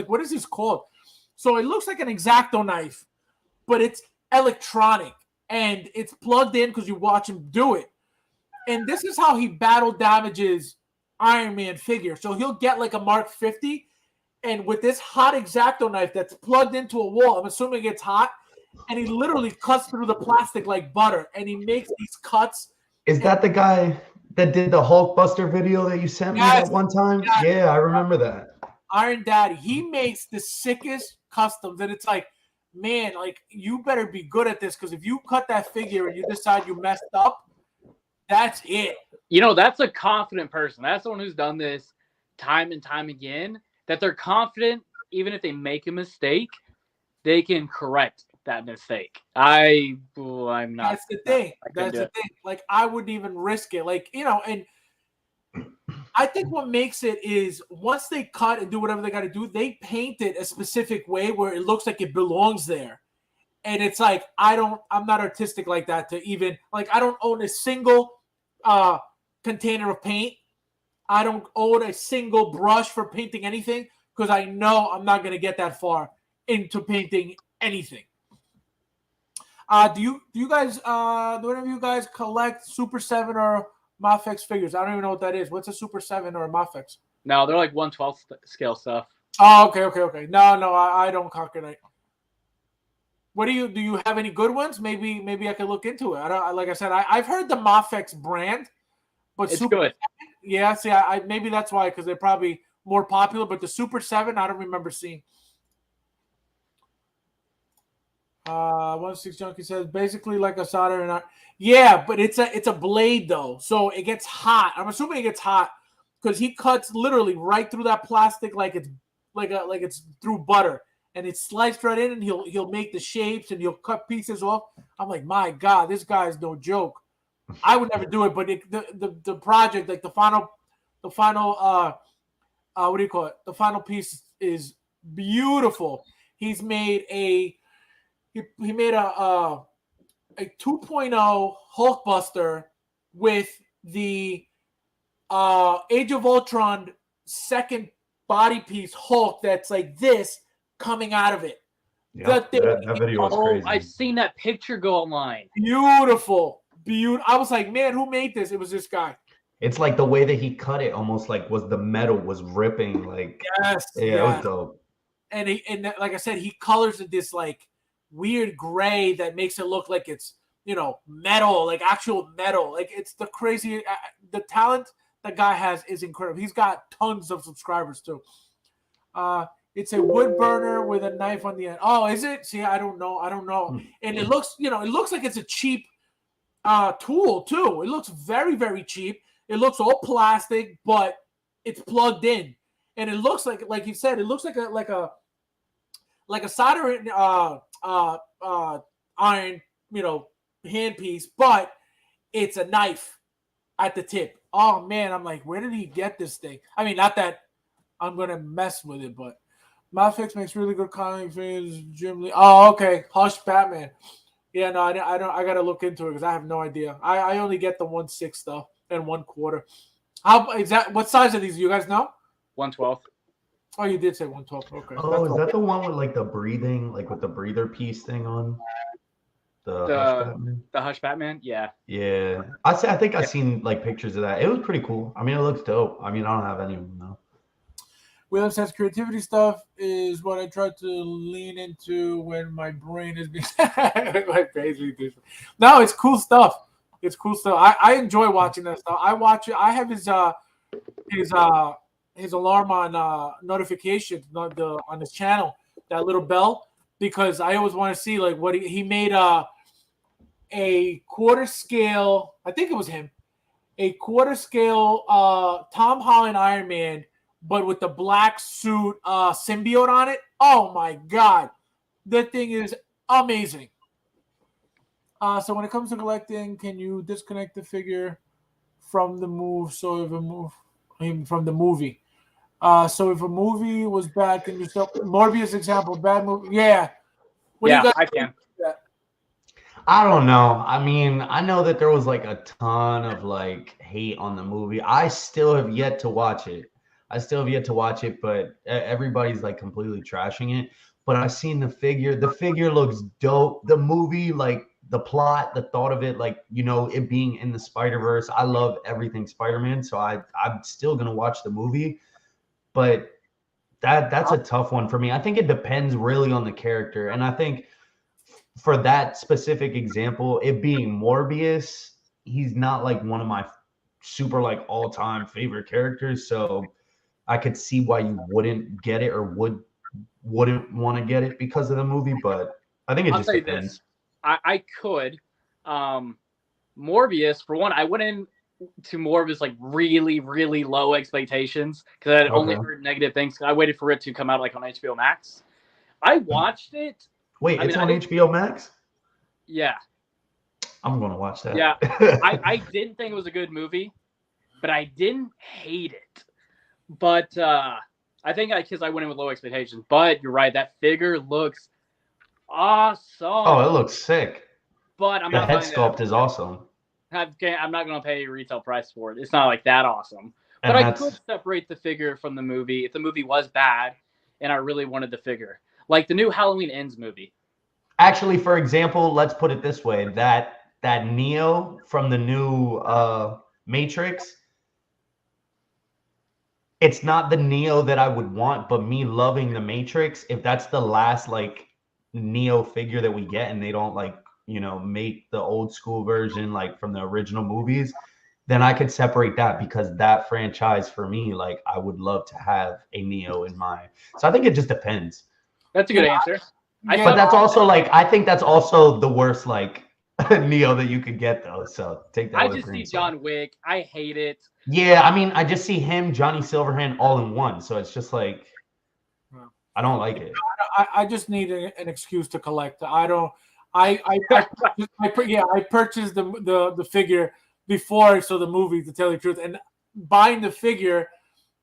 what is this called? So it looks like an X-Acto knife, but it's electronic and it's plugged in because you watch him do it. And this is how he battle damages Iron Man figure. So he'll get a Mark 50, and with this hot X-Acto knife that's plugged into a wall, I'm assuming it's hot, and he literally cuts through the plastic like butter, and he makes these cuts. Is that the guy that did the Hulkbuster video that you sent me that one time? Yes. Yeah, I remember that. Iron Daddy, he makes the sickest customs, and it's man, you better be good at this, because if you cut that figure and you decide you messed up, that's it. That's a confident person. That's someone who's done this time and time again, that they're confident even if they make a mistake, they can correct that mistake. I'm not. That's the thing. That's the thing. I wouldn't even risk it. And I think what makes it is once they cut and do whatever they got to do, they paint it a specific way where it looks like it belongs there. And it's I'm not artistic like that to even, I don't own a single container of paint. I don't own a single brush for painting anything, because I know I'm not going to get that into painting anything. Do you guys, do any of you guys collect Super 7 or Mafex figures? I don't even know what that is. What's a Super 7 or a Mafex? No, they're 1/12 scale stuff. Oh, okay. No, I don't Conquer Knight. What do you have any good ones? Maybe I could look into it. Like I said, I've heard the Mafex brand, but it's Super good. 7, yeah, see, I maybe that's why, because they're probably more popular. But the Super 7, I don't remember seeing. 16 Junkie says basically like a solder and yeah, but it's a blade though, so it gets hot. I'm assuming it gets hot because he cuts literally right through that plastic like it's through butter. And it's sliced right in, and he'll make the shapes, and he'll cut pieces off. I'm like, my God, this guy is no joke. I would never do it, but the project, the final what do you call it? The final piece is beautiful. He's made he made a 2.0 Hulkbuster with the Age of Ultron second body piece Hulk that's like this, coming out of it. Yeah, that video was crazy. I've seen that picture go online. Beautiful. I was like, man, who made this? It was this guy. It's the way that he cut it almost was the metal was ripping. Yes. Yeah, it was dope. And like I said, he colors it this weird gray that makes it look like it's, metal, actual metal. It's the crazy, the talent the guy has is incredible. He's got tons of subscribers too. It's a wood burner with a knife on the end. Oh, is it? See, I don't know. And it looks, it looks like it's a cheap tool too. It looks very, very cheap. It looks all plastic, but it's plugged in, and it looks like you said, it looks like a soldering iron, handpiece, but it's a knife at the tip. Oh man, I'm like, where did he get this thing? I mean, not that I'm gonna mess with it, but Mafix makes really good comic figures. Jim Lee. Oh, okay. Hush Batman. Yeah, no, I don't. I gotta look into it because I have no idea. I only get the 1/6 stuff and 1/4. How is that? What size are these? You guys know? 1/12. Oh, you did say 1/12. Okay. Oh, is that the one with like the breathing, like with the breather piece thing on? The Hush Batman? The Hush Batman? Yeah. Yeah. I think I've seen like pictures of that. It was pretty cool. I mean, it looks dope. I mean, I don't have any of them though. William says creativity stuff is what I try to lean into when my brain is being No, it's cool stuff. It's cool stuff. I enjoy watching that stuff. I watch it. I have his alarm on notifications on his channel, that little bell, because I always want to see like what he made a quarter scale. I think it was him, a quarter scale Tom Holland Iron Man, but with the black suit symbiote on it. Oh my god, that thing is amazing. So when it comes to collecting, can you disconnect the figure from the from the movie? So if a movie was bad, can you still Morbius example, bad movie? Yeah. I can. I don't know. I mean, I know that there was like a ton of like hate on the movie. I still have yet to watch it. But everybody's like completely trashing it. But I've seen the figure. The figure looks dope. The movie, like the plot, the thought of it, like, it being in the Spider-Verse. I love everything Spider-Man. So I'm still going to watch the movie. But that's a tough one for me. I think it depends really on the character. And I think for that specific example, it being Morbius, he's not like one of my super like all-time favorite characters. So I could see why you wouldn't get it or wouldn't want to get it because of the movie, but I think it just depends. I could. Morbius, for one, I went into Morbius like really, really low expectations because I had only heard negative things. I waited for it to come out like on HBO Max. I watched it. Wait, it's on HBO Max? Yeah. I'm going to watch that. Yeah. I didn't think it was a good movie, but I didn't hate it. But I think because I went in with low expectations. But you're right, that figure looks awesome. Oh, it looks sick. But I'm the not head sculpt is awesome. I'm not going to pay retail price for it. It's not like that awesome. But I could separate the figure from the movie if the movie was bad and I really wanted the figure. Like the new Halloween Ends movie. Actually, for example, let's put it this way. That Neo from the new Matrix, it's not the Neo that I would want, but me loving the Matrix, if that's the last like Neo figure that we get and they don't like, make the old school version like from the original movies, then I could separate that because that franchise for me, like I would love to have a Neo in my. So I think it just depends. That's a good answer. But that's also like, I think that's also the worst like Neo that you could get though. So take that. I just see John Wick. I hate it. Yeah, I mean, I just see him, Johnny Silverhand, all in one. So it's just like, I don't like it. I just need an excuse to collect. I don't. I purchased the figure before I saw the movie, to tell you the truth, and buying the figure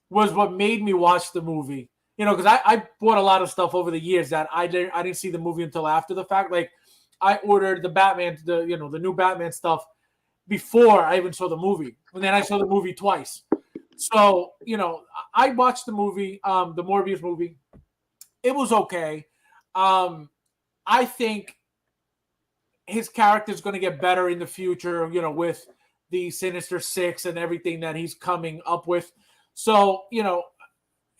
was what made me watch the movie. Because I bought a lot of stuff over the years that I didn't see the movie until after the fact. Like I ordered the Batman, the new Batman stuff before I even saw the movie, and then I saw the movie twice. So I watched the movie, the Morbius movie. It was okay. I think his character is going to get better in the future. With the Sinister Six and everything that he's coming up with. So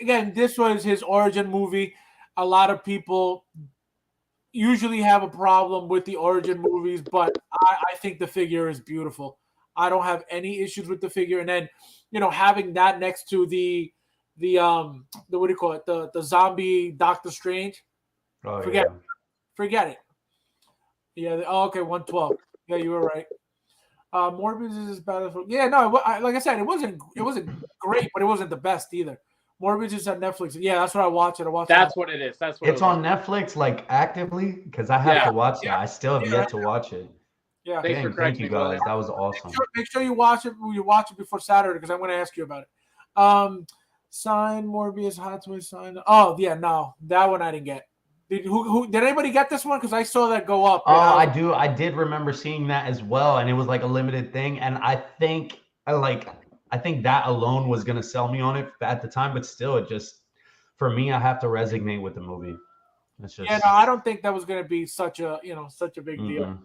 again, this was his origin movie. A lot of people usually have a problem with the origin movies, but I think the figure is beautiful. I don't have any issues with the figure. And then having that next to the what do you call it? The zombie Doctor Strange. Oh, Forget yeah. Forget it. Yeah. Oh, okay. 112. Yeah, you were right. Morbius is Battlefield. Yeah, no. Like I said, it wasn't great, but it wasn't the best either. Morbius is on Netflix. Yeah, that's what I watched it. That's what it is. That's what it's on Netflix, like actively, because I have to watch that. I still have yet to watch it. Yeah. Thank you guys. That was awesome. Make sure you watch it. You watch it before Saturday because I'm going to ask you about it. Sign Morbius Hot Toys sign. Oh yeah, no, that one I didn't get. Did anybody get this one? Because I saw that go up. Oh, I do. I did remember seeing that as well, and it was like a limited thing. And I think that alone was gonna sell me on it at the time. But still, it just for me, I have to resonate with the movie. It's just I don't think that was gonna be such a big deal.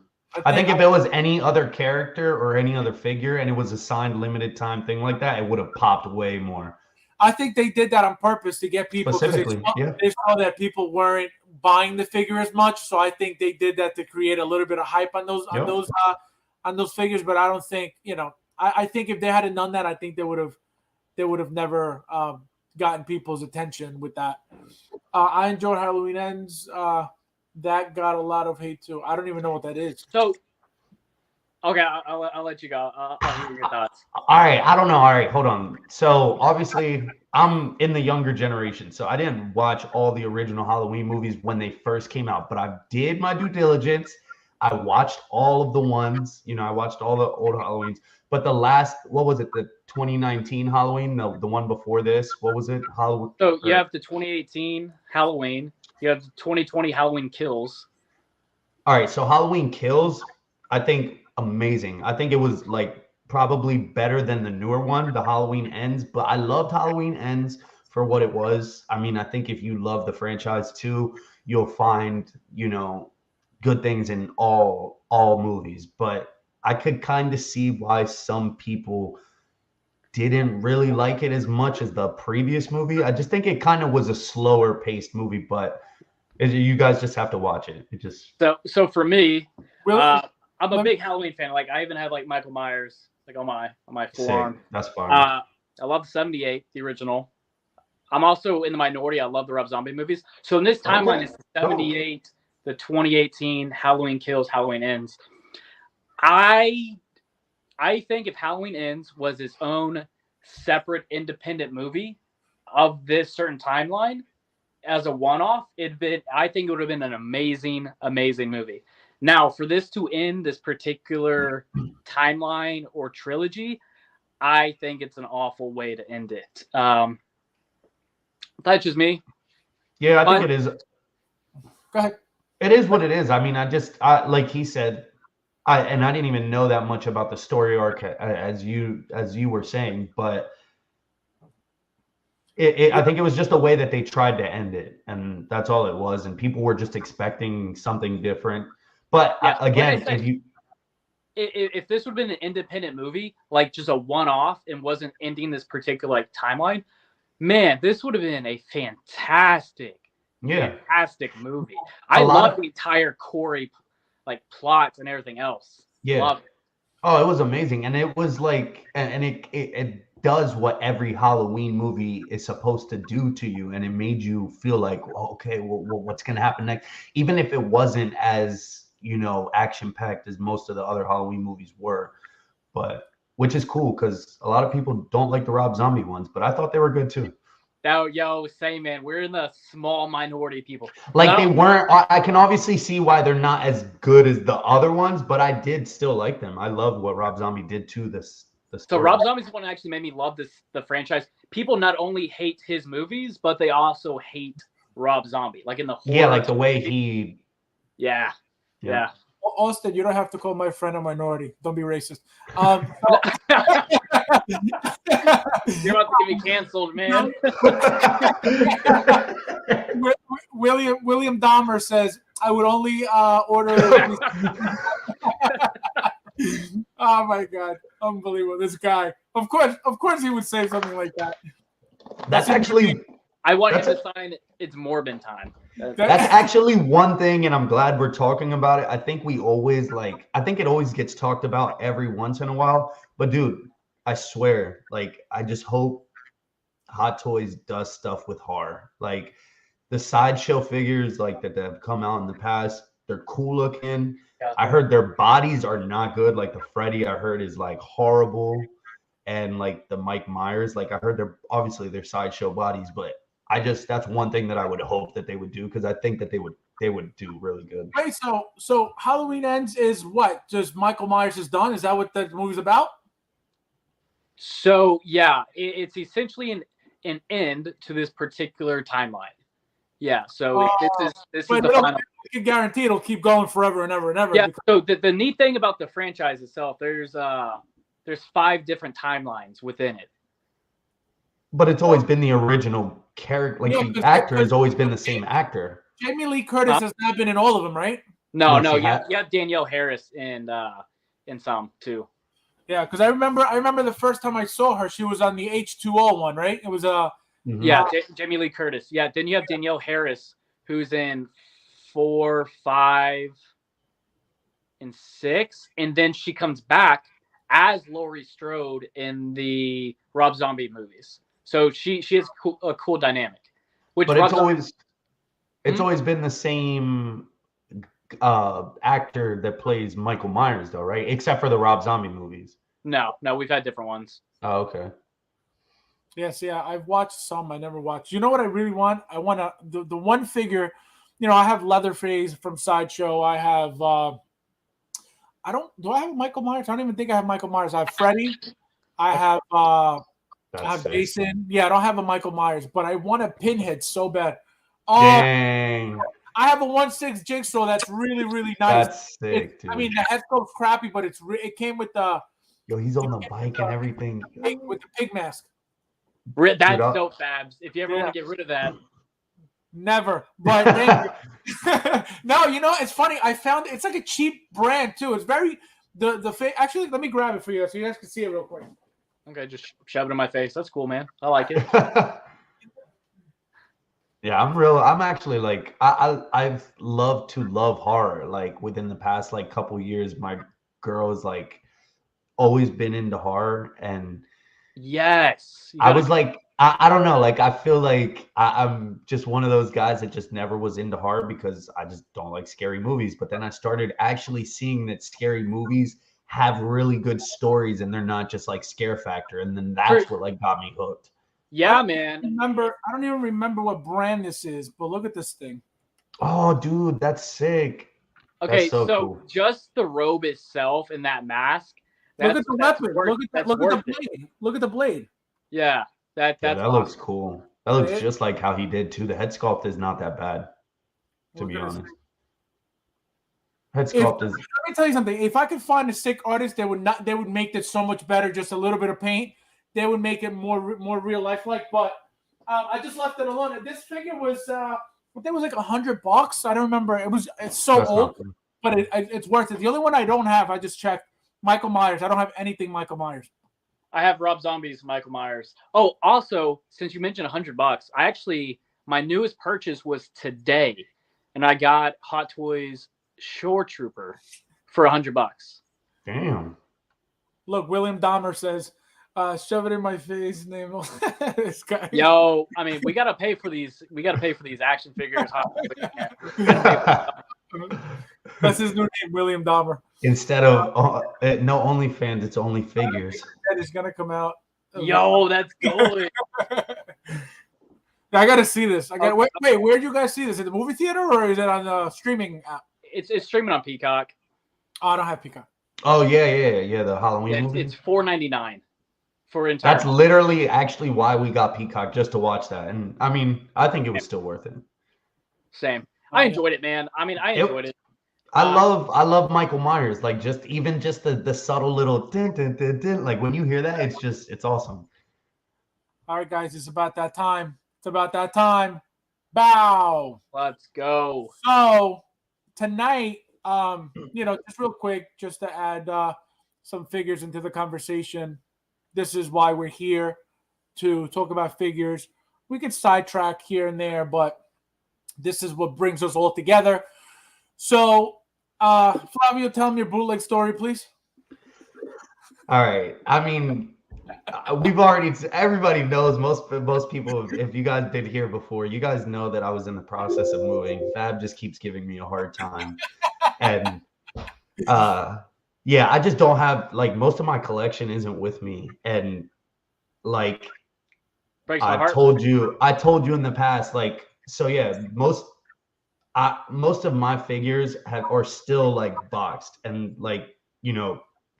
I think if it was any other character or any other figure, and it was a signed limited time thing like that, it would have popped way more. I think they did that on purpose to get people because they saw that people weren't buying the figure as much. So I think they did that to create a little bit of hype on those figures. But I don't think I think if they hadn't done that, I think they would have never gotten people's attention with that. I enjoyed Halloween Ends. That got a lot of hate too. I don't even know what that is. So. Okay, I'll let you go. I'll hear your thoughts. All right, I don't know. All right, hold on. So obviously, I'm in the younger generation, so I didn't watch all the original Halloween movies when they first came out, but I did my due diligence. I watched all of the ones. I watched all the old Halloweens. But the last, what was it? The 2019 Halloween? No, the one before this. What was it? Halloween. So you have the 2018 Halloween. You have the 2020 Halloween Kills. All right, so Halloween Kills, I think. Amazing. I think it was like probably better than the newer one, the Halloween Ends, but I loved Halloween Ends for what it was. I mean, I think if you love the franchise too, you'll find, good things in all movies, but I could kind of see why some people didn't really like it as much as the previous movie. I just think it kind of was a slower paced movie, but you guys just have to watch it. It just so for me, I'm a big Halloween fan. Like I even have like Michael Myers like on my forearm. That's fine. I love 78, the original. I'm also in the minority. I love the Rob Zombie movies. So in this timeline, it's the 78, the 2018 Halloween Kills, Halloween Ends. I think if Halloween Ends was its own separate independent movie of this certain timeline as a one-off, I think it would have been an amazing, amazing movie. Now, for this to end this particular timeline or trilogy, I think it's an awful way to end it. That's just me. Yeah, I think it is. Go ahead. It is what it is. I mean, I like he said, I didn't even know that much about the story arc as you were saying, but I think it was just the way that they tried to end it, and that's all it was. And people were just expecting something different. But again, if this would have been an independent movie, like just a one-off and wasn't ending this particular timeline, man, this would have been a fantastic movie. I love the entire Corey plots and everything else. Yeah. Love it. Oh, it was amazing. And it was and it does what every Halloween movie is supposed to do to you. And it made you feel like, okay, well, what's going to happen next? Even if it wasn't as, action-packed as most of the other Halloween movies were. But which is cool because a lot of people don't like the Rob Zombie ones, but I thought they were good too. Same, man. We're in the small minority people. They weren't. I can obviously see why they're not as good as the other ones, but I did still like them. I love what Rob Zombie did to this. So Rob Zombie's the one that actually made me love the franchise. People not only hate his movies, but they also hate Rob Zombie. Like in the horror the way he. Yeah. Austin, you don't have to call my friend a minority. Don't be racist. You're about to get me canceled, man. William Dahmer says, I would only order. Oh my God. Unbelievable. This guy. Of course he would say something like that. That's actually. I want him to sign It's Morbin Time. That's actually one thing, and I'm glad we're talking about it. I think we always I think it always gets talked about every once in a while. But dude, I swear, like I just hope Hot Toys does stuff with horror. Like the sideshow figures like that have come out in the past, they're cool looking. I heard their bodies are not good. Like the Freddy I heard is like horrible. And like the Mike Myers, like I heard they're obviously they're sideshow bodies, but that's one thing that I would hope that they would do, because I think that they would do really good. Wait, so Halloween Ends is what? Just Michael Myers is done? Is that what the movie's about? So yeah, it's essentially an end to this particular timeline. Yeah, so this is the final. I can guarantee it'll keep going forever and ever and ever. Yeah. So the neat thing about the franchise itself, there's 5 different timelines within it. But it's always been the original character. Like the actor has always been the same actor. Jamie Lee Curtis has not been in all of them, right? No, you have Danielle Harris in some too. Yeah, because I remember the first time I saw her, she was on the H2O one, right? It was Jamie Lee Curtis. Yeah, then you have Danielle Harris, who's in 4, 5, and 6, and then she comes back as Laurie Strode in the Rob Zombie movies. So she has a cool dynamic. But it's always been the same actor that plays Michael Myers, though, right? Except for the Rob Zombie movies. No, we've had different ones. Oh, okay. Yes, yeah, I've watched some. I never watched. You know what I really want? I want the one figure. You know, I have Leatherface from Sideshow. I have. Do I have Michael Myers? I don't even think I have Michael Myers. I have Freddy. I have Jason. Yeah, I don't have a Michael Myers, but I want a Pinhead so bad. Dang. I have a 1/6 Jigsaw that's really, really nice. That's sick, dude. I mean, the head sculpt's crappy, but it came with the. Yo, he's on the bike and everything. With the pig mask. That's dope, Fabs. If you ever want to get rid of that. Never. But no, you know, it's funny. I found it's like a cheap brand too. It's very actually, let me grab it for you so you guys can see it real quick. Okay, just shove it in my face. That's cool, man. I like it. Yeah, I'm actually like I've loved to love horror. Like within the past like couple years, my girl's like always been into horror, and yes, I was like I don't know, like I feel like I'm just one of those guys that just never was into horror because I just don't like scary movies. But then I started actually seeing that scary movies have really good stories and they're not just like scare factor, and then that's what like got me hooked. Yeah, man. I don't even remember what brand this is, but look at this thing. Oh, dude, that's sick. Okay, that's so cool. Just the robe itself and that mask. Look at the weapon. Look at the blade. Look at the blade. Yeah, that awesome. Looks cool. That looks just like how he did too. The head sculpt is not that bad, to be honest. Head sculpt is. Let me tell you something. If I could find a sick artist, they would make this so much better. Just a little bit of paint. They would make it more real life like, but I just left it alone. This figure was it was like $100. I don't remember. It's so old, but it's worth it. The only one I don't have, I just checked, Michael Myers. I don't have anything Michael Myers. I have Rob Zombie's Michael Myers. Oh, also, since you mentioned $100, my newest purchase was today, and I got Hot Toys Shore Trooper for $100. Damn. Look, William Dahmer says. Shove it in my face, name this guy. Yo, I mean, we gotta pay for these. We gotta pay for these action figures. That's his new name, William Dahmer. Instead of no OnlyFans, it's Only Figures. That is gonna come out. Yo, that's golden. I gotta see this. Wait, where did you guys see this? At the movie theater or is it on the streaming app? It's streaming on Peacock. Oh, I don't have Peacock. Oh yeah. The Halloween movie. It's $4.99. That's literally actually why we got Peacock, just to watch that. And I mean, I think it was still worth it. Same. I enjoyed it, man. I mean, I enjoyed it. I love Michael Myers. Like just the subtle little din, din, din, din. Like when you hear that, it's awesome. All right, guys, it's about that time. Bow. Let's go. So tonight, just real quick, just to add some figures into the conversation. This is why we're here, to talk about figures. We could sidetrack here and there, but this is what brings us all together. So, Flavio, tell me your bootleg story, please. All right. I mean, we've already, everybody knows, most people, if you guys did hear before, you guys know that I was in the process of moving. Fab just keeps giving me a hard time. And yeah, I just don't have, like, most of my collection isn't with me. And like Breaks my I heart. told you in the past, like, so yeah, most of my figures are still like boxed and like,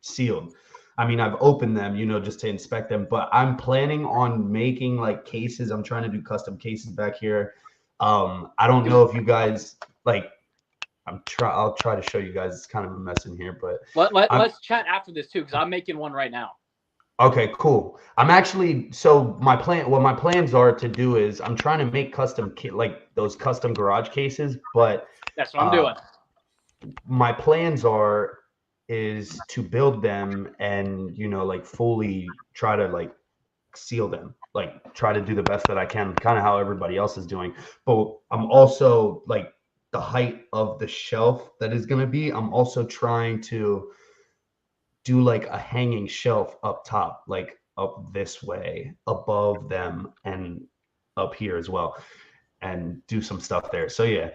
sealed. I mean, I've opened them, just to inspect them, but I'm planning on making like cases. I'm trying to do custom cases back here. I don't know if you guys like, I'll try to show you guys. It's kind of a mess in here, but Let's chat after this too, because I'm making one right now. okay, cool. I'm actually, so my plans are to do is I'm trying to make like those custom garage cases, but That's what I'm doing. My plans is to build them and, like fully try to like seal them, like try to do the best that I can, kind of how everybody else is doing. But I'm also like the height of the shelf that is going to be, I'm also trying to do like a hanging shelf up top, like up this way above them and up here as well, and do some stuff there. So yeah,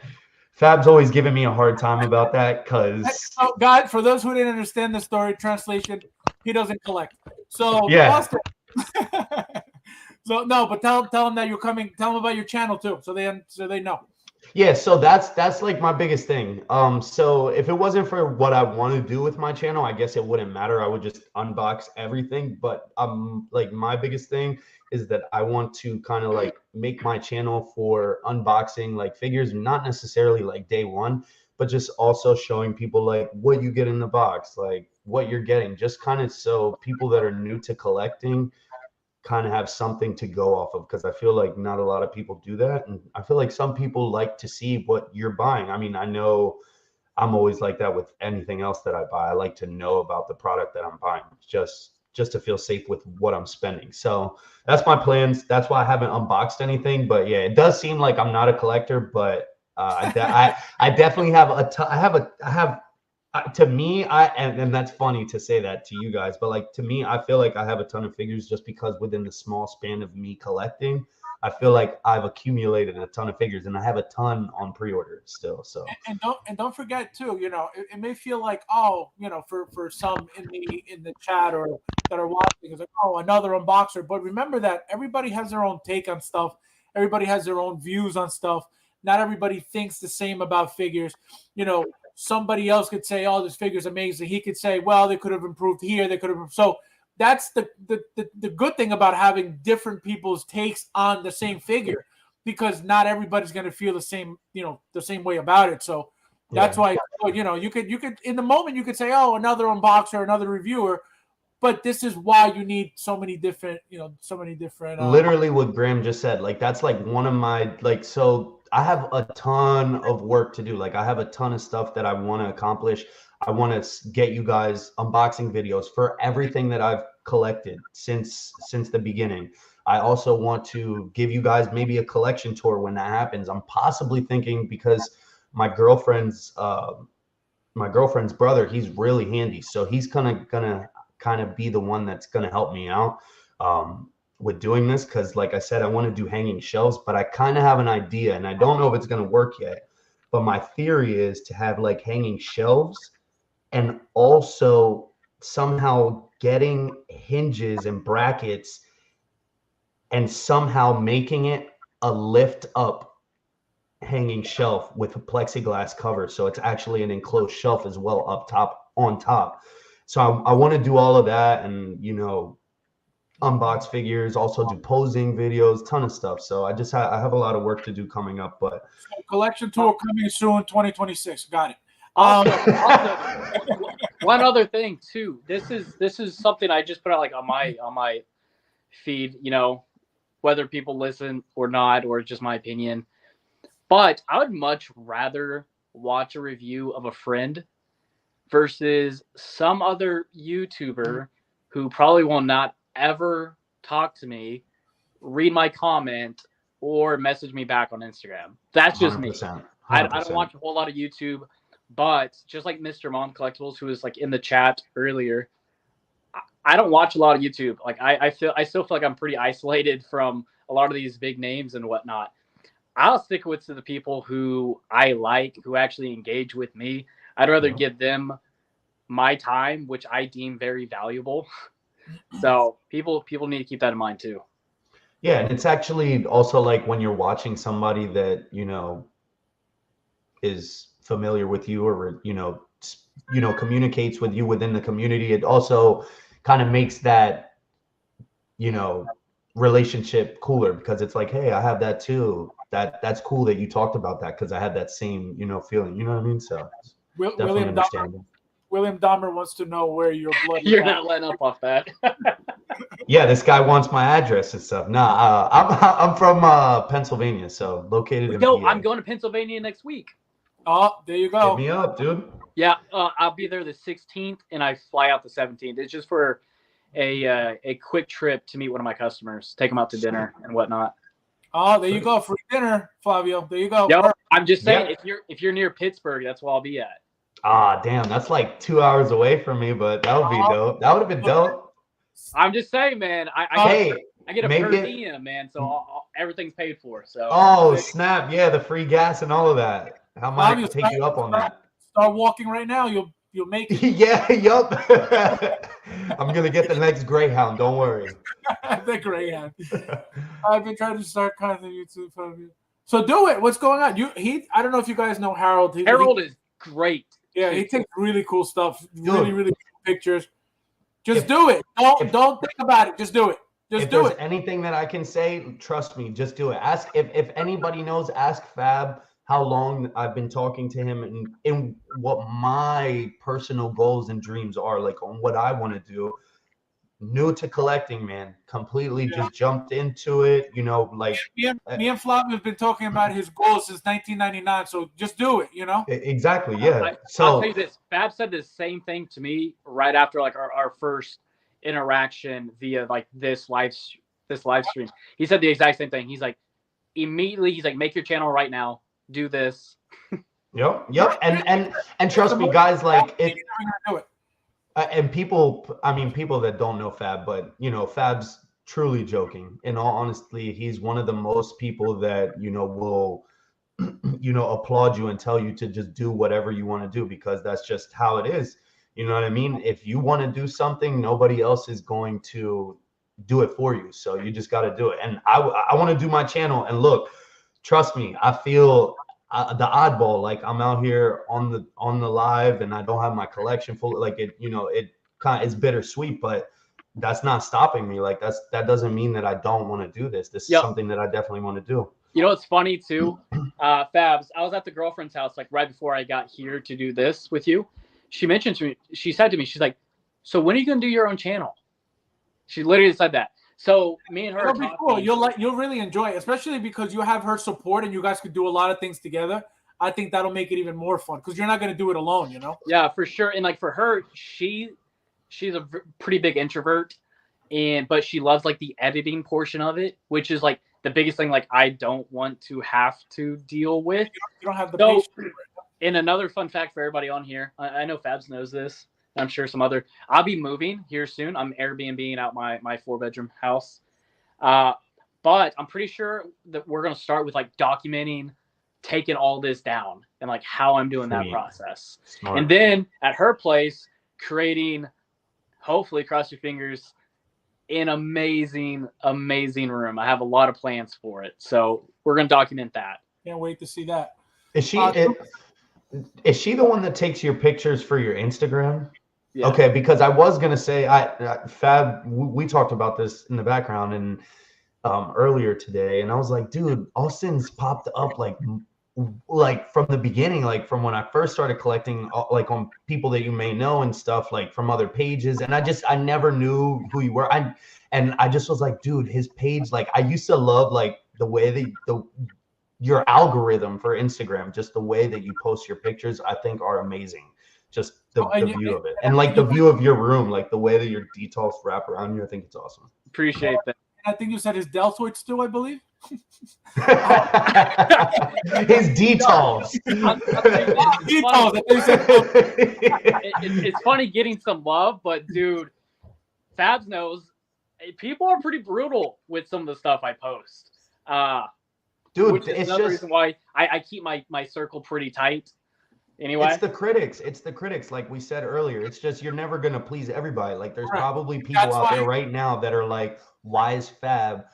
Fab's always giving me a hard time about that because Oh God, for those who didn't understand the story, translation, he doesn't collect. So yeah. Austin. So no, but tell them that you're coming. Tell them about your channel too, so they know. Yeah, so that's like my biggest thing. So if it wasn't for what I want to do with my channel, I guess it wouldn't matter. I would just unbox everything. But like my biggest thing is that I want to kind of like make my channel for unboxing like figures, not necessarily like day one, but just also showing people like what you get in the box, like what you're getting, just kind of so people that are new to collecting kind of have something to go off of, because I feel like not a lot of people do that. And I feel like some people like to see what you're buying. I mean, I know I'm always like that with anything else that I buy. I like to know about the product that I'm buying, just to feel safe with what I'm spending. So that's my plans. That's why I haven't unboxed anything. But yeah, it does seem like I'm not a collector, but I definitely have to me, and that's funny to say that to you guys, but like to me, I feel like I have a ton of figures just because within the small span of me collecting, I feel like I've accumulated a ton of figures, and I have a ton on pre-order still. So And don't forget too. It may feel like, oh, for some in the chat or that are watching, it's like, oh, another unboxer. But remember that everybody has their own take on stuff. Everybody has their own views on stuff. Not everybody thinks the same about figures. Somebody else could say, "Oh, this figure's amazing." He could say, "Well, they could have improved here. They could have." So that's the good thing about having different people's takes on the same figure, because not everybody's going to feel the same, the same way about it. So that's why, you could in the moment you could say, "Oh, another unboxer, another reviewer," but this is why you need so many different. literally what Graham just said, like that's like one of my like, so I have a ton of work to do. Like I have a ton of stuff that I want to accomplish. I want to get you guys unboxing videos for everything that I've collected since the beginning. I also want to give you guys maybe a collection tour when that happens. I'm possibly thinking, because my girlfriend's brother, he's really handy, so he's gonna kind of be the one that's gonna help me out with doing this, because like I said, I want to do hanging shelves, but I kind of have an idea, and I don't know if it's going to work yet, but my theory is to have like hanging shelves and also somehow getting hinges and brackets and somehow making it a lift up hanging shelf with a plexiglass cover, so it's actually an enclosed shelf as well up top, on top. So I want to do all of that, and unbox figures, also do posing videos, ton of stuff. So I have a lot of work to do coming up, but collection tour coming soon, 2026. Got it. Also, one other thing too. This is something I just put out like on my feed. Whether people listen or not, or it's just my opinion. But I would much rather watch a review of a friend versus some other YouTuber who probably will not ever talk to me, read my comment, or message me back on Instagram. That's just 100%, me. 100%. I don't watch a whole lot of YouTube, but just like Mr. Mom Collectibles, who was like in the chat earlier, I don't watch a lot of YouTube. Like I still feel like I'm pretty isolated from a lot of these big names and whatnot. I'll stick with to the people who I like, who actually engage with me. I'd rather give them my time, which I deem very valuable. So people need to keep that in mind too. Yeah, and it's actually also like when you're watching somebody that, is familiar with you, or, communicates with you within the community. It also kind of makes that, relationship cooler, because it's like, hey, I have that too. That's cool that you talked about that, because I had that same, feeling. You know what I mean? So definitely William understandable. William Dahmer wants to know where your blood. You're not letting up off that. Yeah, this guy wants my address and stuff. Nah, I'm from Pennsylvania, so located in PA. I'm going to Pennsylvania next week. Oh, there you go. Hit me up, dude. Yeah, I'll be there the 16th, and I fly out the 17th. It's just for a quick trip to meet one of my customers, take them out to dinner and whatnot. Oh, there you go, free dinner, Flavio. There you go. Yo, I'm just saying, if you're near Pittsburgh, that's where I'll be at. Ah, damn, that's like 2 hours away from me, but that would be dope. That would have been dope. I'm just saying, man. I get a per diem, man, so everything's paid for. So. Oh snap! Yeah, the free gas and all of that. How might I take you up on that? Start walking right now. You'll make it. Yeah, yup. I'm gonna get the next Greyhound. Don't worry. The Greyhound. I've been trying to start content YouTube, Flavio. So do it. What's going on? I don't know if you guys know Harold. Harold is great. Yeah, he takes really cool stuff. Really, really cool pictures. Just do it. Don't think about it. Just do it. Just do it. If there's anything that I can say, trust me, just do it. Ask if anybody knows, ask Fab how long I've been talking to him and what my personal goals and dreams are, like on what I want to do. New to collecting, man. Completely just jumped into it, like me and Flavio have been talking about his goals since 1999, so just do it, Exactly, yeah. I'll tell you this, Fab said the same thing to me right after like our first interaction via like this live stream. He said the exact same thing. He's like, immediately, make your channel right now, do this. Yep. And trust me, guys, like it. And people that don't know Fab, but Fab's truly joking. In all honesty, he's one of the most people that will applaud you and tell you to just do whatever you want to do, because that's just how it is. You know what I mean? If you want to do something, nobody else is going to do it for you. So you just got to do it. And I want to do my channel. And look, trust me, I feel the oddball, like I'm out here on the live and I don't have my collection full. Like it kind of is bittersweet, but that's not stopping me. Like that doesn't mean that I don't want to do this. This is something that I definitely want to do. You know what's funny too, Fabs? I was at the girlfriend's house like right before I got here to do this with you. She mentioned to me, she said to me, she's like, "So when are you gonna do your own channel?" She literally said that. So me and her, it'll be cool. You'll really enjoy it, especially because you have her support and you guys could do a lot of things together. I think that'll make it even more fun because you're not going to do it alone, Yeah, for sure. And like for her, she's a pretty big introvert, but she loves like the editing portion of it, which is like the biggest thing. Like I don't want to have to deal with. You don't have the patience. And another fun fact for everybody on here, I know Fabs knows this. I'm sure I'll be moving here soon. I'm Airbnb-ing out my 4-bedroom house. But I'm pretty sure that we're going to start with like documenting, taking all this down and like how I'm doing that process. Smart. And then at her place, creating, hopefully cross your fingers, an amazing, amazing room. I have a lot of plans for it. So we're going to document that. Can't wait to see that. Is she the one that takes your pictures for your Instagram? Yeah. Okay, because I was gonna say, Fab, we talked about this in the background and earlier today, and I was like, dude, Austin's popped up like from the beginning, like from when I first started collecting, like on people that you may know and stuff, like from other pages, and I never knew who you were. I just was like, dude, his page, like I used to love like the way your algorithm for Instagram, just the way that you post your pictures, I think are amazing. Just the view of it. And like the view of your room, like the way that your details wrap around you, I think it's awesome. Appreciate that. I think you said his deltoids too, I believe. His details. It's funny getting some love, but dude, Fabs knows people are pretty brutal with some of the stuff I post. Dude, Which is it's another just reason why I keep my circle pretty tight. Anyway, it's the critics. It's the critics, like we said earlier. It's just you're never gonna please everybody. Like there's Right. probably people That's out there why- right now that are like, why is Fab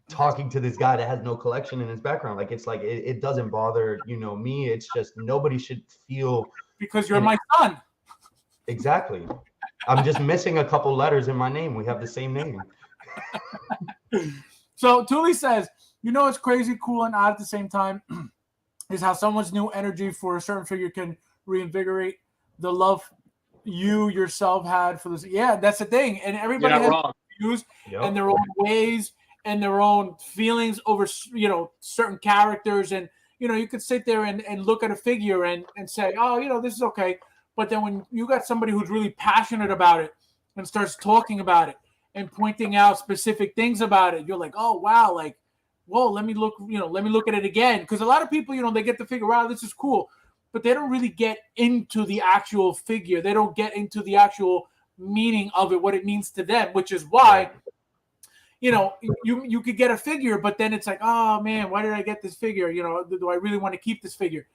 talking to this guy that has no collection in his background? Like it's like it doesn't bother, me. It's just nobody should feel because you're my son. exactly. I'm just missing a couple letters in my name. We have the same name. So Thule says, it's crazy, cool, and odd at the same time is how someone's new energy for a certain figure can reinvigorate the love you yourself had for this. Yeah, that's the thing. And everybody you're not has wrong. views Yep. and their own ways and their own feelings over, certain characters. And, you could sit there and look at a figure and say, oh, this is okay. But then when you got somebody who's really passionate about it and starts talking about it and pointing out specific things about it, you're like, oh, wow, like, whoa, let me look at it again. Because a lot of people, they get the figure, wow, this is cool. But they don't really get into the actual figure. They don't get into the actual meaning of it, what it means to them, which is why, you could get a figure, but then it's like, oh, man, why did I get this figure? Do I really want to keep this figure?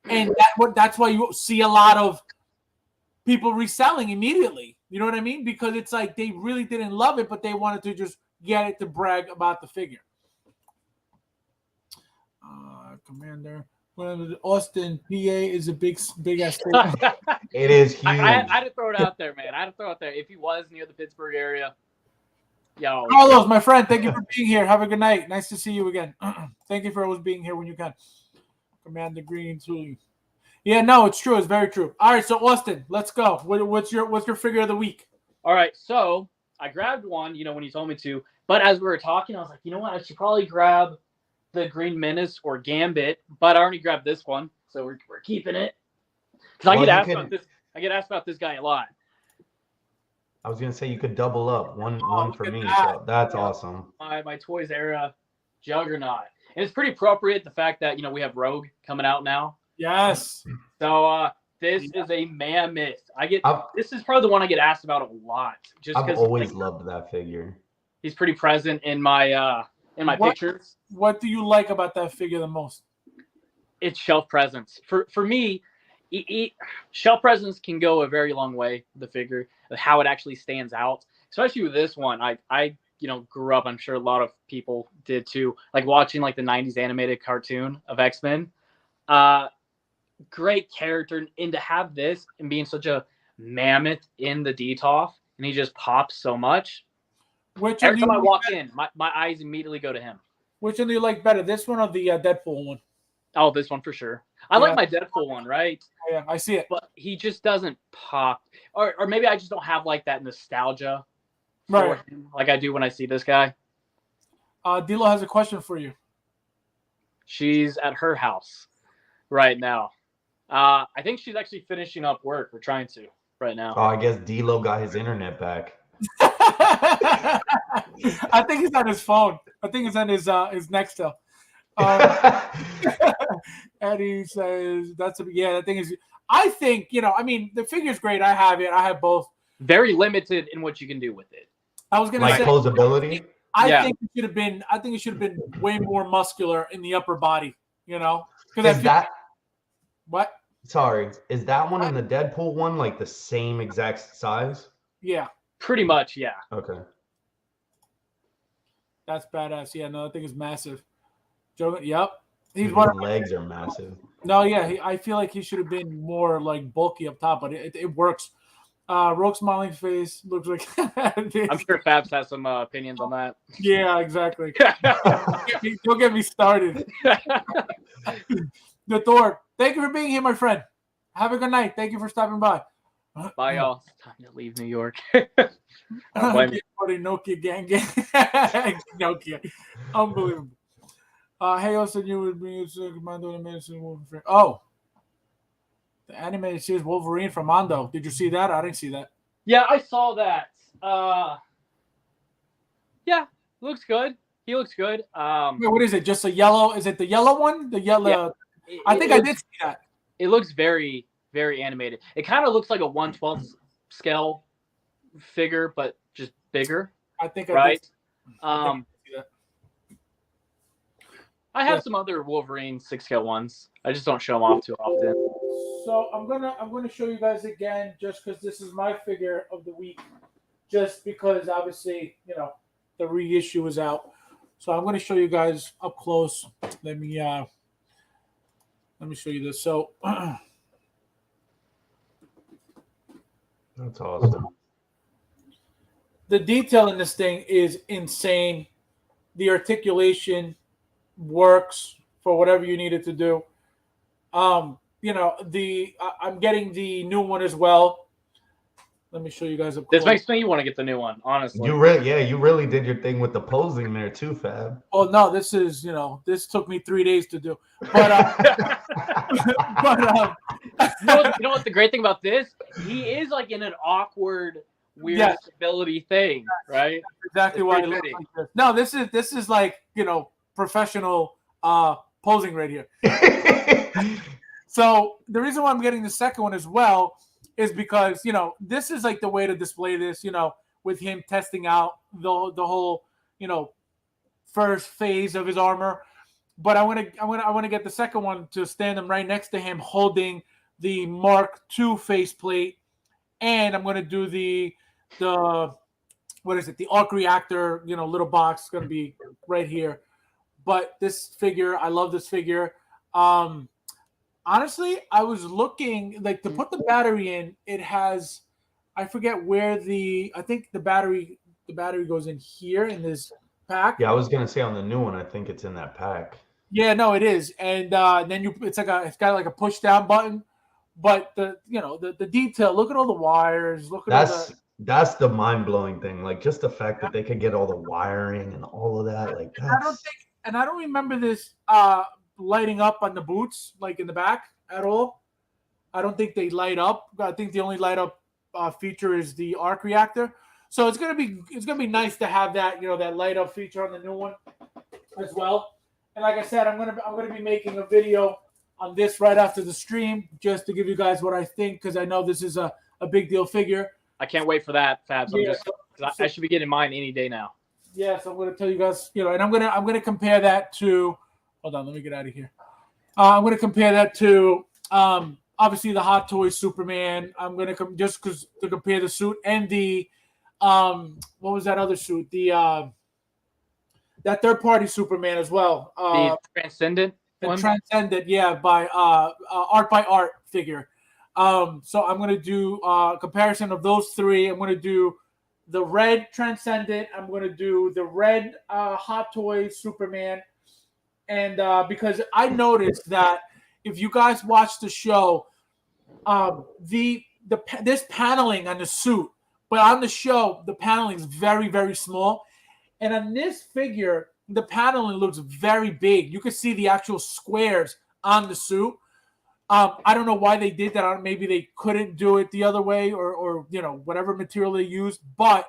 And that's why you see a lot of people reselling immediately. You know what I mean? Because it's like they really didn't love it, but they wanted to just get it to brag about the figure. Commander. Well, Austin, PA is a big ass state. It is huge. I had to throw it out there, man. I had to throw it out there. If he was near the Pittsburgh area, yo. Carlos, my friend, thank you for being here. Have a good night. Nice to see you again. Thank you for always being here when you can. Commander Green, too. Yeah, no, it's true. It's very true. All right, so Austin, let's go. What's your figure of the week? All right, so I grabbed one, when you told me to. But as we were talking, I was like, you know what? I should probably grab the Green Menace or Gambit. But I already grabbed this one, so we're keeping it. Because I get asked about this. I get asked about this guy a lot. I was gonna say you could double up one for me. that. So that's awesome. My Toys era Juggernaut, and it's pretty appropriate the fact that we have Rogue coming out now. Yes. So this is a mammoth. This is probably the one I get asked about a lot. Just I've because always loved that figure. he's pretty present in my pictures. What do you like about that figure the most? It's shelf presence. For me, shelf presence can go a very long way. The figure, how it actually stands out, especially with this one. I grew up. I'm sure a lot of people did too. Like watching the '90s animated cartoon of X-Men. Great character, and to have this and being such a mammoth in the DTOF, and he just pops so much. Every time I walk in, my eyes immediately go to him. Which one do you like better, this one or the Deadpool one? Oh, this one for sure. I like my Deadpool one, right? Yeah, I see it. But he just doesn't pop. Or maybe I just don't have that nostalgia for him like I do when I see this guy. Dilo has a question for you. She's at her house right now. I think she's actually finishing up work. We're trying to right now. Oh, I guess D-Lo got his internet back. I think he's on his phone. I think it's on his Nextel. Eddie says that thing is. I think the figure's great. I have it. I have both. Very limited in what you can do with it. I was gonna say closability. I think it should have been. I think it should have been way more muscular in the upper body. Because what? Sorry, is that one and the Deadpool one the same exact size? Yeah. Pretty much, yeah. Okay. That's badass. Yeah, no, I think it's massive. Joe, yep. His legs are massive. No, yeah, I feel like he should have been more bulky up top, but it works. Rogue smiling face looks like. I'm sure Fabs has some opinions on that. Yeah, exactly. Don't get me started. The Thor. Thank you for being here, my friend. Have a good night. Thank you for stopping by. Bye, y'all. It's time to leave New York. Nokia gang. Nokia. Unbelievable. Hey, also, you would be Mando animated Wolverine. Oh, the animated series Wolverine from Mando. Did you see that? I didn't see that. Yeah, I saw that. Yeah, looks good. He looks good. Wait, what is it? Just a yellow? Is it the yellow one? The yellow. Yeah, I think I did see that. It looks very, very animated. It kind of looks like a 1/12 scale figure, but just bigger, I think right? I see that. I have some other Wolverine 6-scale ones. I just don't show them off too often. So I'm gonna show you guys again, just because this is my figure of the week. Just because obviously the reissue is out, so I'm gonna show you guys up close. Let me show you this. So That's awesome. the detail in this thing is insane. The articulation works for whatever you need it to do. I'm getting the new one as well. Let me show you guys up close. This makes me want to get the new one, honestly. You really did your thing with the posing there too, Fab. Oh no, this is this took me 3 days to do. But you know what the great thing about this? He is like in an awkward, weird stability thing, right? That's exactly why I look like this. No, this is like professional posing right here. So the reason why I'm getting the second one as well is because this is like the way to display this, with him testing out the whole first phase of his armor. But I want to get the second one to stand him right next to him, holding the Mark II faceplate, and I'm going to do the what is it? The arc reactor, little box is going to be right here. But this figure, I love this figure. Honestly, I was looking like to put the battery in. It has, I forget where I think the battery goes in here in this pack. Yeah, I was gonna say on the new one, I think it's in that pack. Yeah, no, it is, and then it's got like a push down button, but the detail. Look at all the wires. Look at that's the mind blowing thing. Like just the fact that they could get all the wiring and all of that. Like that's. I don't remember this lighting up on the boots, like in the back at all. I don't think they light up. I think the only light up feature is the arc reactor. So it's gonna be nice to have that that light up feature on the new one as well. And like I said, I'm gonna be making a video on this right after the stream, just to give you guys what I think, because I know this is a big deal figure. I can't wait for that, Fabs. I should be getting mine any day now. Yeah, so I'm going to tell you guys, and I'm going to compare that to. Hold on, let me get out of here. I'm going to compare that to obviously the Hot Toys Superman. I'm going to just to compare the suit and the what was that other suit? The that third party Superman as well. The Transcendent. The Transcendent, yeah, by art by art figure. So I'm going to do a comparison of those three. I'm going to do the red Transcendent. I'm going to do the red Hot Toys Superman. And because I noticed that if you guys watch the show, this paneling on the suit, but on the show, the paneling is very, very small. And on this figure, the paneling looks very big. You can see the actual squares on the suit. I don't know why they did that. Maybe they couldn't do it the other way, or whatever material they used. But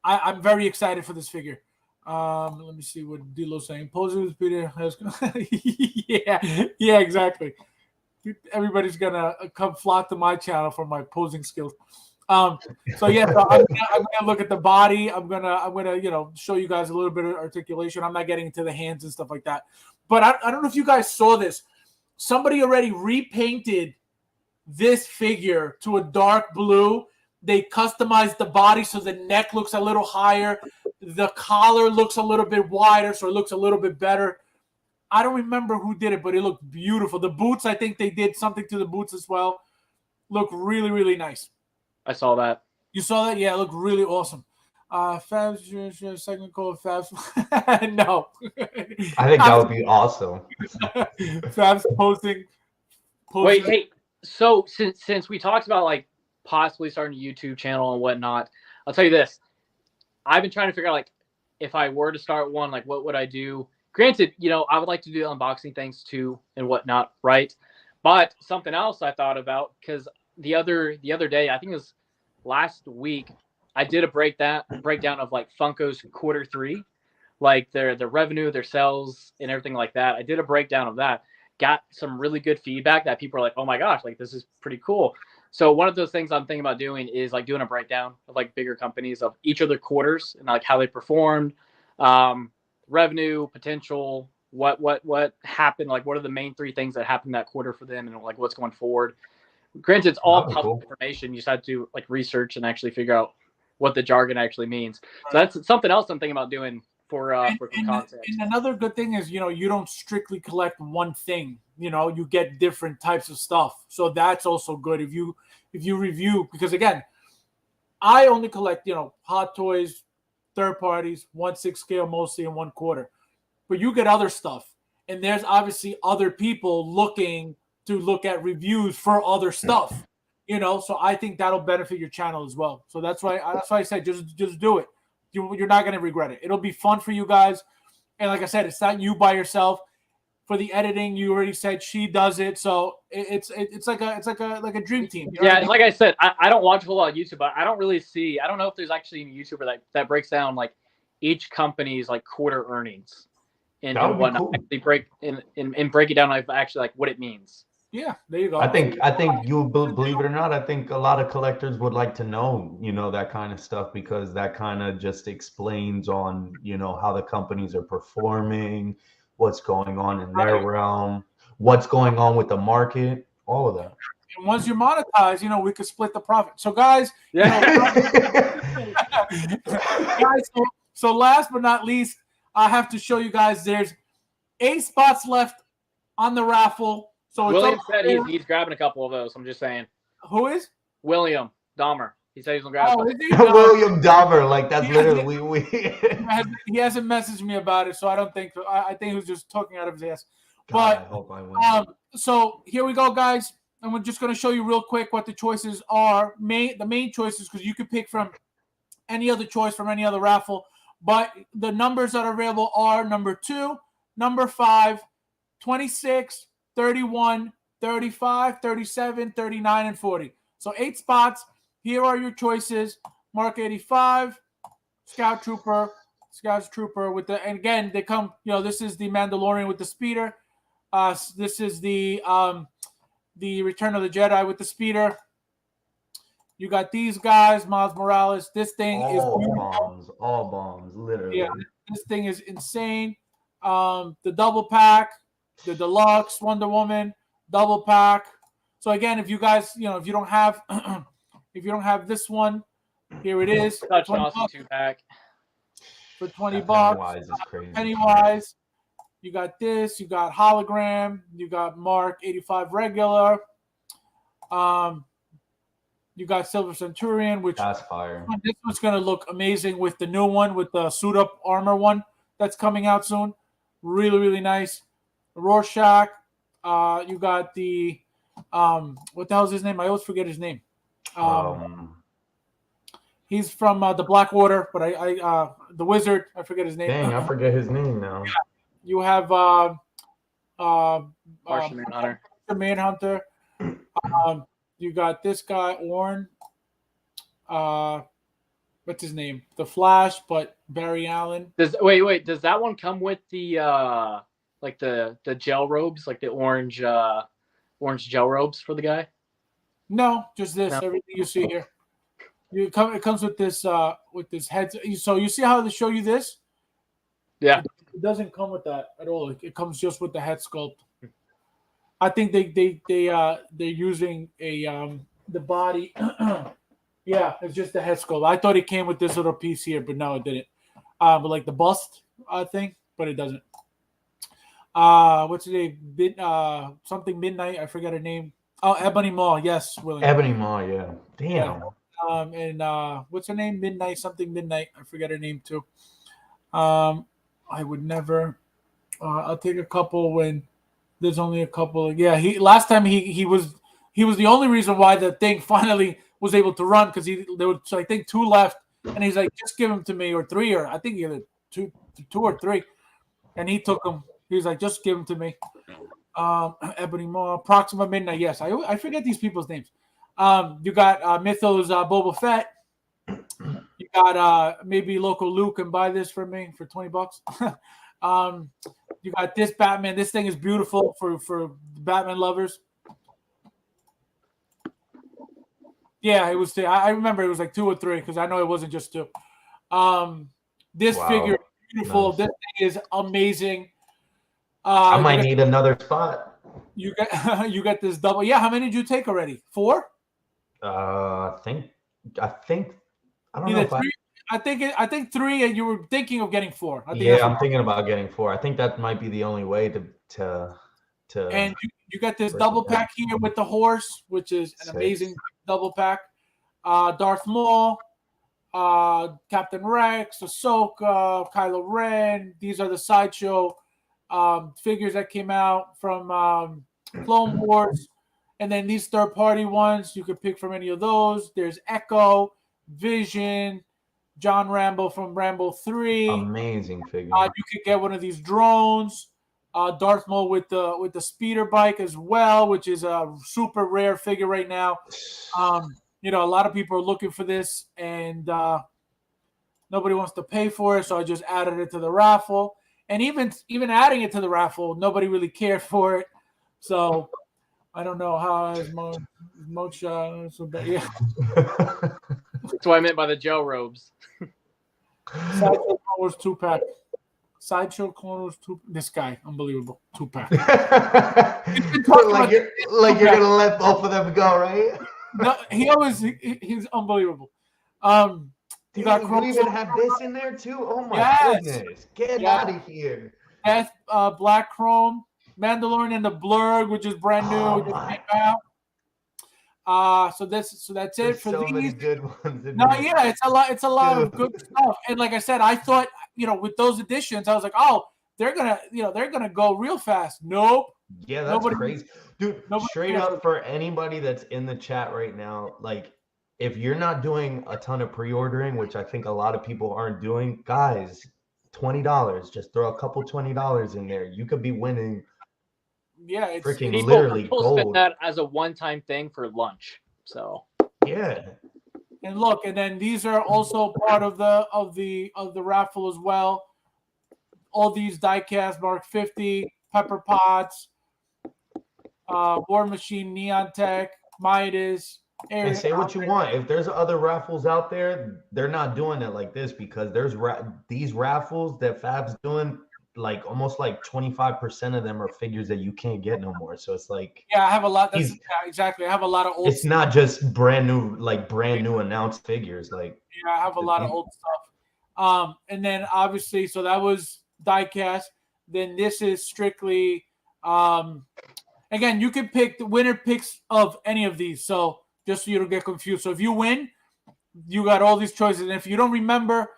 I'm very excited for this figure. Let me see what Dilo's saying. Posing Peter has yeah, exactly. Everybody's gonna come flock to my channel for my posing skills. So I'm gonna look at the body. I'm gonna show you guys a little bit of articulation. I'm not getting into the hands and stuff like that. But I don't know if you guys saw this. Somebody already repainted this figure to a dark blue. They customized the body so the neck looks a little higher. The collar looks a little bit wider, so it looks a little bit better. I don't remember who did it, but it looked beautiful. The boots, I think they did something to the boots as well. Look really, really nice. I saw that. You saw that? Yeah, it looked really awesome. Fabs, second call Fabs. No. I think that would be awesome. Fabs posting. Wait, hey. So since we talked about like possibly starting a YouTube channel and whatnot, I'll tell you this. I've been trying to figure out like if I were to start one, like what would I do? Granted, I would like to do unboxing things too and whatnot, right? But something else I thought about, because the other day, I think it was last week, I did a breakdown of like Funko's Q3, like their revenue, their sales, and everything like that. I did a breakdown of that. Got some really good feedback that people are like, "Oh my gosh, like this is pretty cool." So one of those things I'm thinking about doing is like doing a breakdown of like bigger companies of each of their quarters and like how they performed, revenue, potential, what happened, like what are the main three things that happened that quarter for them, and like what's going forward. Granted, it's all That'd be public cool. information. You just have to like research and actually figure out what the jargon actually means. So that's something else I'm thinking about doing for some content. And another good thing is, you don't strictly collect one thing. You get different types of stuff. So that's also good if you review, because again, I only collect, Hot Toys, third parties, 1/6 scale mostly, and 1/4. But you get other stuff, and there's obviously other people looking to look at reviews for other stuff. So I think that'll benefit your channel as well. So that's why I said just do it. You're not going to regret it. It'll be fun for you guys. And like I said, it's not you by yourself. For the editing, you already said she does it, so it's like a dream team. Yeah, like I said, I don't watch a whole lot of YouTube, but I don't really see. I don't know if there's actually any YouTuber that breaks down like each company's like quarter earnings and whatnot. Cool. Actually break and break it down like actually like what it means. Yeah, there you go. I think you believe it or not, I think a lot of collectors would like to know, that kind of stuff, because that kind of just explains on, how the companies are performing, what's going on in their realm, what's going on with the market, all of that. And once you monetize, we could split the profit. So guys, guys, so last but not least, I have to show you guys there's 8 spots left on the raffle. So William said he's grabbing a couple of those. I'm just saying. Who is? William Dahmer. He said he's gonna grab. William Dahmer, like that's literally we. He hasn't messaged me about it, so I don't think. I think he was just talking out of his ass. God, But I hope I win. So here we go, guys, and we're just going to show you real quick what the choices are. The main choices, because you could pick from any other choice from any other raffle. But the numbers that are available are number 2, number 5, 26, 31, 35, 37, 39, and 40. So 8 spots. Here are your choices. Mark 85, Scout Trooper with the, and again, they come, this is the Mandalorian with the speeder. This is the Return of the Jedi with the speeder. You got these guys, Miles Morales. This thing is all bombs, literally. Yeah, this thing is insane. The double pack, the deluxe Wonder Woman double pack. So again, if you guys, if you don't have this one, here it is. Such an awesome 2-pack. For $20. Pennywise is crazy. Pennywise. You got this. You got hologram. You got Mark 85 regular. You got Silver Centurion, which that's fire. This one's going to look amazing with the new one, with the suit up armor one that's coming out soon. Really, really nice. Rorschach. You got the what the hell is his name? I always forget his name. He's from the Blackwater, but I the wizard. I forget his name. Dang, I forget his name now. Yeah. You have Martian Manhunter. You got this guy, Orn. What's his name? The Flash, but Barry Allen. Wait. Does that one come with the like the gel robes, like the orange gel robes for the guy? No, just this. No. Everything you see here. It comes with this head. So you see how they show you this? Yeah. It doesn't come with that at all. It comes just with the head sculpt. I think they're using the body. Yeah, it's just the head sculpt. I thought it came with this little piece here, but no, it didn't. But like the bust, I think, but it doesn't. What's her name? Something Midnight. I forgot her name. Oh, Ebony Maw. Yes, William. Ebony Maw. Yeah. Damn. Yeah. And what's her name? Midnight. Something Midnight. I forget her name too. I would never. I'll take a couple when there's only a couple. Yeah, last time he was the only reason why the thing finally was able to run, because there was, I think, 2 left, and he's like, just give them to me, or 3, or I think either two or 3, and he took them. He was like, just give them to me. Ebony Maw, Proxima Midnight. Yes, I forget these people's names. You got Mythos Boba Fett. You got maybe local Luke can buy this for me for $20. You got this Batman. This thing is beautiful for Batman lovers. Yeah, it was. I remember it was like 2 or 3 because I know it wasn't just 2. This Wow. figure is beautiful. Nice. This thing is amazing. I might need another spot. You got you got this double. Yeah, how many did you take already? 4? I think I don't know Either if 3. I think 3, and you were thinking of getting 4. I think yeah, that's I'm what, thinking about getting 4. I think that might be the only way to and you got this break it double down. pack here with the horse, which is an Sick. amazing double pack. Darth Maul, Captain Rex, Ahsoka, Kylo Ren. These are the sideshow figures that came out from Clone Wars. And then these third-party ones, you could pick from any of those. There's Echo, Vision, John Rambo from Rambo 3. Amazing figure. You could get one of these drones. Darth Maul with the speeder bike as well, which is a super rare figure right now. A lot of people are looking for this, and nobody wants to pay for it, so I just added it to the raffle. And even adding it to the raffle, nobody really cared for it. So I don't know how his mocha. So yeah. That's what I meant by the Joe robes. Sideshow Clone Wars 2-pack. Sideshow Clone Wars 2. This guy, unbelievable. 2-pack. like you're gonna let both of them go, right? No, he's unbelievable. You Damn, got you even have this in there too? Oh my Yes. goodness. Get out of here. Death, Black Chrome, Mandalorian and the Blurg, which is brand new. Oh Just my. came out. So that's it There's for so these. many good ones in No, there. yeah, it's a lot of good stuff. And like I said, I thought, with those additions, I was like, oh, they're gonna go real fast. Nope. Yeah, that's crazy. Dude, straight cares. up for anybody that's in the chat right now, like if you're not doing a ton of pre-ordering, which I think a lot of people aren't doing, guys, $20. Just throw a couple $20 in there. You could be winning. Yeah, it's freaking People literally spend gold. that as a one-time thing for lunch. So Yeah. And look, and then these are also part of the raffle as well. All these diecast Mark 50, Pepper Potts, War Machine, Neon Tech, Midas. And say what you want. If there's other raffles out there, they're not doing it like this because there's these raffles that Fab's doing, like almost like 25% of them are figures that you can't get no more. So it's like, yeah, I have a lot. Exactly. I have a lot of old. It's not just brand new announced figures. Like, yeah, I have a lot of old stuff. And then obviously, so that was diecast. Then this is strictly, again, you can pick the winner picks of any of these. So just so you don't get confused. So if you win, you got all these choices. And if you don't remember,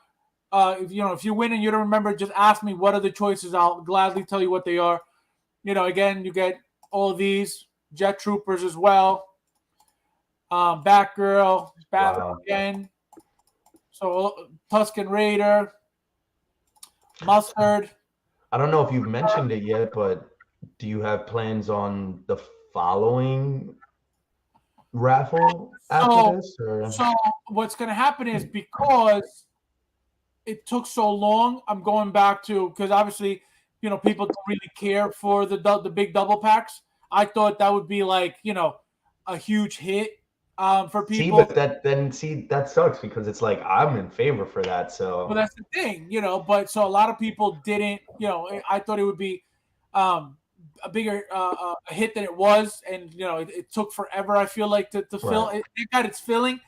if you win and you don't remember, just ask me what are the choices. I'll gladly tell you what they are. Again, you get all these Jet Troopers as well. Batgirl, Batman again. So Tusken Raider, Mustard. I don't know if you've mentioned it yet, but do you have plans on the following raffle after this? Or? So what's going to happen is because it took so long, I'm going back to, because obviously, people don't really care for the big double packs. I thought that would be like, a huge hit for people. See, but that sucks because it's like I'm in favor for that. So well, that's the thing, but so a lot of people didn't, I thought it would be a bigger a hit than it was. And, it took forever, I feel like, to fill it. It got its filling,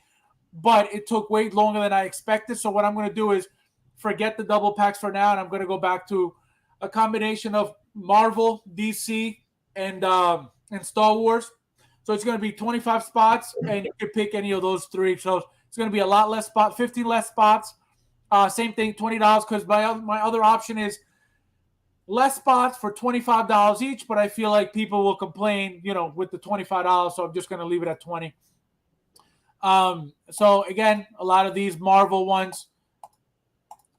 but it took way longer than I expected. So what I'm going to do is forget the double packs for now, and I'm going to go back to a combination of Marvel, DC, and Star Wars. So it's going to be 25 spots, and you can pick any of those 3. So it's going to be a lot less spots, 15 less spots. Same thing, $20, because my other option is less spots for $25 each, but I feel like people will complain, with the $25, so I'm just going to leave it at 20. So again, a lot of these Marvel ones,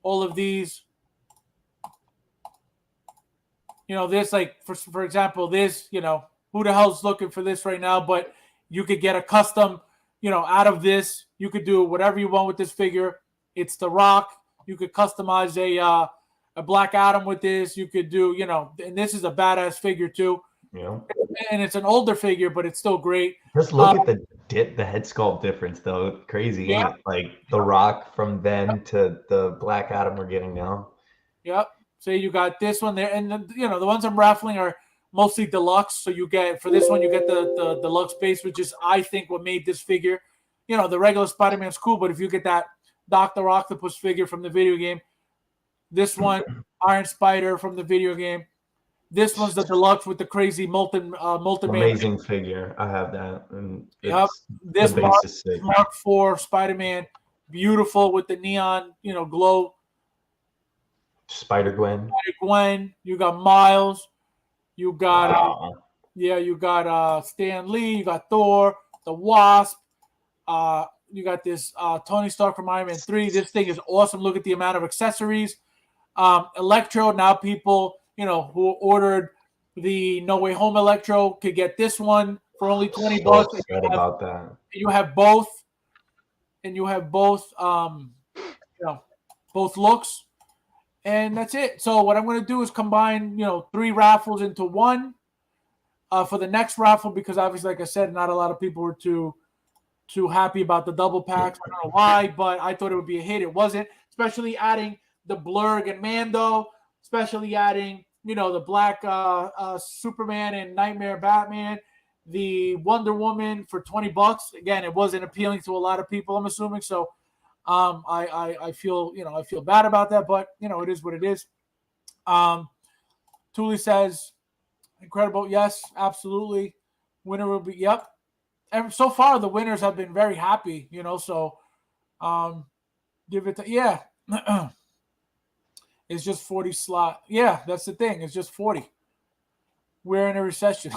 all of these, this, like, for example, this, who the hell's looking for this right now? But you could get a custom, out of this. You could do whatever you want with this figure. It's The Rock. You could customize a Black Adam with this. You could do, and this is a badass figure too. You know, and it's an older figure, but it's still great. just look at the head sculpt difference, though. Crazy, Yeah. ain't it? Like The Rock from then to the Black Adam we're getting now. Yep. So you got this one there, and the ones I'm raffling are mostly deluxe. So you get for this one you get the deluxe base, which is I think what made this figure. The regular Spider-Man's cool, but if you get that Dr. Octopus figure from the video game, this one Iron Spider from the video game, this one's the deluxe with the crazy molten man. Amazing figure. I have that, and Yep. This the base is sick. Mark IV Spider-Man, beautiful with the neon glow. Spider-Gwen. Gwen, you got Miles, you got you got Stan Lee, you got Thor, the Wasp, you got this Tony Stark from Iron Man 3. This thing is awesome. Look at the amount of accessories. Electro, now people who ordered the No Way Home Electro could get this one for only $20. About that. You have both, both looks. And that's it. So what I'm going to do is combine, 3 raffles into one for the next raffle, because obviously, like I said, not a lot of people were too happy about the double packs. I don't know why, but I thought it would be a hit. It wasn't, especially adding the Blurg and Mando, especially adding, the Black Superman and Nightmare Batman, the Wonder Woman for $20. Again, it wasn't appealing to a lot of people, I'm assuming. So I feel I feel bad about that, but it is what it is. Thule says, incredible. Yes, absolutely. Winner will be yep. And so far the winners have been very happy, so give it to it's just 40 slot. Yeah, that's the thing. It's just 40. We're in a recession.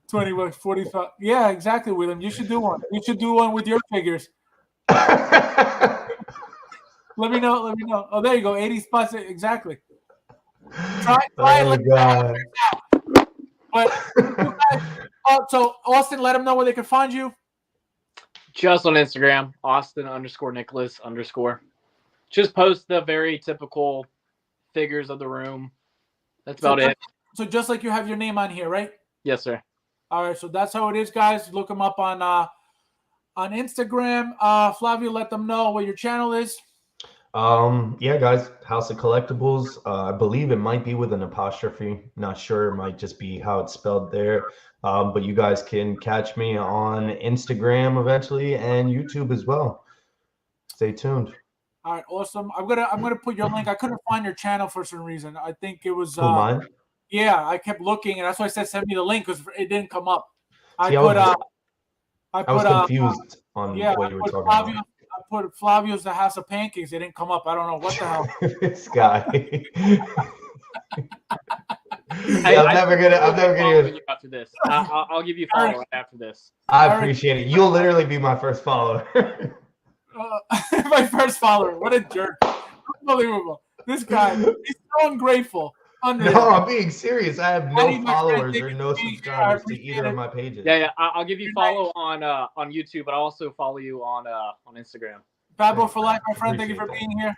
20 bucks, 45. Yeah, exactly, William. You should do one. You should do one with your figures. Let me know. Oh, there you go. 80 spots. Exactly. Try it. God. But so Austin, let them know where they can find you. Just on Instagram, Austin_Nicholas_. Just post the very typical figures of the room. That's about it. So just like you have your name on here, right? Yes, sir. All right, so that's how it is, guys. Look them up on Instagram. Flavio, let them know what your channel is. Yeah, guys, House of Collectibles. I believe it might be with an apostrophe. Not sure. It might just be how it's spelled there. But you guys can catch me on Instagram eventually and YouTube as well. Stay tuned. All right, awesome. I'm gonna put your link. I couldn't find your channel for some reason. I think it was mine. Yeah, I kept looking, and that's why I said send me the link because it didn't come up. I was confused on what you were talking about. I put Flavio's The House of Pancakes. It didn't come up. I don't know what the hell. This guy. I'm never gonna. After this, I'll give you a follow right after this. I appreciate it. You'll literally be my first follower. My first follower. What a jerk! Unbelievable. This guy. He's so ungrateful. No, I'm being serious. I have no followers or no subscribers to either of my pages. Yeah. I'll give you follow on YouTube, but I'll also follow you on Instagram. Babbo for life, my friend. Thank you for being here.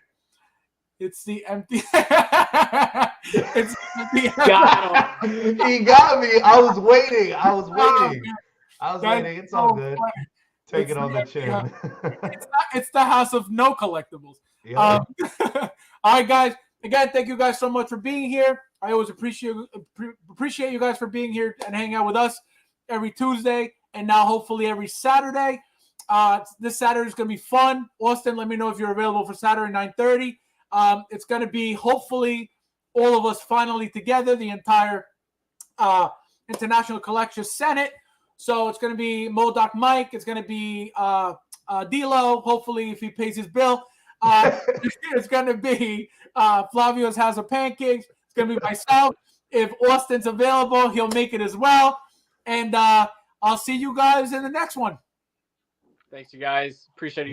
It's the empty. It's the. He got me. I was waiting. It's all good. Take it on the chin. It's the house of no collectibles. Yeah. All right, guys. Again, thank you guys so much for being here. I always appreciate you guys for being here and hanging out with us every Tuesday and now hopefully every Saturday. This Saturday is going to be fun. Austin, let me know if you're available for Saturday 9:30. It's going to be hopefully all of us finally together, the entire International Collection Senate. So it's going to be Modoc Mike. It's going to be D-Lo, hopefully if he pays his bill. It's going to be Flavio's House of Pancakes. It's going to be myself. If Austin's available, he'll make it as well. And I'll see you guys in the next one. Thanks, you guys. Appreciate you guys.